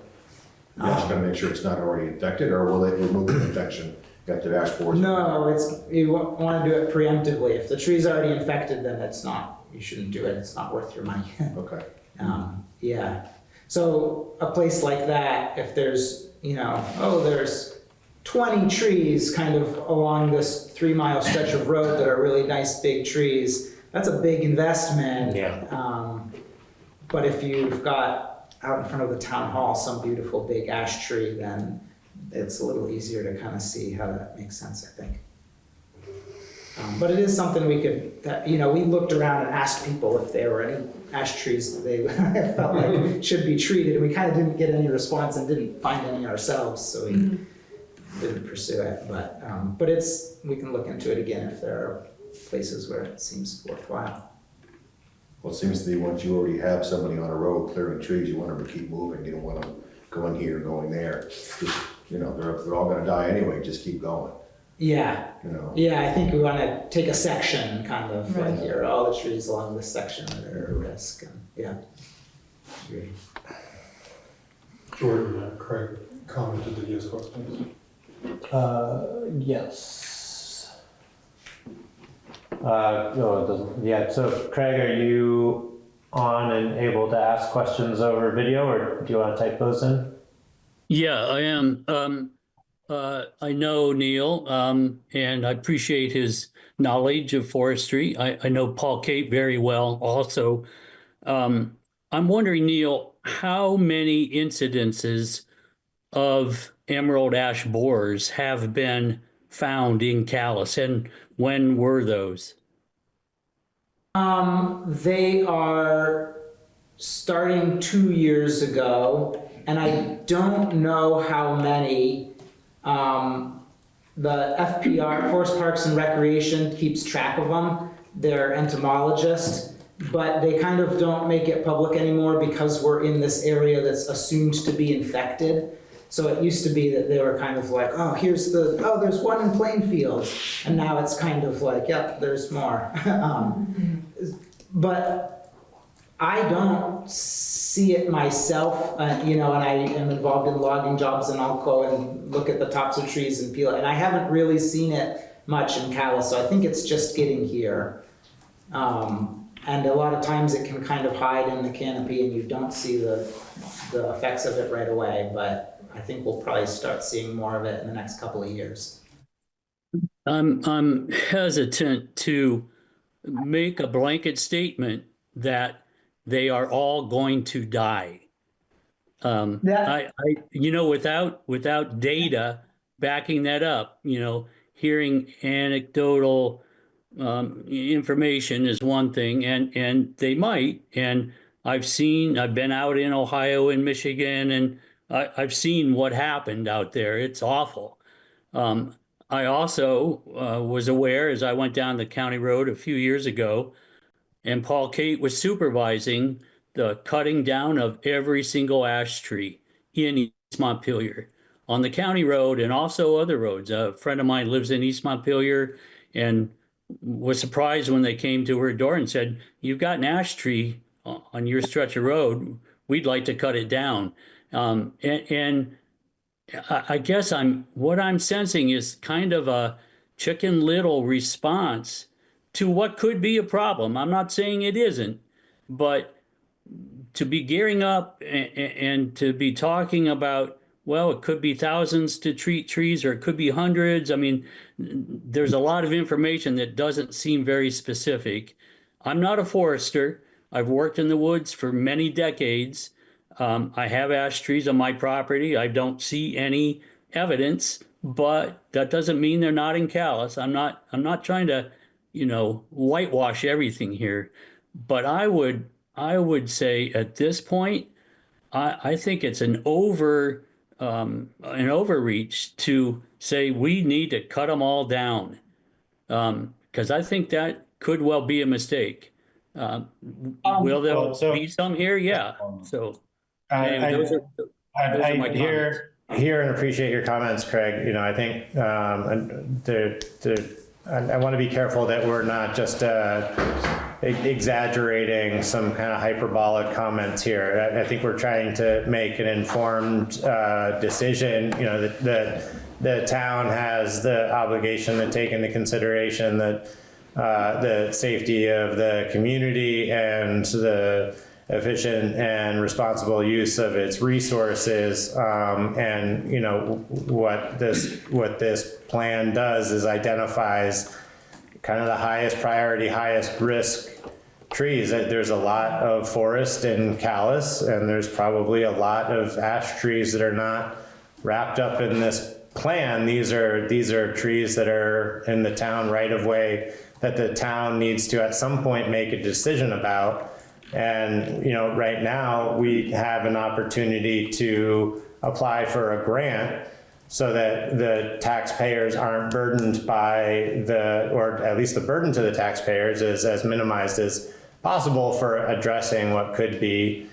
You just gotta make sure it's not already infected, or will they remove the infection? Got the dashboard? No, you want to do it preemptively. If the tree's already infected, then it's not. You shouldn't do it. It's not worth your money. Okay. Yeah. So a place like that, if there's there's 20 trees kind of along this 3-mile stretch of road that are really nice big trees, that's a big investment. Yeah. But if you've got out in front of the town hall some beautiful big ash tree, then it's a little easier to kind of see how that makes sense, I think. But it is something we looked around and asked people if there were any ash trees that they felt like should be treated, and we kind of didn't get any response and didn't find any ourselves, so we didn't pursue it. But we can look into it again if there are places where it seems worthwhile. Well, it seems to be once you already have somebody on a road clearing trees, you want them to keep moving. You don't want them going here, going there. Just, they're all gonna die anyway, just keep going. Yeah. Yeah, I think we want to take a section kind of like here, all the trees along this section that are at risk. And, Agree. Jordan, Craig commented that he has questions. Yes. No, it doesn't. Yeah, so Craig, are you on and able to ask questions over video, or do you want to type those in? Yeah, I am. I know Neil, and I appreciate his knowledge of forestry. I know Paul Kate very well also. I'm wondering, Neil, how many incidences of emerald ash borers have been found in Calais, and when were those? They are starting 2 years ago, and I don't know how many. The FPR, Forest Parks and Recreation, keeps track of them. They're entomologists, but they kind of don't make it public anymore because we're in this area that's assumed to be infected. So it used to be that they were kind of like, there's one in Plainfield, and now it's kind of like, yep, there's more. But I don't see it myself, and I am involved in logging jobs, and I'll go and look at the tops of trees and peel it, and I haven't really seen it much in Calais, so I think it's just getting here. And a lot of times it can kind of hide in the canopy and you don't see the effects of it right away, but I think we'll probably start seeing more of it in the next couple of years. I'm hesitant to make a blanket statement that they are all going to die. Without data backing that up, hearing anecdotal information is one thing, and they might. And I've been out in Ohio and Michigan, and I've seen what happened out there. It's awful. I also was aware as I went down the county road a few years ago, and Paul Kate was supervising the cutting down of every single ash tree in East Montpelier on the county road and also other roads. A friend of mine lives in East Montpelier and was surprised when they came to her door and said, "You've got an ash tree on your stretch of road. we'd like to cut it down. And I guess what I'm sensing is kind of a Chicken Little response to what could be a problem. I'm not saying it isn't, but to be gearing up and to be talking about, well, it could be thousands to treat trees, or it could be hundreds. I mean, there's a lot of information that doesn't seem very specific. I'm not a forester. I've worked in the woods for many decades. I have ash trees on my property. I don't see any evidence, but that doesn't mean they're not in Calais. I'm not trying to, whitewash everything here. But I would say at this point, I think it's an overreach to say we need to cut them all down, because I think that could well be a mistake. Will there be some here? Yeah. So anyway, those are my comments. Hear and appreciate your comments, Craig. I think I want to be careful that we're not just exaggerating some kind of hyperbolic comments here. I think we're trying to make an informed decision. The town has the obligation to take into consideration that the safety of the community and the efficient and responsible use of its resources. And what this plan does is identifies kind of the highest priority, highest risk trees. There's a lot of forest in Calais, and there's probably a lot of ash trees that are not wrapped up in this plan. These are trees that are in the town right of way that the town needs to at some point make a decision about. And right now we have an opportunity to apply for a grant so that the taxpayers aren't burdened by or at least the burden to the taxpayers is as minimized as possible for addressing what could be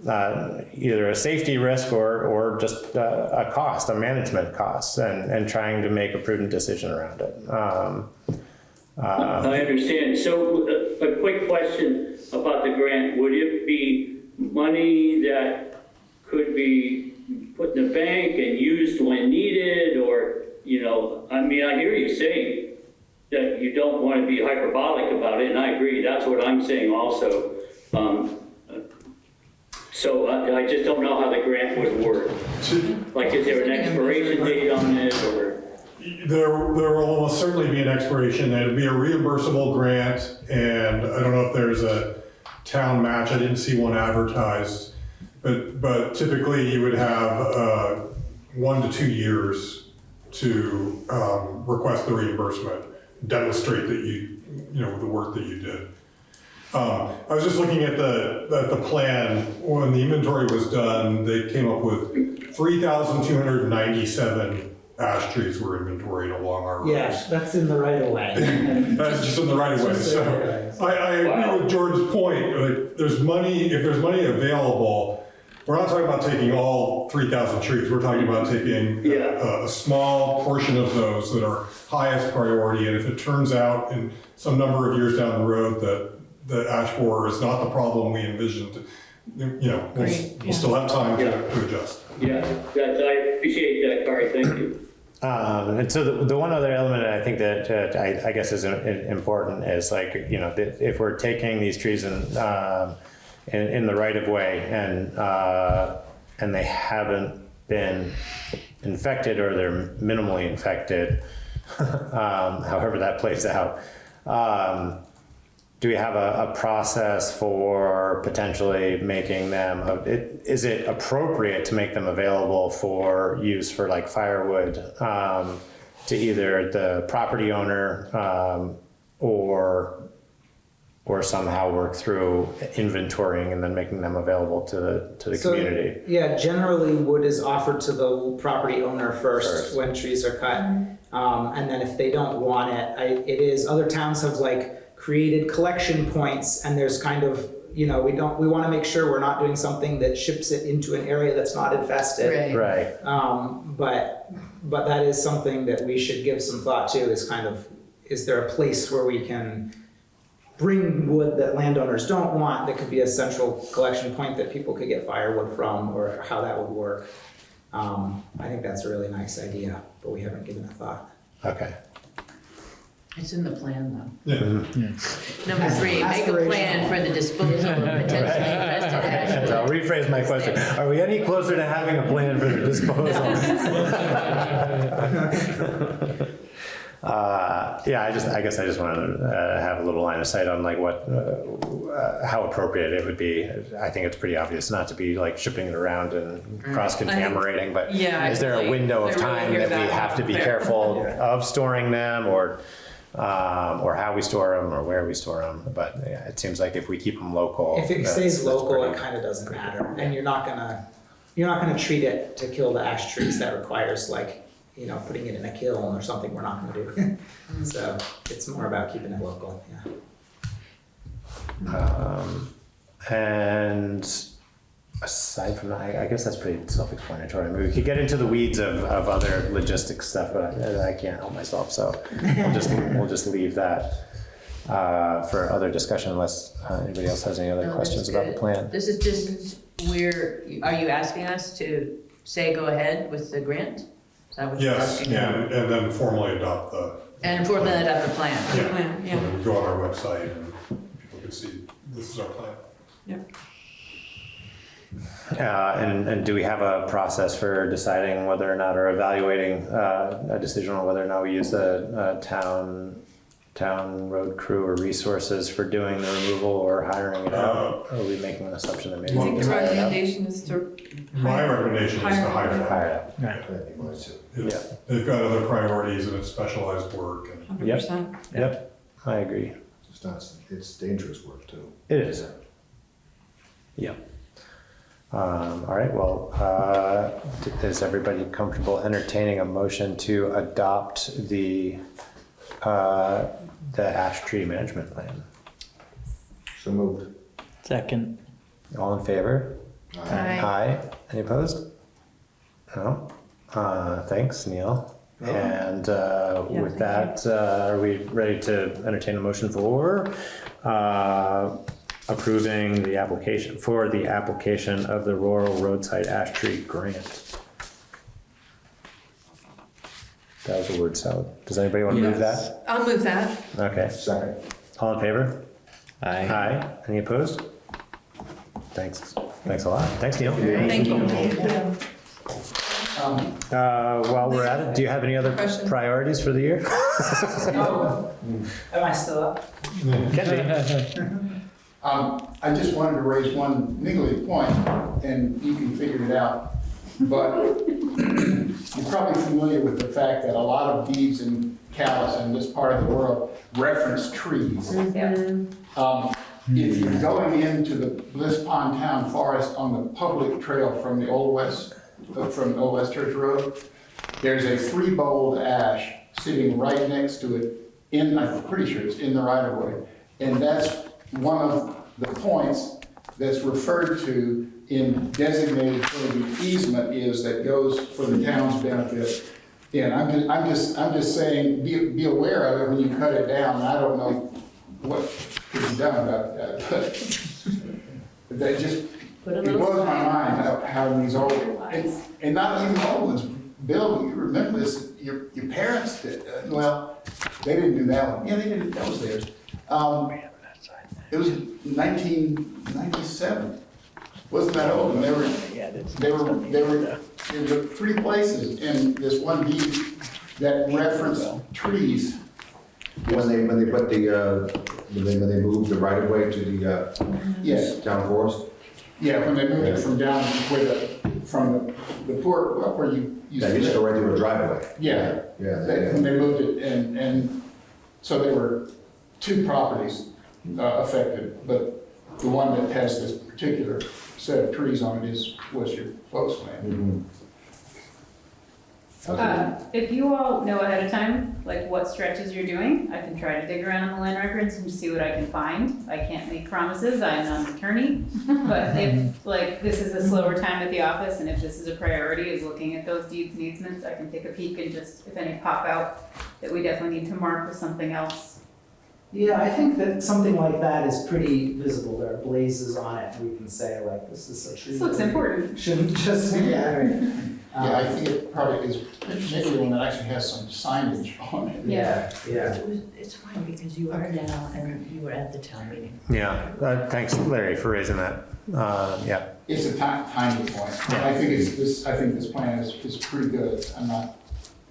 either a safety risk or just a cost, a management cost, and trying to make a prudent decision around it. I understand. So a quick question about the grant. Would it be money that could be put in the bank and used when needed? Or, I hear you saying that you don't want to be hyperbolic about it, and I agree. That's what I'm saying also. So I just don't know how the grant would work. Like, is there an expiration date on this, or? There will almost certainly be an expiration. It'd be a reimbursable grant, and I don't know if there's a town match. I didn't see one advertised, but typically you would have 1 to 2 years to request the reimbursement, demonstrate that the work that you did. I was just looking at the plan. When the inventory was done, they came up with 3,297 ash trees were inventoried along our roads. Yeah, that's in the right of way. That's just in the right of way. So I agree with George's point. Like, if there's money available, we're not talking about taking all 3,000 trees. We're talking about taking a small portion of those that are highest priority. And if it turns out in some number of years down the road that the ash borer is not the problem we envisioned, we'll still have time to adjust. Yeah, I appreciate that, Kari. Thank you. And so the one other element I think that I guess is important is if we're taking these trees in the right of way and they haven't been infected or they're minimally infected, however that plays out, do we have a process for potentially making them, is it appropriate to make them available for use for like firewood to either the property owner or somehow work through inventorying and then making them available to the community? Yeah, generally wood is offered to the property owner first when trees are cut. And then if they don't want it, other towns have created collection points, and there's kind of, we want to make sure we're not doing something that ships it into an area that's not infested. Right. But that is something that we should give some thought to, is there a place where we can bring wood that landowners don't want, that could be a central collection point that people could get firewood from, or how that would work. I think that's a really nice idea, but we haven't given it thought. Okay. It's in the plan, Yeah. though. Number 3, make a plan for the disposal of potentially infested ash. So I'll rephrase my question. Are we any closer to having a plan for the disposal? I guess I just want to have a little line of sight on like what, how appropriate it would be. I think it's pretty obvious not to be like shipping it around and cross-contaminating, but is there a window of time that we have to be careful of storing them, or how we store them, or where we store them? But yeah, it seems like if we keep them local, If it stays local, it kind of doesn't matter, and you're not gonna treat it to kill the ash trees. That requires putting it in a kiln or something. We're not gonna do. So it's more about keeping it local. Yeah. And aside from that, I guess that's pretty self-explanatory. I mean, we could get into the weeds of other logistics stuff, but I can't help myself, so we'll just leave that for other discussion, unless anybody else has any other questions about the plan. This is just are you asking us to say go ahead with the grant? Is that what you're Yes, asking? and then formally adopt the. And formally adopt the plan. Yeah. So we go on our website and people can see this is our plan. Yep. And do we have a process for deciding whether or not, or evaluating a decision on whether or not we use the town road crew or resources for doing the removal or hiring it out? Or are we making an assumption that maybe? I think the recommendation is to. My recommendation is to hire them. Hire it. Yeah. They've got other priorities and it's specialized work. And 100%. Yep, I agree. It's dangerous work too. It is. Yep. All right, well, is everybody comfortable entertaining a motion to adopt the ash tree management plan? So moved. Second. All in favor? Aye. Aye. Any opposed? No? Thanks, Neil. And with that, are we ready to entertain a motion for approving the application of the rural roadside ash tree grant? That was a word salad. Does anybody want to move that? I'll move that. Okay. Second. All in favor? Aye. Aye. Any opposed? Thanks. Thanks a lot. Thanks, Neil. Thank you. While we're at it, do you have any other priorities for the year? Am I still up? Can be. I just wanted to raise one niggly point, and you can figure it out. But you're probably familiar with the fact that a lot of deeds in Calais and this part of the world reference trees. If you're going into the Bliss Pond Town Forest on the public trail from the Old West Church Road, there's a 3-boled ash sitting right next to it. I'm pretty sure it's in the right of way, and that's one of the points that's referred to in designated for the easement is that goes for the town's benefit. And I'm just saying, be aware of it when you cut it down. I don't know what could be done about that, but that just it blows my mind how these old and not even old ones. Bill, you remember this? Your parents did. Well, they didn't do that one. Yeah, they did. That was theirs. It was 1997. Wasn't that old? And there were 3 places in this one deed that referenced trees. When they put when they moved the right of way to the town forest. Yeah, when they moved it from down from the port where you used to used to go right through a driveway. Yeah. When they moved it, and so there were 2 properties affected, but the one that has this particular set of trees on it was your folks' land. If you all know ahead of time, like what stretches you're doing, I can try to dig around on the land records and see what I can find. I can't make promises, I'm not an attorney, but if this is a slower time at the office and if this is a priority is looking at those deeds and easements, I can take a peek and just, if any pop out that we definitely need to mark with something else, Yeah, I think that something like that is pretty visible. There are blazes on it. We can say like, this is a tree. This looks that we important. Shouldn't just, yeah, right. Yeah, I think it probably is maybe one that actually has some signage on it. Yeah, yeah. It's fine because you are now and you were at the town meeting. Yeah, thanks Larry for raising that. Yeah. It's a tiny point. Yeah. I think this plan is pretty good. I'm not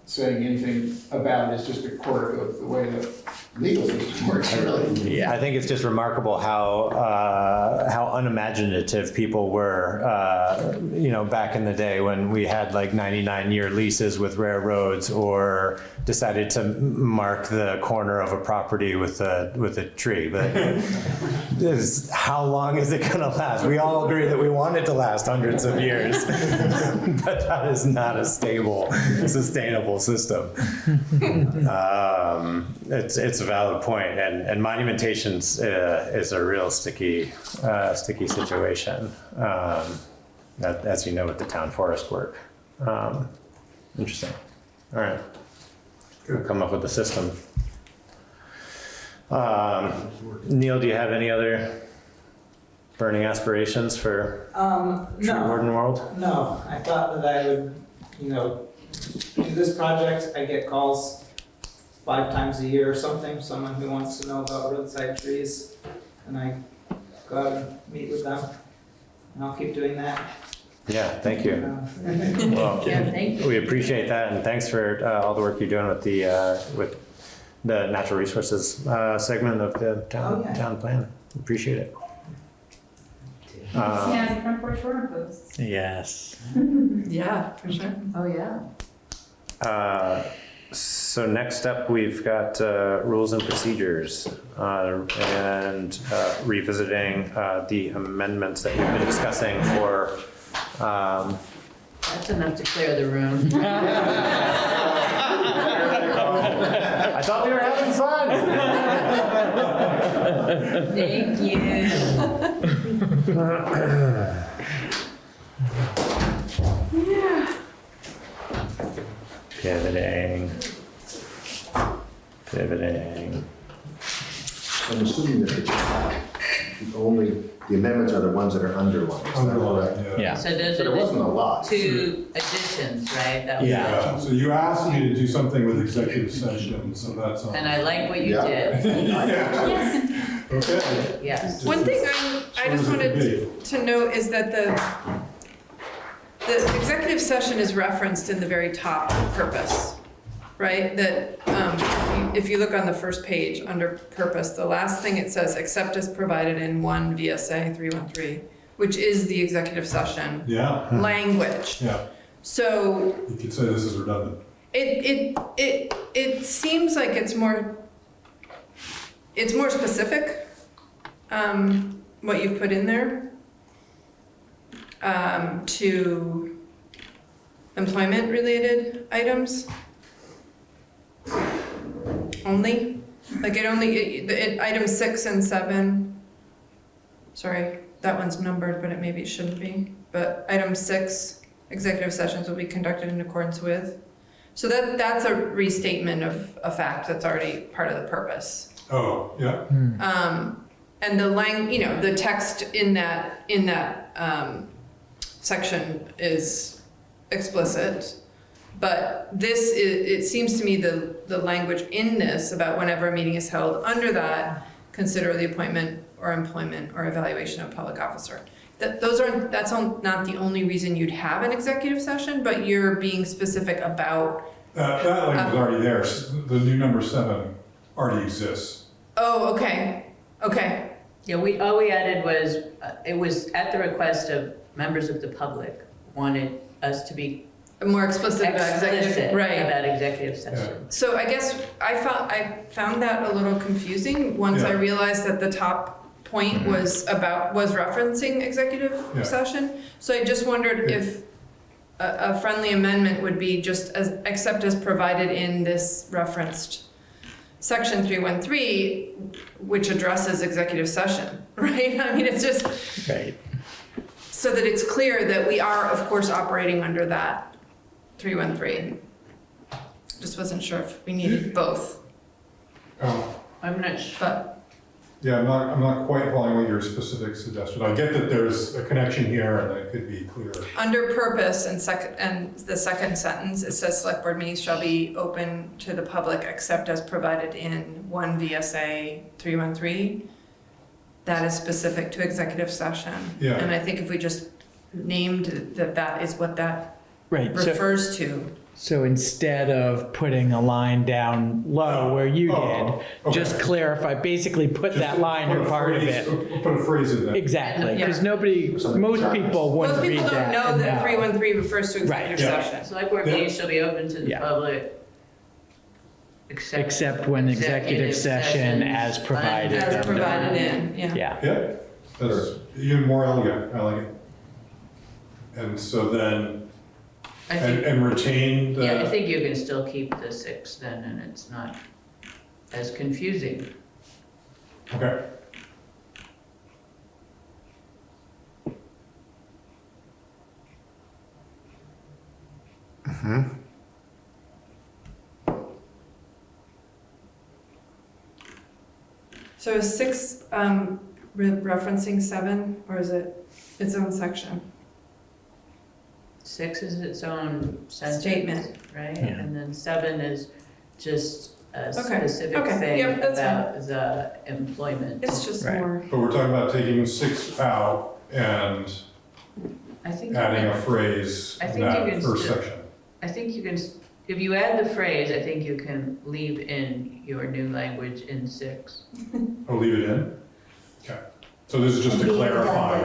saying anything about it. It's just a quirk of the way the legal system works, really. Yeah, I think it's just remarkable how unimaginative people were, back in the day when we had like 99-year leases with railroads, or decided to mark the corner of a property with a tree. But how long is it going to last? We all agree that we want it to last hundreds of years, but that is not a stable, sustainable system. It's a valid point, and monumentations is a real sticky situation, as you know, with the town forest work. Interesting. All right, we'll come up with a system. Neil, do you have any other burning aspirations for tree warden world? No, I thought that I would, do this project. I get calls 5 times a year or something, someone who wants to know about roadside trees, and I go out and meet with them, and I'll keep doing that. Yeah, thank you. Well, Yeah, thank you. we appreciate that, and thanks for all the work you're doing with the natural resources segment of the town plan. Appreciate it. Snazzy front porch forum posts. Yes. Yeah, for sure. Oh, yeah. So next up, we've got rules and procedures, and revisiting the amendments that we've been discussing for. That's enough to clear the room. I thought we were having fun. Thank you. Pivoting. I'm assuming that the amendments are the ones that are underlined. Is that correct? Yeah. So those So are there wasn't a the lot. 2 additions, right? That was- Yeah. So you asked me to do something with executive session, so that's. And I like what you Yeah. did. Yeah. Okay. Yes. One thing I just wanted to note is that the executive session is referenced in the very top purpose, right? That if you look on the first page under purpose, the last thing it says, except as provided in 1 VSA 313, which is the executive session Yeah. language. Yeah. So You could say this is redundant. it seems like it's more specific, what you've put in there, to employment-related items only. Like item 6 and 7, sorry, that one's numbered, but maybe it shouldn't be. But item 6, executive sessions will be conducted in accordance with. So that's a restatement of a fact that's already part of the purpose. Oh, yeah. And the text in that section is explicit, but it seems to me the language in this about whenever a meeting is held under that, consider the appointment or employment or evaluation of public officer. That's not the only reason you'd have an executive session, but you're being specific about. That language is already there. The new number 7 already exists. Oh, okay. Yeah, all we added was, it was at the request of members of the public, wanted us to be More explicit about executive, right. about executive session. So I guess I found that a little confusing once I realized that the top point was referencing executive session. So I just wondered if a friendly amendment would be just except as provided in this referenced section 313, which addresses executive session, right? I mean, it's just Right. so that it's clear that we are, of course, operating under that 313. Just wasn't sure if we needed both. Oh. I'm not sure. But Yeah, I'm not quite following what your specific suggestion. I get that there's a connection here and that it could be clearer. under purpose and the second sentence, it says select board meetings shall be open to the public except as provided in 1 VSA 313. That is specific to executive session. Yeah. And I think if we just named that is what that Right. refers to. So instead of putting a line down low where you did, okay. just clarify, basically put Just that line put or a part of phrase- it. Put a phrase in there. Exactly, because Yeah. most people wouldn't Most read people that. don't know and that know. 313 refers to executive Right. session. Select board meetings shall be open to the Yeah. public. Except when executive session as provided. As provided in, yeah. Yeah. Yeah, that's even more elegant. I like it. And so then, I think, and retain the. yeah, I think you can still keep the 6 then, and it's not as confusing. Okay. So is 6 referencing 7, or is it its own section? 6 is its own sentence, Statement. right? Yeah. And then 7 is just a Okay, specific okay, thing yep, that's about the employment. It's just Right. more, But we're talking about taking 6 out and I think you adding a can- phrase I in think you that can first still- section. I think you can, if you add the phrase, I think you can leave in your new language in 6. Oh, leave it in? Okay. So this is just to clarify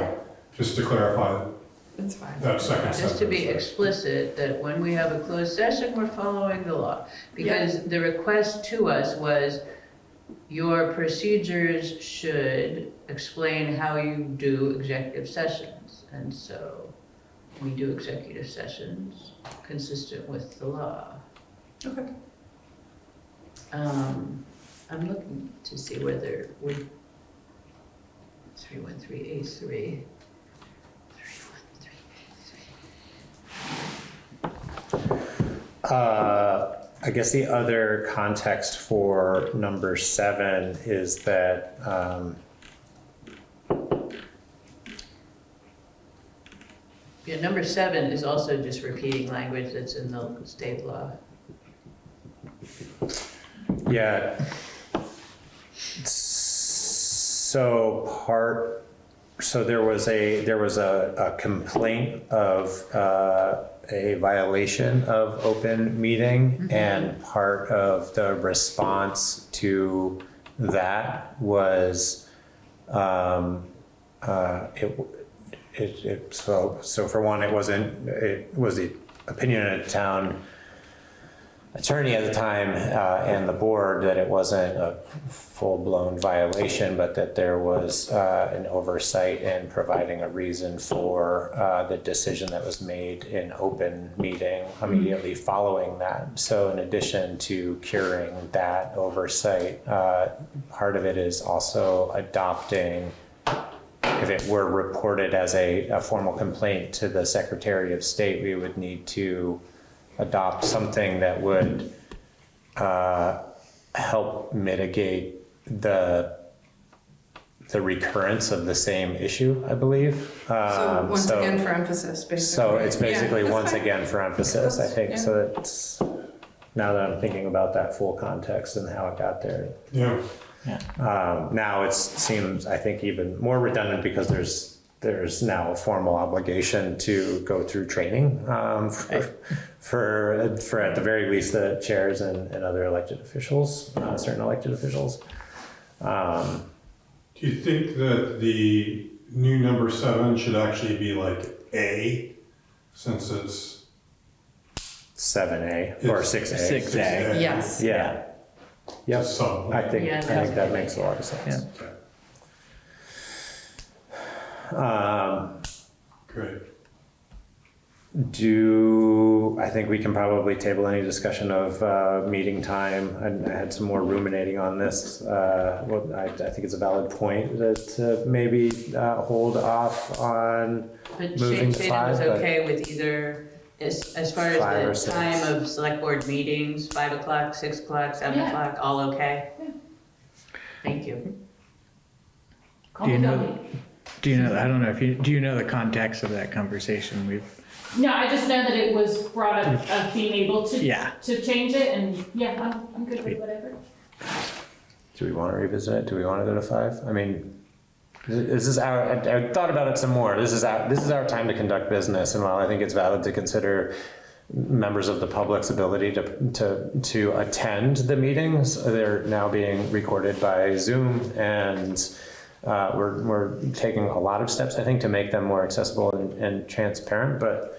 it's fine. that second sentence. Just to be explicit that when we have a closed session, we're following the law. Because the request to us was, your procedures should explain how you do executive sessions. And so we do executive sessions consistent with the law. Okay. I'm looking to see whether we 313A3. I guess the other context for number 7 is that Yeah, number 7 is also just repeating language that's in the state law. yeah. So there was a complaint of a violation of open meeting, and part of the response to that was so for one, it was the opinion of the town attorney at the time and the board that it wasn't a full-blown violation, but that there was an oversight in providing a reason for the decision that was made in open meeting immediately following that. So in addition to curing that oversight, part of it is also adopting, if it were reported as a formal complaint to the Secretary of State, we would need to adopt something that would help mitigate the recurrence of the same issue, I believe. So once again for emphasis, basically. So it's basically Yeah, that's once fine. again for emphasis, I think. Yeah. So it's, now that I'm thinking about that full context and how it got there. Yeah. Now it seems, I think, even more redundant because there's now a formal obligation to go through training for at the very least the chairs and other elected officials, certain elected officials. Do you think that the new number 7 should actually be like A, since it's 7A or 6A? 6A. Yes. Yeah. Yep. Some. I think Yeah, that makes a lot of sense. Great. I think we can probably table any discussion of meeting time. I had some more ruminating on this. I think it's a valid point that maybe hold off on But moving to Shayna was 5. okay with either, as far 5 or as the 6. time of select board meetings, 5 o'clock, 6 o'clock, 7 Yeah. o'clock, all okay? Thank you. Do you know, I don't know if you, do you know the context of that conversation? No, I just know that it was brought up of being able to Yeah. to change it, and yeah, I'm good with whatever. Do we want to revisit it? Do we want to go to 5? I mean, this is our, I thought about it some more. This is our time to conduct business, and while I think it's valid to consider members of the public's ability to attend the meetings, they're now being recorded by Zoom, and we're taking a lot of steps, I think, to make them more accessible and transparent. But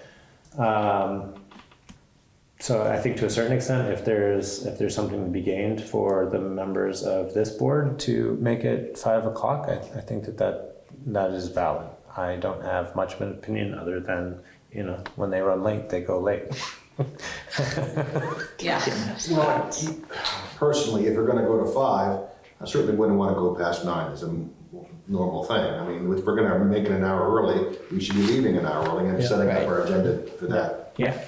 so I think to a certain extent, if there's something to be gained for the members of this board to make it 5 o'clock, I think that is valid. I don't have much of an opinion other than, when they run late, they go late. Yeah. Well, personally, if we're gonna go to 5, I certainly wouldn't wanna go past 9 as a normal thing. I mean, if we're gonna make it an hour early, we should be leaving an hour early and setting up our agenda for that. Yeah.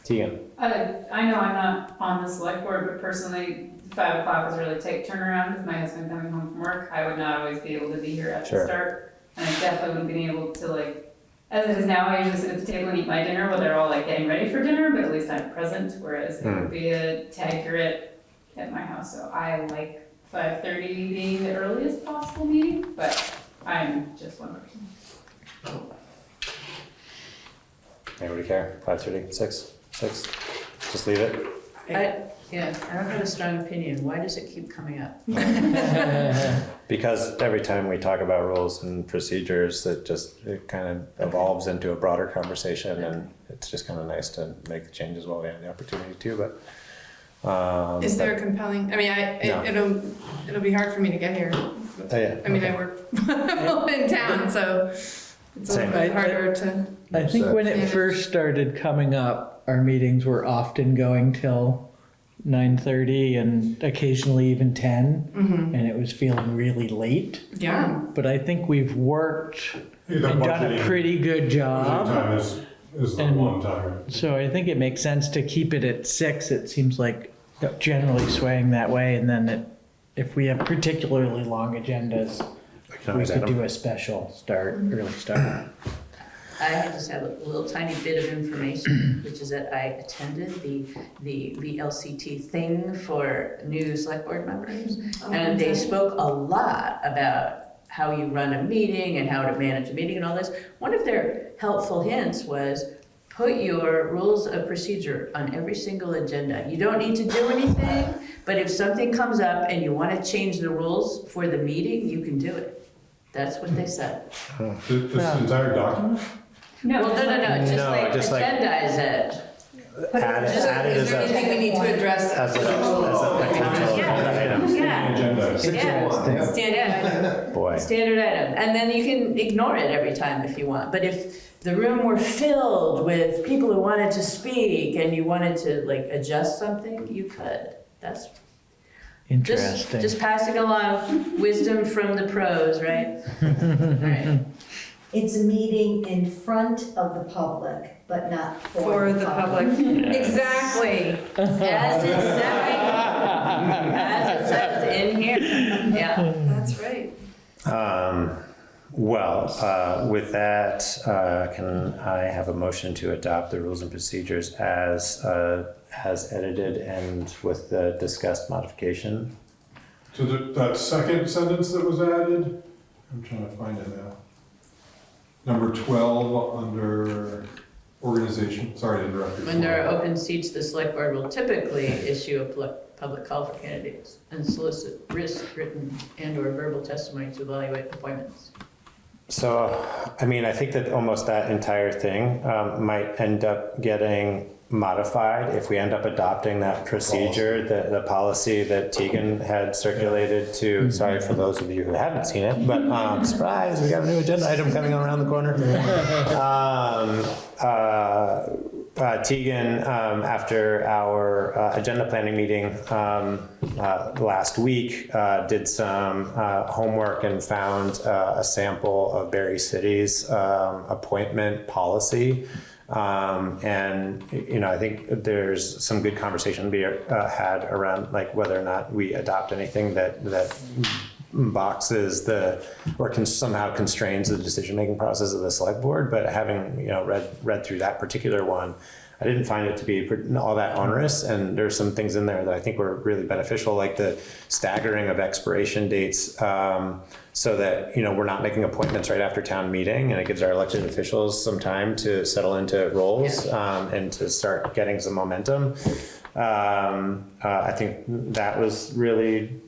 Tegan. I know I'm not on the select board, but personally, 5 o'clock is a really tight turnaround with my husband coming home from work. I would not always be able to be here at the start. And I definitely wouldn't be able to as it is now, I usually sit at the table and eat my dinner while they're all getting ready for dinner, but at least I'm present, whereas it would be a tag at my house. So I like 5:30 being the earliest possible meeting, but I'm just one person. Anybody care? 5:30, 6? Just leave it. I don't have a strong opinion. Why does it keep coming up? Because every time we talk about rules and procedures, it kind of evolves into a broader conversation, and it's just kind of nice to make the changes while we have the opportunity to. But Is there a compelling? I mean, it'll be hard for me to get here. I mean, I work in town, so it's a little bit harder to. I think when it first started coming up, our meetings were often going till 9:30 and occasionally even 10, and it was feeling really late. Yeah. But I think we've worked and done a pretty good job. Time is the one time. So I think it makes sense to keep it at 6. It seems like generally swaying that way, and then if we have particularly long agendas, we could do a special early start. I just have a little tiny bit of information, which is that I attended the VLCT thing for new select board members, and they spoke a lot about how you run a meeting and how to manage a meeting and all this. One of their helpful hints was put your rules of procedure on every single agenda. You don't need to do anything, but if something comes up and you want to change the rules for the meeting, you can do it. That's what they said. This entire document? No, just agendize it. Add it Is there anything we need to address? as a potential item. Standard item. And then you can ignore it every time if you want. But if the room were filled with people who wanted to speak and you wanted to adjust something, you could. That's interesting. Just passing along wisdom from the pros, right? All right. It's a meeting in front of the public, but not For the public. Exactly. As it says in here. Yeah. That's right. With that, can I have a motion to adopt the rules and procedures as edited and with the discussed modification? So that second sentence that was added, I'm trying to find it now. Number 12 under organization. Sorry to interrupt you. When there are open seats, the select board will typically issue a public call for candidates and solicit written and/or verbal testimony to evaluate appointments. So, I mean, I think that almost that entire thing might end up getting modified if we end up adopting that procedure, the policy that Tegan had circulated to, sorry for those of you who haven't seen it, but surprise, we got a new agenda item coming around the corner. Tegan, after our agenda planning meeting last week, did some homework and found a sample of Berry City's appointment policy. And, I think there's some good conversation to be had around like whether or not we adopt anything that boxes or can somehow constrains the decision-making process of the select board. But having, read through that particular one, I didn't find it to be all that onerous, and there's some things in there that I think were really beneficial, like the staggering of expiration dates, so that we're not making appointments right after town meeting, and it gives our elected officials some time to settle into roles and to start getting some momentum. I think that was really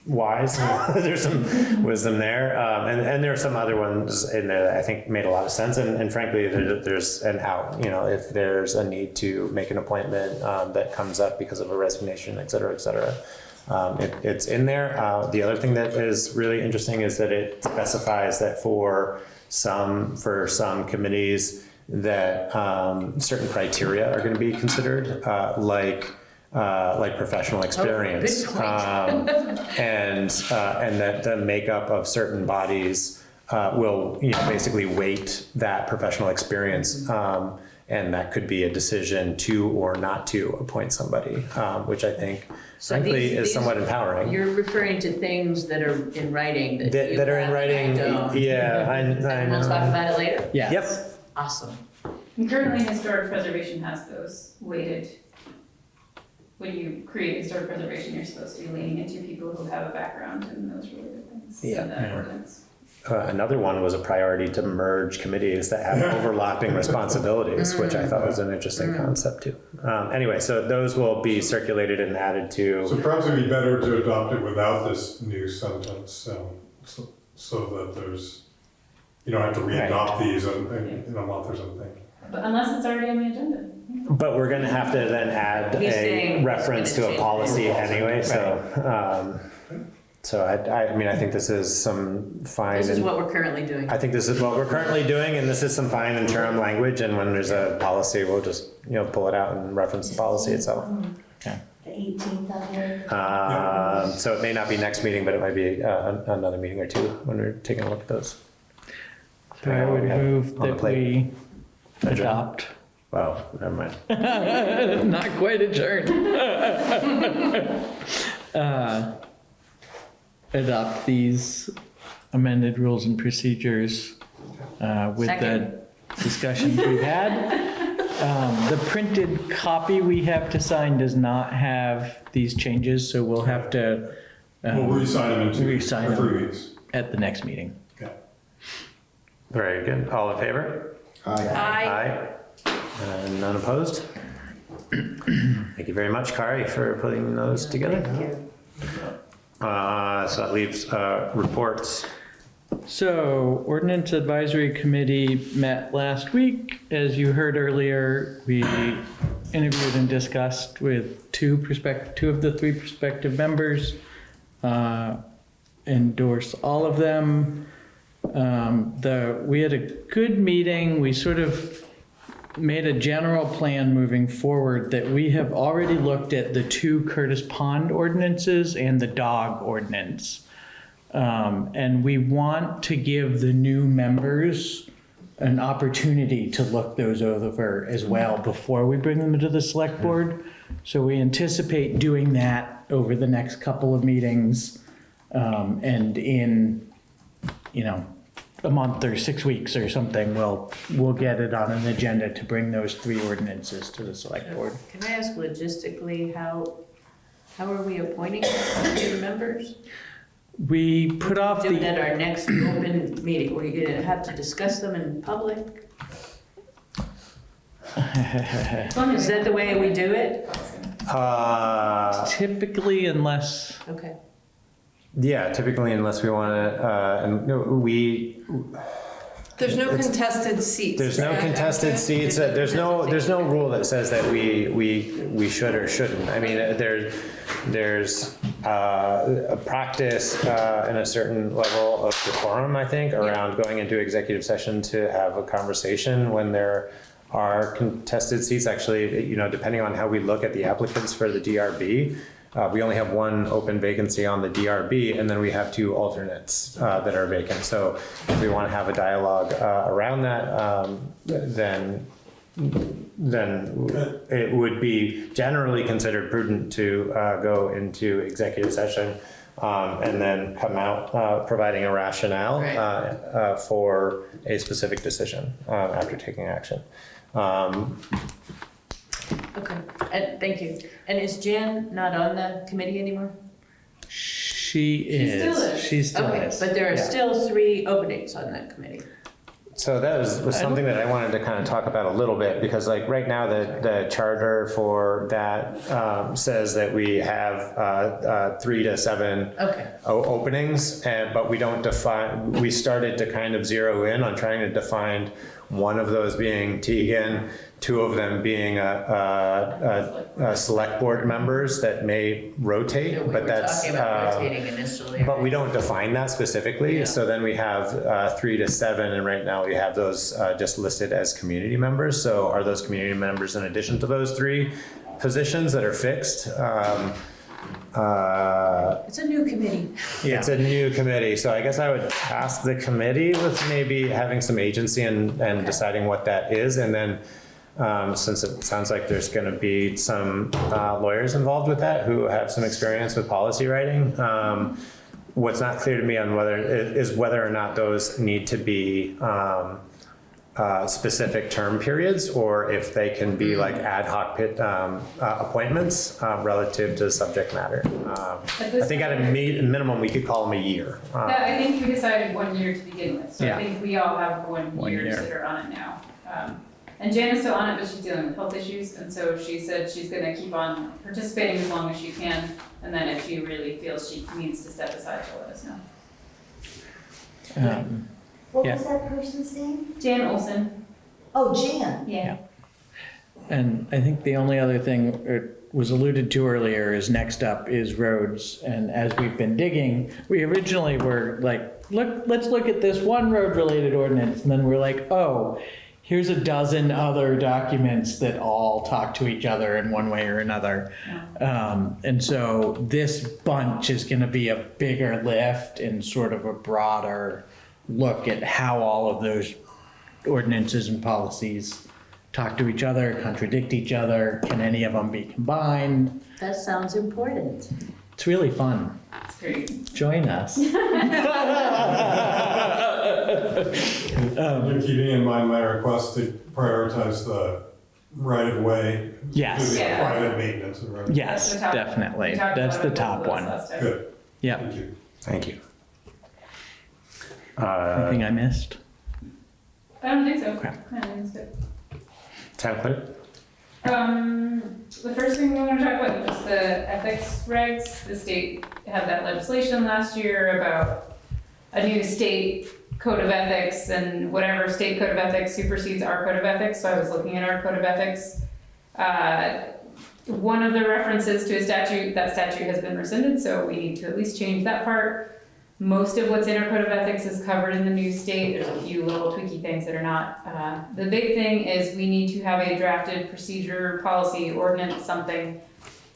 wise. There's some wisdom there, and there are some other ones in there that I think made a lot of sense, and frankly there's an out, if there's a need to make an appointment that comes up because of a resignation, et cetera, it's in there. The other thing that is really interesting is that it specifies that for some committees that certain criteria are going to be considered, like professional experience, and that the makeup of certain bodies will basically weight that professional experience, and that could be a decision to or not to appoint somebody, which I think frankly is somewhat empowering. You're referring to things that are in writing that are in writing. Yeah, I know. We'll talk about it later. Yeah. Yep. Awesome. And currently, historic preservation has those weighted. When you create historic preservation, you're supposed to be leaning into people who have a background in those related things. Yeah. In the ordinance. Another one was a priority to merge committees that have overlapping responsibilities, which I thought was an interesting concept too. Anyway, so those will be circulated and added to. So perhaps it'd be better to adopt it without this new sentence, so that there's, you don't have to re-adopt these in a month or something. But unless it's already on the agenda. But we're going to have to then add a reference to a policy anyway. So I think this is some fine. This is what we're currently doing. I think this is what we're currently doing, and this is some fine interim language. And when there's a policy, we'll just pull it out and reference the policy itself. The 18th of it. So it may not be next meeting, but it might be another meeting or two when we're taking a look at those. So I would move that we adopt. Wow, never mind. Not quite adjourned. Adopt these amended rules and procedures with the discussions we've had. The printed copy we have to sign does not have these changes, so we'll have to we'll re-sign them in 3 weeks at the next meeting. Okay. Very good. All in favor? Aye. None opposed? Thank you very much, Kari, for putting those together. Thank you. So that leaves reports. So, Ordinance Advisory Committee met last week. As you heard earlier, we interviewed and discussed with two of the three prospective members, endorse all of them. We had a good meeting. We sort of made a general plan moving forward that we have already looked at the 2 Curtis Pond ordinances and the dog ordinance. And we want to give the new members an opportunity to look those over as well before we bring them to the select board. So we anticipate doing that over the next couple of meetings, and in, a month or 6 weeks or something, we'll get it on an agenda to bring those 3 ordinances to the select board. Can I ask logistically, how are we appointing the members? We put off Do it at our next open meeting. We're going to have to discuss them in public? Is that the way we do it? Typically, unless... Okay. Yeah, typically unless we want to, There's no contested seats. There's no contested seats. There's no rule that says that we should or shouldn't. I mean, there's a practice and a certain level of decorum, I think, around going into executive session to have a conversation when there are contested seats. Actually, depending on how we look at the applicants for the DRB, we only have 1 open vacancy on the DRB, and then we have 2 alternates that are vacant. So if we want to have a dialogue around that, then then it would be generally considered prudent to go into executive session and then come out providing a rationale for a specific decision after taking action. Okay, and thank you. And is Jan not on the committee anymore? She still is. She still Okay, is. but there are Yeah. still 3 openings on that committee. So that was something that I wanted to kind of talk about a little bit, because like right now the charter for that says that we have 3 to 7 openings, but we don't define. We started to kind of zero in on trying to define one of those being Tegan, 2 of them being a select board members that may rotate, We but were that's talking about rotating initially. but we don't define that specifically. So then we have 3 to 7, and right now we have those just listed as community members. So are those community members in addition to those 3 positions that are fixed? It's a new committee. It's a new committee, so I guess I would task the committee with maybe having some agency and deciding what that is, and then since it sounds like there's going to be some lawyers involved with that who have some experience with policy writing. What's not clear to me on whether or not those need to be specific term periods, or if they can be like ad hoc appointments relative to subject matter. I think at a minimum we could call them a year. I think we decided 1 year to begin with, so Yeah. I think we all have 1 years that are on it now. And Jan is still on it, but she's dealing with health issues, and so she said she's gonna keep on participating as long as she can, and then if she really feels she needs to step aside, she'll let us know. What was that person's name? Jan Olson. Oh, Jan. Yeah. And I think the only other thing was alluded to earlier is next up is roads. And as we've been digging, we originally were like, let's look at this one road related ordinance. And then we're like, oh, here's a dozen other documents that all talk to each other in one way or another. And so this bunch is going to be a bigger lift and sort of a broader look at how all of those ordinances and policies talk to each other, contradict each other. Can any of them be combined? That sounds important. It's really fun. It's great. Join us. You're keeping in mind my request to prioritize the right of way. Yes. To the Yeah. private maintenance of right of way. Yes, definitely. That's the top one. Good. Yeah. Thank you. Thank you. Anything I missed? I don't think so. Okay. I think it's good. Town clerk? The first thing we want to talk about is just the ethics regs. The state had that legislation last year about a new state code of ethics, and whatever state code of ethics supersedes our code of ethics. So I was looking at our code of ethics. One of the references to a statute, that statute has been rescinded, so we need to at least change that part. Most of what's in our code of ethics is covered in the new state. There's a few little tweaky things that are not. The big thing is we need to have a drafted procedure, policy, ordinance, something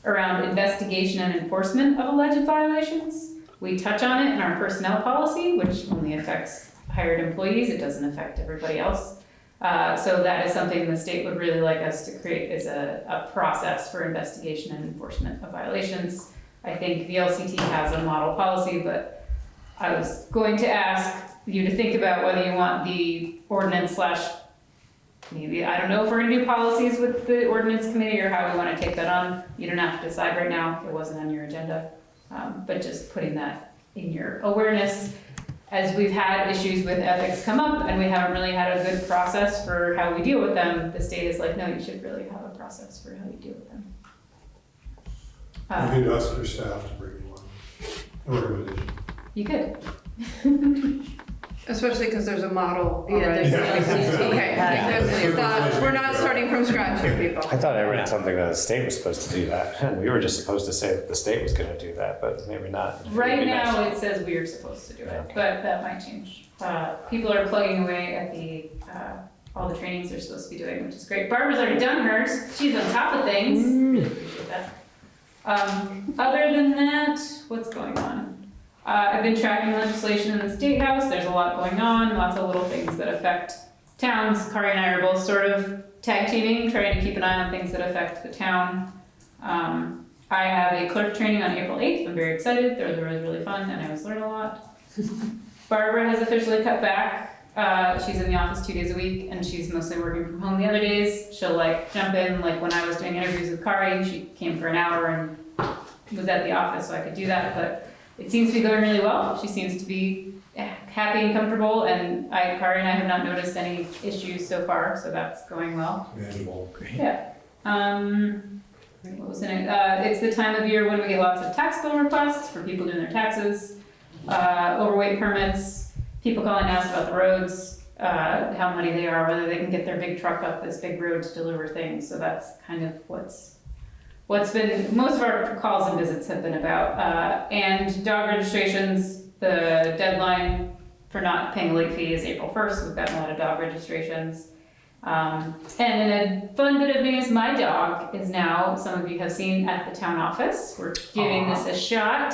around investigation and enforcement of alleged violations. We touch on it in our personnel policy, which only affects hired employees. It doesn't affect everybody else. So that is something the state would really like us to create, is a process for investigation and enforcement of violations. I think the LCT has a model policy, but I was going to ask you to think about whether you want the ordinance / maybe, I don't know if we're gonna do policies with the ordinance committee or how we wanna take that on. You don't have to decide right now, it wasn't on your agenda. But just putting that in your awareness, as we've had issues with ethics come up and we haven't really had a good process for how we deal with them, the state is like, no, you should really have a process for how you deal with them. You could ask your staff to bring you one recommendation. You could. Especially because there's a model Yeah, already. there's the LCT. Okay, Yeah. it's not- we're not starting from scratch here, people. I thought I read something that the state was supposed to do that, and we were just supposed to say that the state was gonna do that, but maybe not. Right Maybe now, not. it says we are supposed to do it, but that might change. People are plugging away at all the trainings they're supposed to be doing, which is great. Barbara's already done hers. She's on top of things. Really appreciate that. Other than that, what's going on? I've been tracking legislation in the State House. There's a lot going on, lots of little things that affect towns. Kari and I are both sort of tag teaming, trying to keep an eye on things that affect the town. I have a clerk training on April 8th. I'm very excited. They're really, really fun, and I always learn a lot. Barbara has officially cut back. She's in the office 2 days a week, and she's mostly working from home the other days. She'll like jump in, like when I was doing interviews with Kari, she came for an hour and was at the office, so I could do that. But it seems to be going really well. She seems to be happy and comfortable, and Kari and I have not noticed any issues so far, so that's going well. Manageable. Great. Yeah. What was in it? It's the time of year when we get lots of tax bill requests for people doing their taxes, overweight permits, people calling us about the roads, how muddy they are, whether they can get their big truck up this big road to deliver things. So that's kind of what's been, most of our calls and visits have been about. And dog registrations, the deadline for not paying a late fee is April 1st. We've gotten a lot of dog registrations. And in a fun bit of news, my dog is now, some of you have seen, at the town office. We're giving this a shot.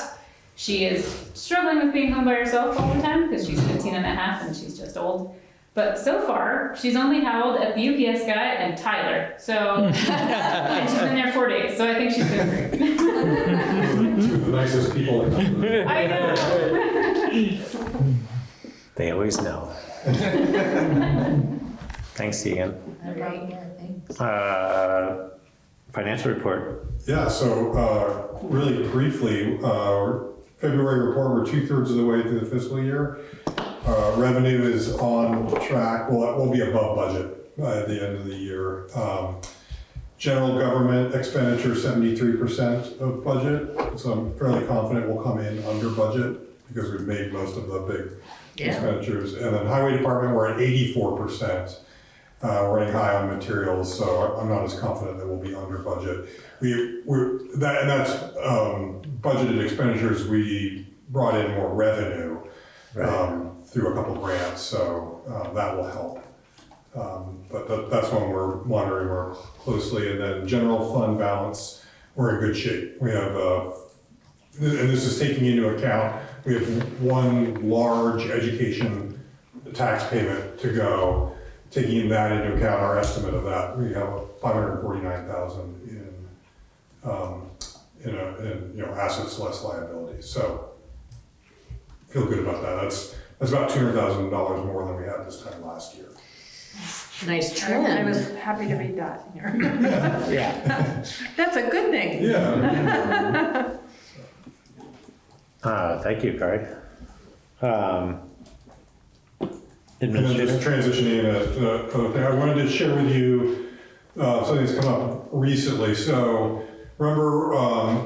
She is struggling with being home by herself all the time because she's 15 and a half and she's just old. But so far, she's only howled at the UPS guy and Tyler. So, and she's been there 4 days, so I think she's doing great. Two of the nicest people. I know. They always know. Thanks, Tegan. Thanks. Financial report. Yeah, so really briefly, February report, we're 2/3 of the way through the fiscal year. Revenue is on track. Well, it will be above budget by the end of the year. General government expenditure, 73% of budget. So I'm fairly confident we'll come in under budget because we've made most of the big expenditures. And then highway department, we're at 84%. Running high on materials, so I'm not as confident that we'll be under budget. That's budgeted expenditures. We brought in more revenue through a couple grants, so that will help. But that's one we're monitoring more closely. And then general fund balance, we're in good shape. We have, and this is taking into account, we have one large education tax payment to go. Taking that into account, our estimate of that, we have $549,000 in assets less liabilities. So feel good about that. That's about $200,000 more than we had this time last year. Nice trend. I was happy to read that here. Yeah. That's a good thing. Yeah. Thank you, Kari. And then just transitioning to thing, I wanted to share with you something that's come up recently. So remember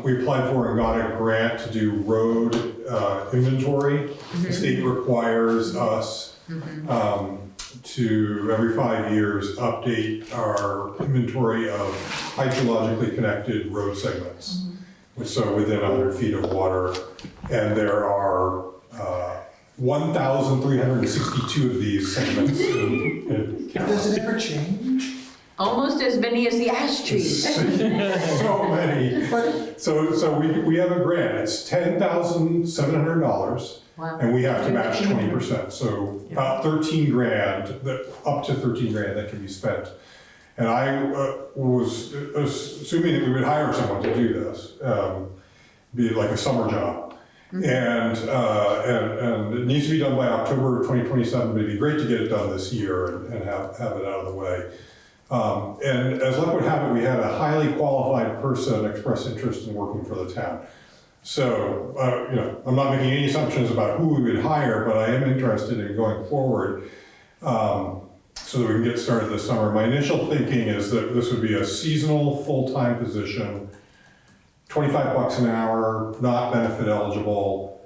we applied for and got a grant to do road inventory. The state requires us to every 5 years update our inventory of hydrologically connected road segments. So within 100 feet of water, and there are 1,362 of these segments. Does it ever change? Almost as many as the ash trees. So many. So we have a grant. It's $10,700, and we have to match 20%. So about 13 grand, up to 13 grand that can be spent. And I was assuming that we would hire someone to do this, be like a summer job. And it needs to be done by October 2027, but it'd be great to get it done this year and have it out of the way. And as luck would have it, we had a highly qualified person express interest in working for the town. So, I'm not making any assumptions about who we would hire, but I am interested in going forward so that we can get started this summer. My initial thinking is that this would be a seasonal, full-time position, $25 an hour, not benefit eligible.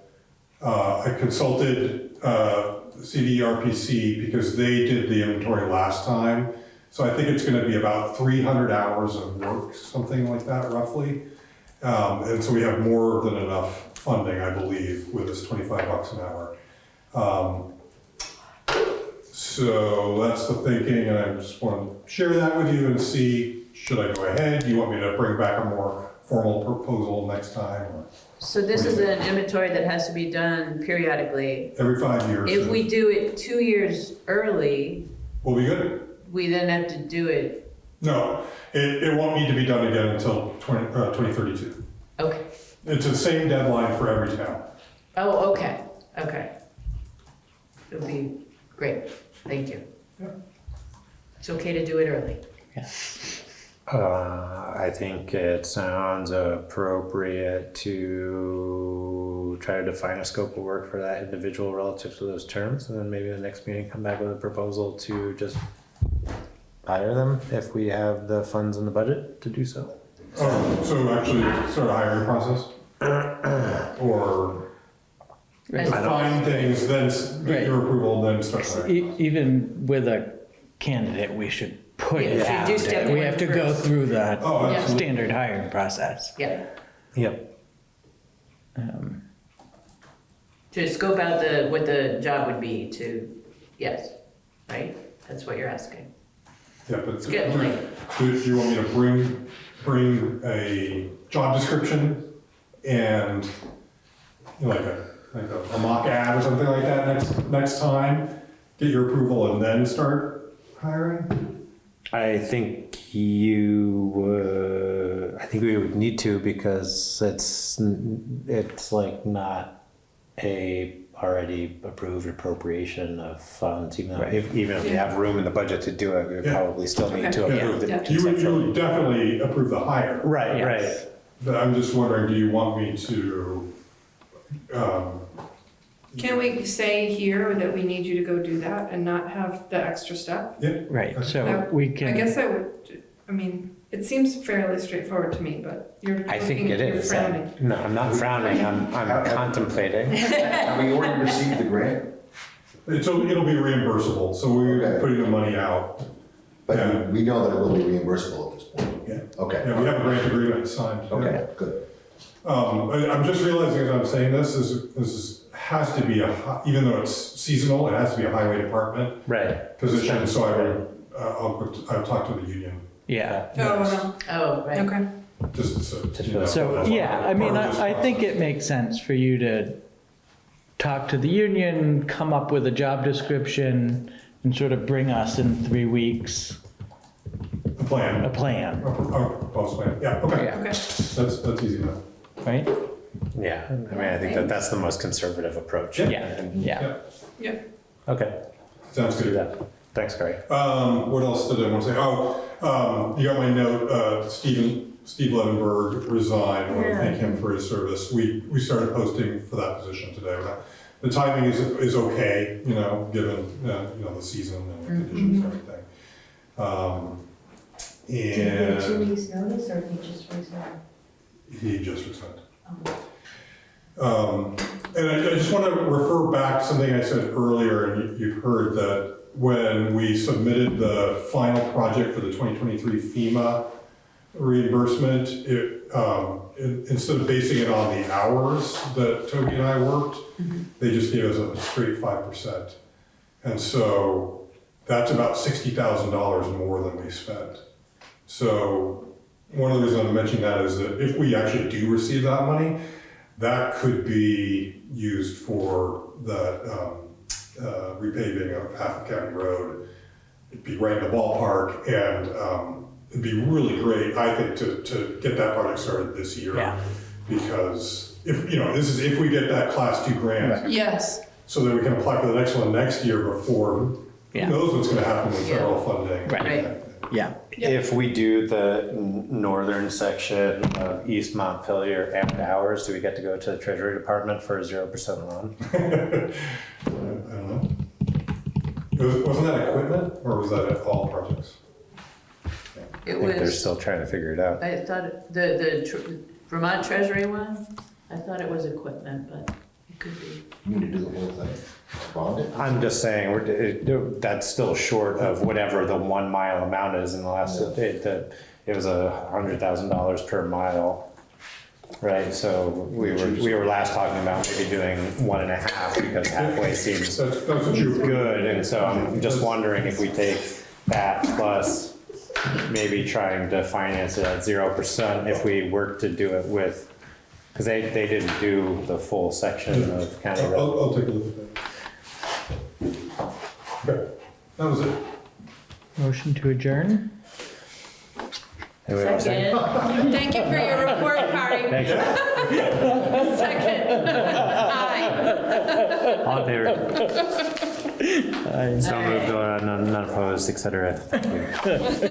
I consulted CDRPC because they did the inventory last time. So I think it's going to be about 300 hours of work, something like that, roughly. And so we have more than enough funding, I believe, with this $25 an hour. So that's the thinking, and I just want to share that with you and see, should I go ahead? Do you want me to bring back a more formal proposal next time? Or So this is an inventory that has to be done periodically. every 5 years. If we do it 2 years early, We'll be good. we then have to do it No, it won't need to be done again until 2032. Okay. It's the same deadline for every town. Oh, okay, okay. It'll be great, thank you. Yeah. It's okay to do it early. I think it sounds appropriate to try to define a scope of work for that individual relative to those terms, and then maybe the next meeting come back with a proposal to just hire them if we have the funds in the budget to do so. Oh, so actually start a hiring process? Or define things, then get your approval, then start hiring? Even with a candidate, we should put Yeah, it you should out do step there. We one have to go first. through the Oh, absolutely. standard hiring process. Yeah, Yep. to scope out what the job would be yes, right? That's what you're asking. Yeah, but It's getting late. do you want me to bring a job description and like a mock ad or something like that next time? Get your approval and then start hiring? I think I think we would need to, because it's like not a already approved appropriation of funds, even though even if we have room in the budget to do it, we would probably still need to approve Yeah. it. You would definitely approve the hire. Right, right. But I'm just wondering, do you want me to, Can we say here that we need you to go do that and not have the extra step? yeah. Right, so we I can, guess I would, I mean, it seems fairly straightfortard to me, but you're I think looking- it you're is. frowning. No, I'm not frowning, I'm contemplating. Have we already received the grant? It'll be reimbursable, so we're Okay. putting the money out. But Yeah. we know that it will be reimbursable at this point. Yeah. Okay. Yeah, we have a grant agreement signed. Okay, good. I'm just realizing as I'm saying this has to be even though it's seasonal, it has to be a highway department Right. position, so I'll talk to the union. yeah. Oh, right. Okay. Just so. you know, So, that's yeah, I mean, part of this I think process. it makes sense for you to talk to the union, come up with a job description, and sort of bring us in 3 weeks A plan. a plan, Proposed plan, yeah, okay. Yeah. Okay. That's easy enough. right? Yeah, I mean, I think that's the most conservative approach. Yeah, yeah. Yeah. Okay, Sounds do good. that. Thanks, Gary. What else did I want to say? You got my note, Steve Levenberg resigned. I want to thank him for his service. We started posting for that position today. The timing is okay, given, the season and the conditions and everything. Did he give And 2 weeks notice or he just resigned? he just resigned. And I just want to refer back to something I said earlier, and you've heard that when we submitted the final project for the 2023 FEMA reimbursement, instead of basing it on the hours that Toby and I worked, they just gave us a straight 5%. And so that's about $60,000 more than we spent. So one of the reasons I'm mentioning that is that if we actually do receive that money, that could be used for the repaving of half a county road. It'd be right in the ballpark, and it'd be really great, I think, to get that project started this year. Yeah. Because if if we get that class 2 grant, Yes. so that we can apply for the next one next year before Yeah. who knows what's going to happen with federal funding. Right. Yeah. If we do the northern section of East Montpelier and ours, do we get to go to the Treasury Department for a 0% loan? I don't know. Wasn't that equipment, or was that at all projects? I It think they're was, still trying to figure it out. I thought, the Vermont Treasury one, I thought it was equipment, but it could be. You need to do the whole thing. Bond it. I'm just saying, that's still short of whatever the 1 mile amount is in the last, it was $100,000 per mile. Right, so we were last talking about maybe doing 1.5 because halfway seems That's what you good, and so I'm just wondering if we take that plus maybe trying to finance it at 0% if we work to do it with, because they didn't do the full section of County Road. I'll take a look at that. Okay, that was it. Motion to adjourn? Anybody want to say? Second. Thank you for your report, Kari. Thank you. Second. Aye. All in favor? So moved, none opposed, et cetera. Thank you.